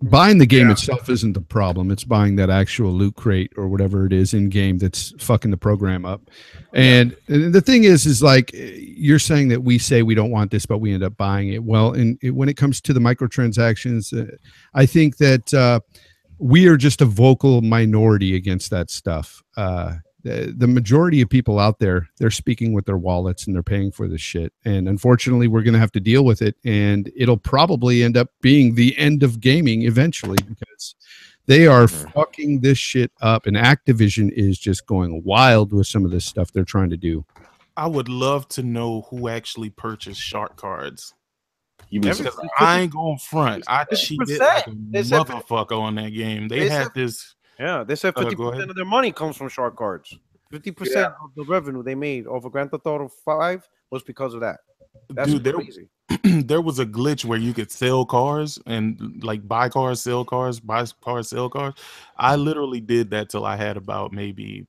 buying the game itself isn't the problem. It's buying that actual loot crate or whatever it is in game that's fucking the program up. And the thing is like you're saying that we say we don't want this, but we end up buying it. Well, and when it comes to the microtransactions, I think that we are just a vocal minority against that stuff. The majority of people out there, they're speaking with their wallets and they're paying for this shit. And unfortunately, we're going to have to deal with it. And it'll probably end up being the end of gaming eventually because they are fucking this shit up. And Activision is just going wild with some of this stuff they're trying to do. I would love to know who actually purchased shark cards. Because I ain't going front. I cheated like a motherfucker on that game. They had this. Yeah, they said 50% of their money comes from shark cards. 50% of the revenue they made over Grand Theft Auto 5 was because of that. That's crazy. There was a glitch where you could sell cars and like buy cars, sell cars, buy cars, sell cars. I literally did that till I had about maybe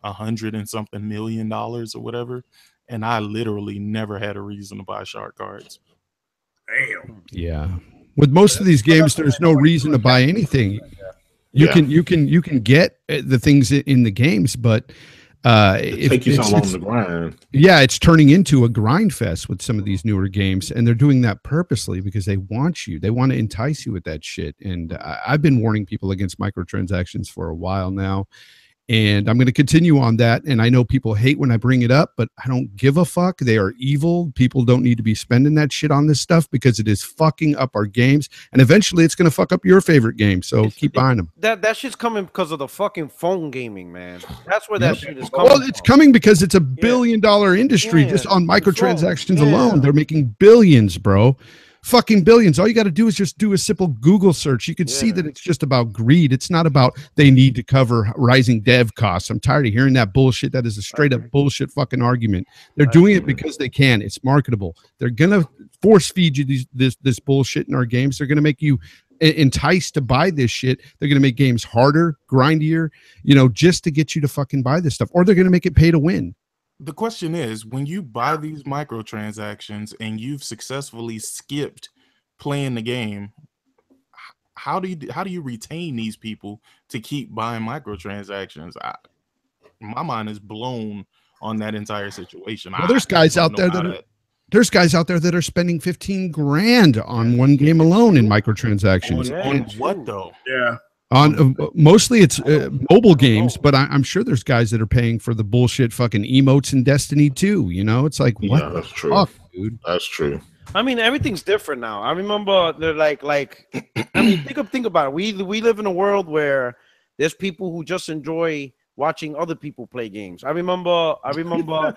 $100 and something million or whatever, and I literally never had a reason to buy shark cards. Damn. Yeah, with most of these games, there's no reason to buy anything. You can get the things in the games, but it take you so long to grind. Yeah, it's turning into a grind fest with some of these newer games, and they're doing that purposely because they want you. They want to entice you with that shit. And I've been warning people against microtransactions for a while now. And I'm going to continue on that. And I know people hate when I bring it up, but I don't give a fuck. They are evil. People don't need to be spending that shit on this stuff because it is fucking up our games. And eventually it's going to fuck up your favorite game. So keep buying them. That shit's coming because of the fucking phone gaming, man. That's where that shit is coming. Well, it's coming because it's a billion-dollar industry just on microtransactions alone. They're making billions, bro. Fucking billions. All you got to do is just do a simple Google search. You can see that it's just about greed. It's not about they need to cover rising dev costs. I'm tired of hearing that bullshit. That is a straight up bullshit fucking argument. They're doing it because they can. It's marketable. They're gonna force feed you this bullshit in our games. They're gonna make you enticed to buy this shit. They're gonna make games harder, grindier, just to get you to fucking buy this stuff. Or they're gonna make it pay to win. The question is, when you buy these microtransactions and you've successfully skipped playing the game, how do you retain these people to keep buying microtransactions? My mind is blown on that entire situation. Well, there's guys out there that are spending 15 grand on one game alone in microtransactions. On what though? Yeah. On mostly it's mobile games, but I'm sure there's guys that are paying for the bullshit fucking emotes in Destiny too. It's like, what? Yeah, that's true, fuck, dude. That's true. I mean, everything's different now. I remember they're like. I mean, think about it. We live in a world where there's people who just enjoy watching other people play games. I remember. I remember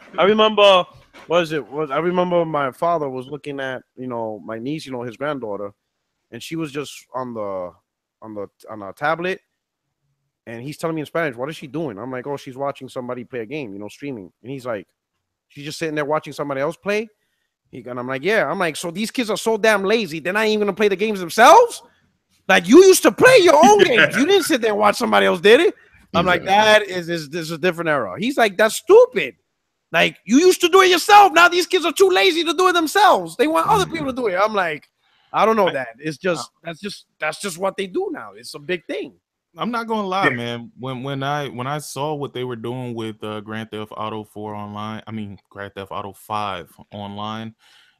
my father was looking at my niece, his granddaughter, and she was just on a tablet, and he's telling me in Spanish, what is she doing? I'm like, oh, she's watching somebody play a game, streaming. And he's like, she's just sitting there watching somebody else play. And I'm like, yeah. I'm like, so these kids are so damn lazy, they're not even gonna play the games themselves? Like, you used to play your own games. You didn't sit there and watch somebody else did it. I'm like, this is a different era. He's like, that's stupid. Like, you used to do it yourself. Now these kids are too lazy to do it themselves. They want other people to do it. I'm like, I don't know that. It's just that's just what they do now. It's a big thing. I'm not gonna lie, man. When I saw what they were doing with Grand Theft Auto 4 online, Grand Theft Auto 5 online,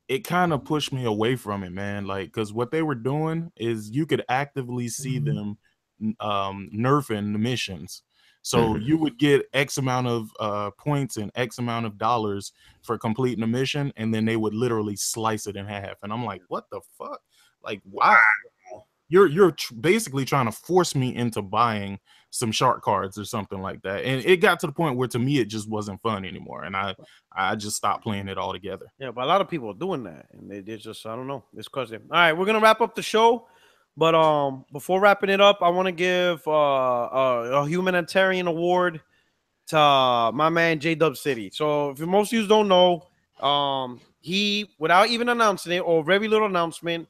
it kind of pushed me away from it, man. Like, because what they were doing is you could actively see them nerfing the missions. So you would get X amount of points and X amount of dollars for completing a mission, and then they would literally slice it in half. And I'm like, what the fuck? Like, wow. You're basically trying to force me into buying some shark cards or something like that. And it got to the point where, to me, it just wasn't fun anymore. And I just stopped playing it altogether. Yeah, but a lot of people are doing that. And they just, I don't know. It's crazy. All right, we're going to wrap up the show. But before wrapping it up, I want to give a humanitarian award to my man J-Dub City. So if most of you don't know, he, without even announcing it or very little announcement,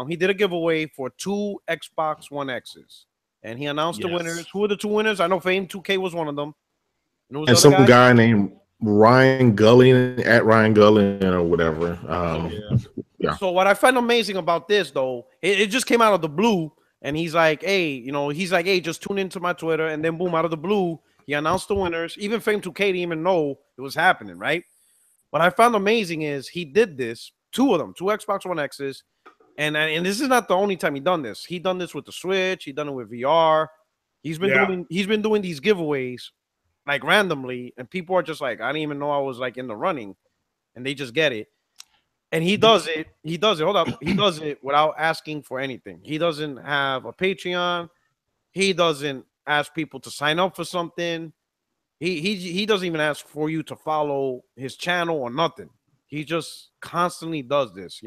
he did a giveaway for 2 Xbox One X's. And he announced the winners. Who are the 2 winners? I know Fame 2K was one of them. And some guy named Ryan Gulling, at Ryan Gulling or whatever. So what I find amazing about this, though, it just came out of the blue. and he's like, hey, hey, just tune into my Twitter, and then boom, out of the blue, he announced the winners. Even Fame 2K didn't even know it was happening, right? What I found amazing is he did this, 2 of them, 2 Xbox One X's, and this is not the only time he done this. He done this with the Switch. He done it with VR. He's been doing these giveaways like randomly, and people are just like, I didn't even know I was like in the running, and they just get it. And he does it. Hold up. He does it without asking for anything. He doesn't have a Patreon. He doesn't ask people to sign up for something. He doesn't even ask for you to follow his channel or nothing. He just constantly does this,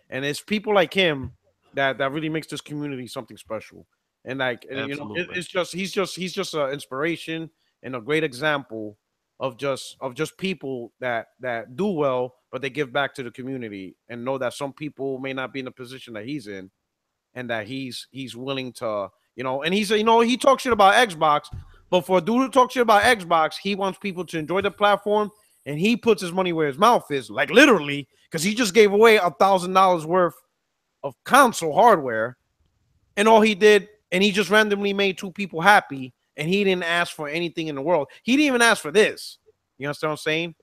And it's people like him that really makes this community something special. And like, he's just an inspiration and a great example of just people that do well, but they give back to the community and know that some people may not be in the position that he's in, and that he's willing to, and he's, he talks shit about Xbox, but for a dude to talk shit about Xbox, he wants people to enjoy the platform, and he puts his money where his mouth is, like literally, because he just gave away $1,000 worth of console hardware, and all he did, and he just randomly made 2 people happy, and he didn't ask for anything in the world. He didn't even ask for this. You understand what I'm saying?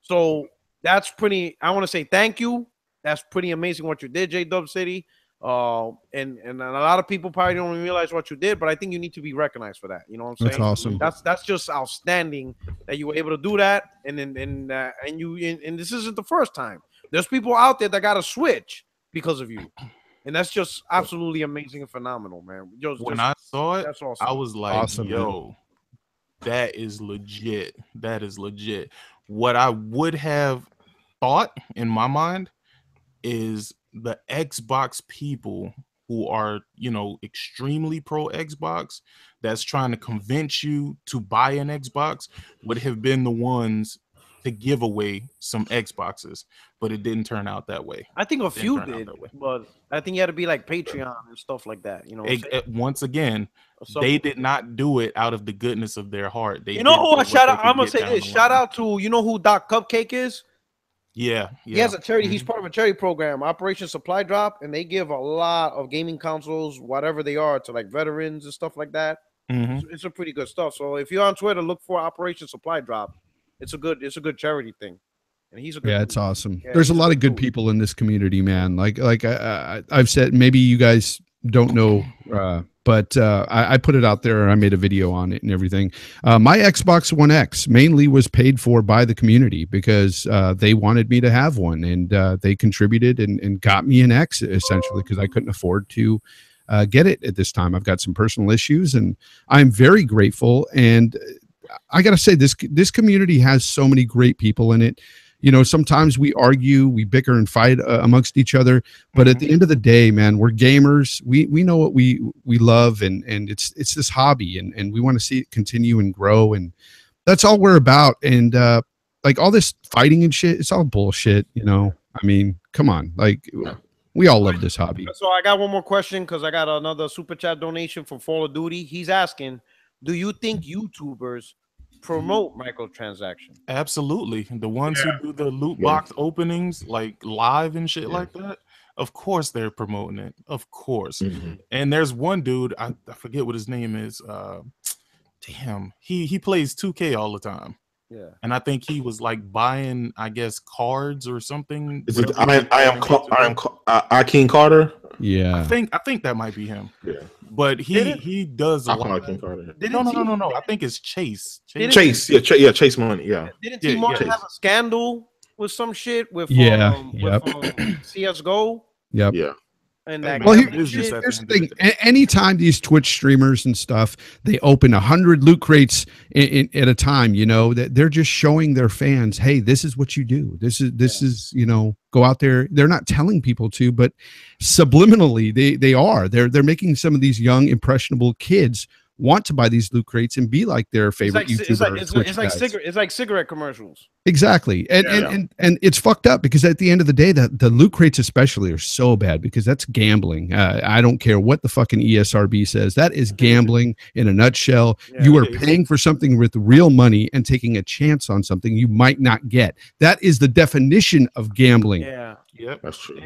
So that's pretty, I want to say thank you. That's pretty amazing what you did, J-Dub City. And a lot of people probably don't even realize what you did, but I think you need to be recognized for that. You know what I'm saying? That's awesome. That's just outstanding that you were able to do that. And this isn't the first time. There's people out there that got to switch because of you. And that's just absolutely amazing and phenomenal, man. When I saw it, that's awesome. I was like, awesome, yo, man. That is legit. That is legit. What I would have thought in my mind is the Xbox people who are, extremely pro Xbox, that's trying to convince you to buy an Xbox, would have been the ones to give away some Xboxes, but it didn't turn out that way. I think a few did, but I think you had to be like Patreon and stuff like that. Once again, they did not do it out of the goodness of their heart. They, who I shout out? I'm gonna say this. Shout out to who Doc Cupcake is. Yeah. He has a charity. He's part of a charity program, Operation Supply Drop, and they give a lot of gaming consoles, whatever they are, to like veterans and stuff like that. It's a pretty good stuff. So if you're on Twitter, look for Operation Supply Drop. It's a good charity thing. And he's a good it's awesome. Yeah, there's a lot of good people in this community, man. Like I've said, maybe you guys don't know, but I put it out there and I made a video on it and everything. My Xbox One X mainly was paid for by the community because they wanted me to have one, and they contributed and got me an X essentially because I couldn't afford to get it at this time. I've got some personal issues, and I'm very grateful. And I got to say, this community has so many great people in it. Sometimes we argue, we bicker and fight amongst each other, but at the end of the day, man, we're gamers. We know what we love, and it's this hobby, and we want to see it continue and grow, and that's all we're about. And like all this fighting and shit, it's all bullshit. I mean, come on, like we all love this hobby. So I got one more question because I got another super chat donation for Fall of Duty. He's asking, do you think YouTubers promote microtransactions? Absolutely. The ones who do the loot box openings like live and shit like that, of course they're promoting it. Of course. And there's one dude, I forget what his name is. Damn, he plays 2K all the time. Yeah. And I think he was like buying, I guess, cards or something. Is it I am King Carter? Yeah. I think that might be him. Yeah. But he does a lot. King Carter. No. I think it's Chase. Chase. Yeah, Chase Money. Yeah. Didn't T-Martin have a scandal with some shit with CSGO? Yep. Yeah. And that here's the thing. Anytime these Twitch streamers and stuff, they open 100 loot crates at a time, that they're just showing their fans, hey, this is what you do. This is go out there. They're not telling people to, but subliminally they are. They're making some of these young impressionable kids want to buy these loot crates and be like their favorite YouTuber. It's like cigarette commercials. Exactly. And it's fucked up because at the end of the day, the loot crates especially are so bad because that's gambling. I don't care what the fucking ESRB says. That is gambling in a nutshell. Yeah, you are paying for something with real money and taking a chance on something you might not get. That is the definition of gambling. Yeah. Yep, That's true.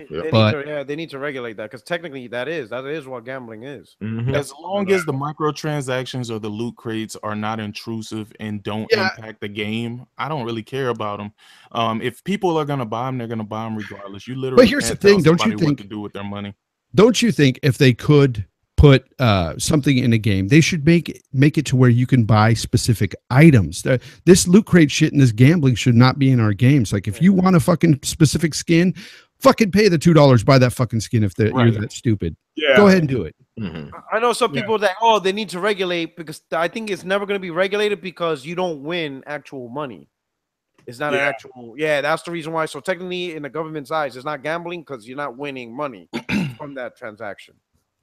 They need to regulate that because technically that is what gambling is. As long as the microtransactions or the loot crates are not intrusive and don't impact the game, I don't really care about them. If people are gonna buy them, they're gonna buy them regardless. You literally. But here's the thing: don't you think what to do with their money? Don't you think if they could put something in a game, they should make it to where you can buy specific items? This loot crate shit and this gambling should not be in our games. Like if you want a fucking specific skin, fucking pay the $2, buy that fucking skin. If you're that stupid, go ahead and do it. I know some people that they need to regulate, because I think it's never going to be regulated because you don't win actual money. It's not an actual. That's the reason why. So technically, in the government's eyes, it's not gambling because you're not winning money from that transaction.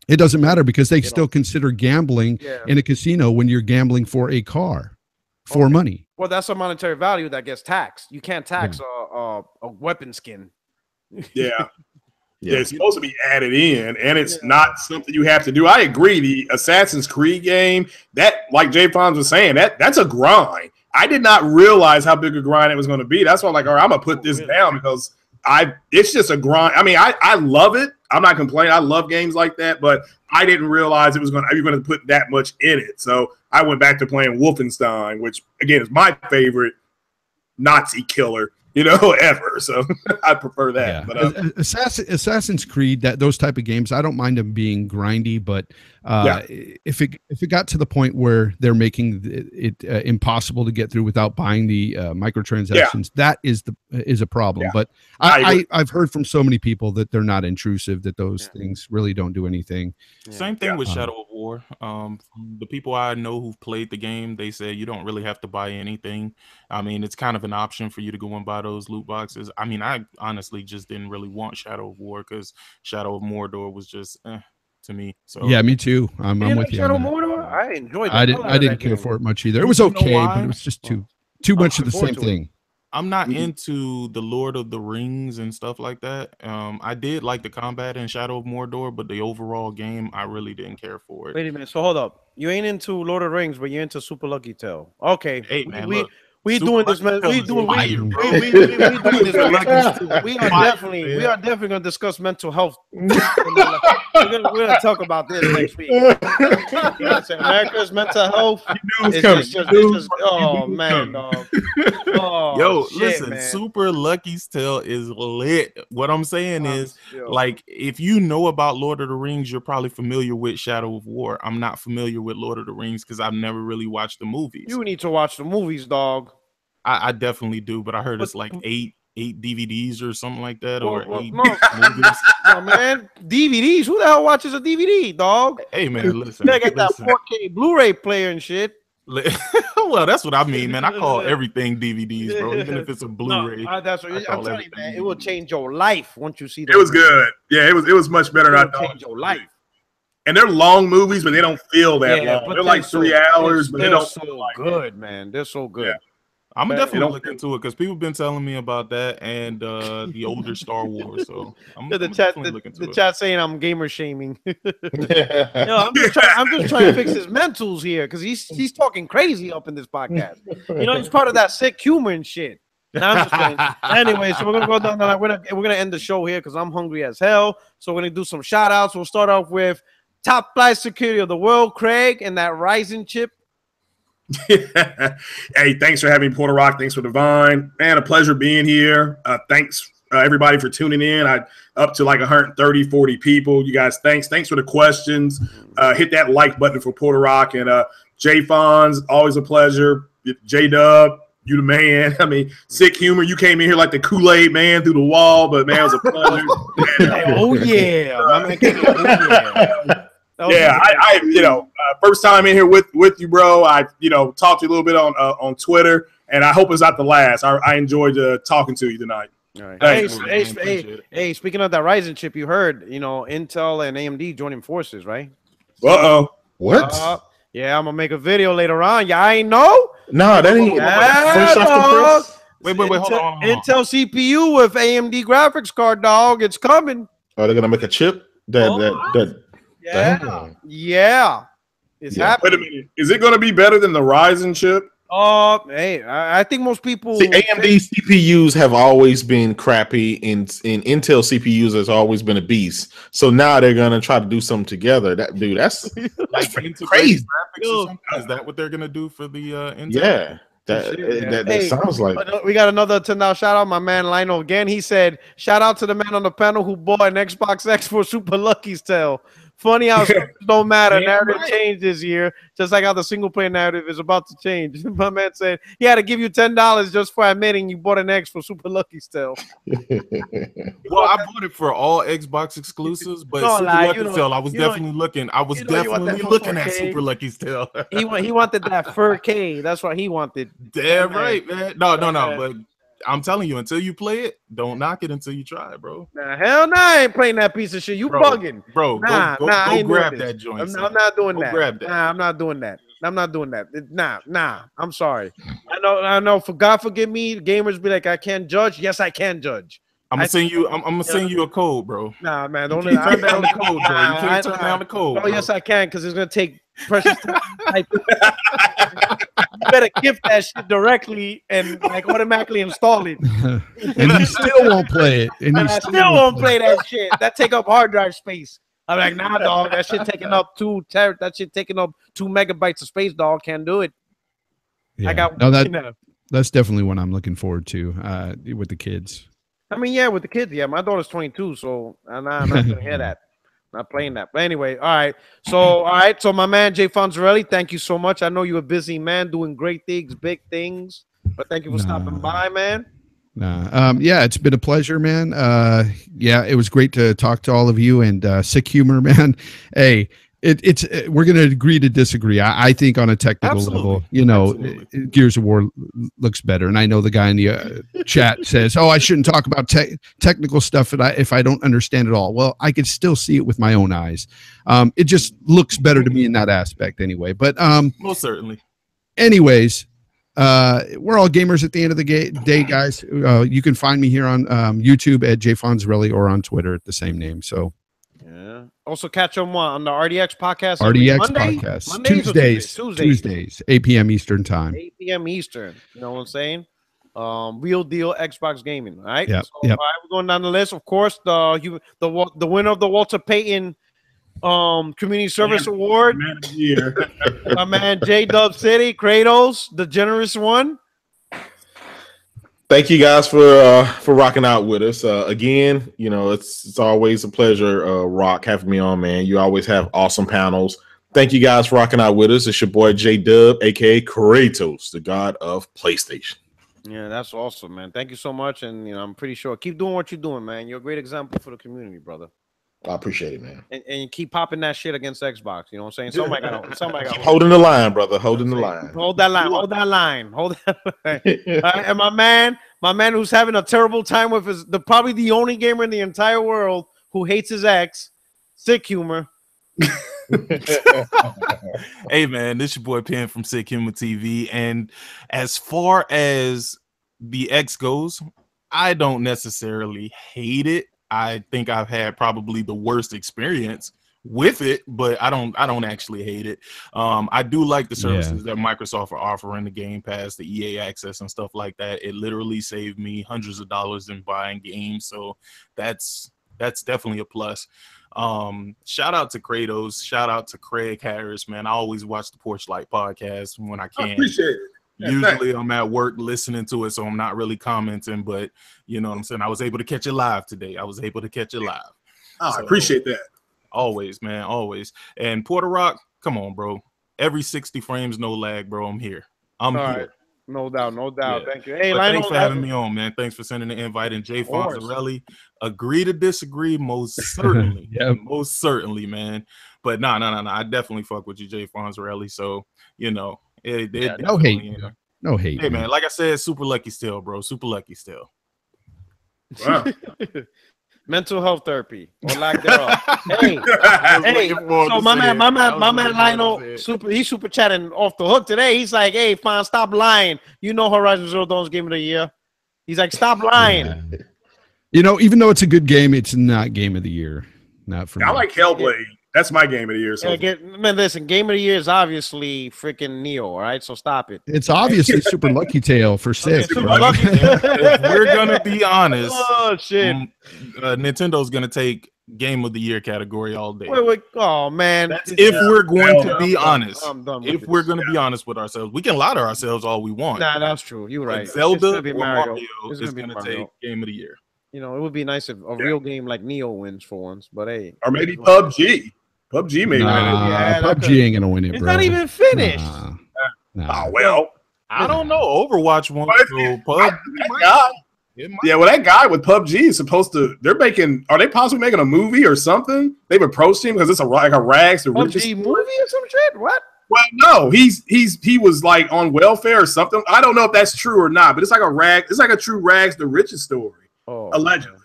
It doesn't matter because they still consider gambling in a casino when you're gambling for a car for money. Well, that's a monetary value that gets taxed. You can't tax a weapon skin. It's supposed to be added in, and it's not something you have to do. I agree. The Assassin's Creed game, that, like Jay Fonz was saying, that's a grind. I did not realize how big a grind it was going to be. That's why I'm like, all right, I'm gonna put this down because it's just a grind. I mean, I love it. I'm not complaining. I love games like that, but I didn't realize you're going to put that much in it. So I went back to playing Wolfenstein, which again is my favorite Nazi killer, ever. So I prefer that. But Assassin's Creed, those type of games, I don't mind them being grindy, but if it got to the point where they're making it impossible to get through without buying the microtransactions, that is a problem. Yeah. But I've heard from so many people that they're not intrusive, that those things really don't do anything. Same thing with Shadow of War. The people I know who've played the game, they say you don't really have to buy anything. I mean, it's kind of an option for you to go and buy those loot boxes. I mean, I honestly just didn't really want Shadow of War because Shadow of Mordor was just to me. So yeah, me too. I'm with you. Shadow of Mordor, I enjoyed that. I didn't care for it much either. It was okay, but it was just too much of the same thing. I'm not into the Lord of the Rings and stuff like that. I did like the combat in Shadow of Mordor, but the overall game, I really didn't care for it. Wait a minute. So hold up. You ain't into Lord of the Rings, but you're into Super Lucky Tail. Okay. Hey, man, we doing this, man. We doing this. We are definitely gonna discuss mental health. We're gonna talk about this next week. America's mental health. Oh man, dog. Listen, man. Super Lucky's Tale is lit. What I'm saying is, like, if you know about Lord of the Rings, you're probably familiar with Shadow of War. I'm not familiar with Lord of the Rings because I've never really watched the movies. You need to watch the movies, dog. I definitely do, but I heard it's like eight DVDs or something like that, or eight movies. No, man, DVDs. Who the hell watches a DVD, dog? Hey, man, listen. They got that 4K Blu-ray player and shit. Well, that's what I mean, man. I call everything DVDs, bro. Even if it's a Blu-ray. That's what I'm telling you, man. It will change your life once you see that. It was good. Yeah, it was much better than I thought. Change your life. And they're long movies, but they don't feel that long. They're like 3 hours, but they don't feel like good, man. They're so good. Yeah. I'm definitely looking into it because people have been telling me about that and the older Star Wars. So I'm definitely looking into it. The chat saying I'm gamer shaming. I'm just trying to fix his mentals here because he's talking crazy up in this podcast. He's part of that sick humor and shit. I'm just kidding. Anyway, so we're gonna go down the line. We're gonna end the show here because I'm hungry as hell. So we're gonna do some shout outs. We'll start off with top flight security of the world, Craig, and that Ryzen chip. Hey, thanks for having me, Puerto Rock. Thanks for Divine. Man, a pleasure being here. Thanks everybody for tuning in. I up to like 130, 40 people. You guys, thanks for the questions. Hit that like button for Puerto Rock. And Jay Fonz, always a pleasure. J Dub, you the man. I mean, sick humor. You came in here like the Kool-Aid man through the wall, but man, it was a pleasure. First time in here with you, bro. I talked to you a little bit on Twitter, and I hope it's not the last. I enjoyed talking to you tonight. All right. Hey, speaking of that Ryzen chip, you heard Intel and AMD joining forces, right? What? Yeah, I'm gonna make a video later on. Yeah, I ain't know. No, that ain't fresh off the press. Wait, hold on. Intel CPU with AMD graphics card, dog. It's coming. Oh, they're gonna make a chip that. Yeah. It's happening. Wait a minute. Is it going to be better than the Ryzen chip? Hey, I think most people see AMD CPUs have always been crappy, and Intel CPUs has always been a beast. So now they're gonna try to do something together. That's Like crazy. graphics or something. Is that what they're gonna do for the Intel? Yeah. That sounds like we got another $10 shout out, my man Lionel again. He said, shout out to the man on the panel who bought an Xbox X for Super Lucky's tale. Funny how don't matter. Narrative changed this year, just like how the single player narrative is about to change. My man said he had to give you $10 just for admitting you bought an X for Super Lucky's tale. Well, I bought it for all Xbox exclusives, but Super Lucky's tale, I was definitely looking. I was definitely looking at Super Lucky's tale. he wanted that 4K. That's what he wanted. Damn right, man. No. But I'm telling you, until you play it, don't knock it until you try it, bro. Nah, hell no, I ain't playing that piece of shit. You bugging, bro. Go grab that joint. I'm not doing that. Grab that. Nah, I'm not doing that. I'm not doing that. Nah. I'm sorry. I know. For God forgive me, gamers be like, I can't judge. Yes, I can judge. I'm gonna send you a code, bro. Nah, man, don't turn down the code, bro. You can't turn down the code. Oh, yes, I can, because it's gonna take precious time. You better gift that shit directly and like automatically install it. And you still won't play it. And I still won't play that shit. That take up hard drive space. I'm like, nah, dog. That shit taking up 2 megabytes of space, dog. Can't do it. Yeah. That's definitely one I'm looking forward to with the kids. I mean, yeah, with the kids, yeah. My daughter's 22, so I'm not gonna hear that. Not playing that. But anyway, all right. So my man Jay Fonzarelli, thank you so much. I know you're a busy man doing great things, big things. But thank you for stopping by, man. Yeah, it's been a pleasure, man. Yeah, it was great to talk to all of you, and sick humor, man. Hey, we're going to agree to disagree. I think on a technical level, Gears of War looks better. And I know the guy in the chat says, oh, I shouldn't talk about technical stuff if I don't understand it all. Well, I could still see it with my own eyes. It just looks better to me in that aspect anyway. But most certainly. Anyways, we're all gamers at the end of the day, guys. You can find me here on YouTube at Jay Fonzarelli or on Twitter at the same name. So yeah. Also catch them on the RDX podcast. RDX podcast. Tuesdays, 8 p.m. Eastern time. 8 p.m. Eastern. You know what I'm saying? Real deal Xbox gaming. All right. Yep. So, all right, we're going down the list. Of course, the winner of the Walter Payton Community Service Award. My man J Dub City, Kratos, the generous one. Thank you guys for rocking out with us. Again, it's always a pleasure, Rock, having me on, man. You always have awesome panels. Thank you guys for rocking out with us. It's your boy J Dub, aka Kratos, the god of PlayStation. Yeah, that's awesome, man. Thank you so much. And I'm pretty sure keep doing what you're doing, man. You're a great example for the community, brother. I appreciate it, man. And you keep popping that shit against Xbox. You know what I'm saying? Somebody got holding the line, brother. Holding the line. Hold that line. Hold that line. Hold that line. And my man who's having a terrible time with probably the only gamer in the entire world who hates his ex, Sick Humor. Hey, man, this your boy Penn from Sick Humor TV. And as far as the X goes, I don't necessarily hate it. I think I've had probably the worst experience with it, but I don't actually hate it. I do like the services that Microsoft are offering, the Game Pass, the EA access and stuff like that. It literally saved me hundreds of dollars in buying games, so that's definitely a plus. Shout out to Kratos, shout out to Craig Harris, man. I always watch the Porch Light podcast when I can. I appreciate it. Usually I'm at work listening to it, so I'm not really commenting, but you know what I'm saying? I was able to catch it live today. I appreciate that. Always, man, always. And Porter Rock, come on, bro. Every 60 frames, no lag, bro. I'm here. I'm here. Right. No doubt. Yeah. Thank you. Hey, thanks for having me on, man. Thanks for sending the invite. And Jay Fonzarelli, agree to disagree, most certainly. Most certainly, man. But no. I definitely fuck with you, Jay Fonzarelli. So, no hate. No hate. Hey, man, like I said, super lucky still, bro. Super lucky still. Wow. Mental health therapy or lack thereof. hey. So my man Lionel, he's super chatting off the hook today. He's like, hey, fine, stop lying. You know Horizon Zero Dawn's game of the year. He's like, stop lying. Yeah. Even though it's a good game, it's not game of the year. Not for me. I like Hellblade. That's my game of the year. So man, listen, game of the year is obviously freaking Neo. All right, so stop it. It's obviously Super Lucky Tail for six. Super bro. Lucky. If we're gonna be honest, Oh shit! Nintendo's gonna take game of the year category all day. Wait. Oh man. If we're going to be honest, I'm done with if this. we're going to be honest with ourselves, we can lie to ourselves all we want. Nah, that's true. You're right. But Zelda It's gonna be or Mario. Mario It's is gonna be going to Mario. take game of the year. You know, it would be nice if a real game like Neo wins for once, but hey. or maybe PUBG. PUBG may win it. Yeah, that PUBG could- ain't gonna win it, It's bro. not even finished. Nah. Oh well, I don't know. Overwatch won't But if go you- PUBG. that guy. Yeah, well, that guy with PUBG is supposed to. Are they possibly making a movie or something? They've approached him because it's like a rags to riches PUBG movie or some shit? What? Well, no, he was like on welfare or something. I don't know if that's true or not, but it's like a true rags to riches story, allegedly.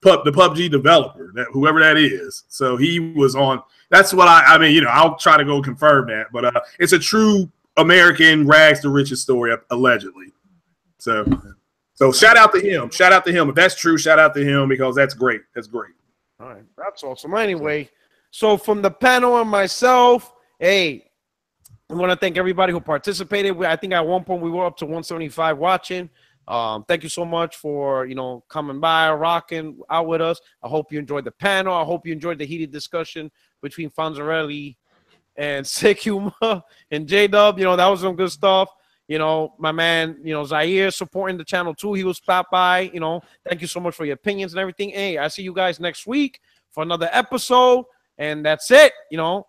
The PUBG developer, whoever that is. So he was on. That's what I mean. You know, I'll try to go confirm that, but it's a true American rags to riches story, allegedly. So shout out to him. Shout out to him. If that's true, shout out to him because that's great. That's great. All right, that's awesome. Anyway, so from the panel and myself, hey, I want to thank everybody who participated. I think at one point we were up to 175 watching. Thank you so much for coming by, rocking out with us. I hope you enjoyed the panel. I hope you enjoyed the heated discussion between Fonzarelli and Sick Humor and J-Dub. That was some good stuff. My man, Zaire supporting the channel too. He was stopped by. Thank you so much for your opinions and everything. Hey, I see you guys next week for another episode. And that's it.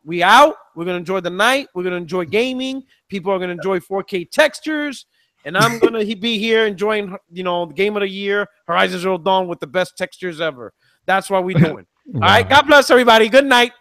We out. We're going to enjoy the night. We're going to enjoy gaming. People are going to enjoy 4K textures. And I'm going to be here enjoying, the game of the year, Horizon Zero Dawn with the best textures ever. That's what we're doing. All right. God bless everybody. Good night.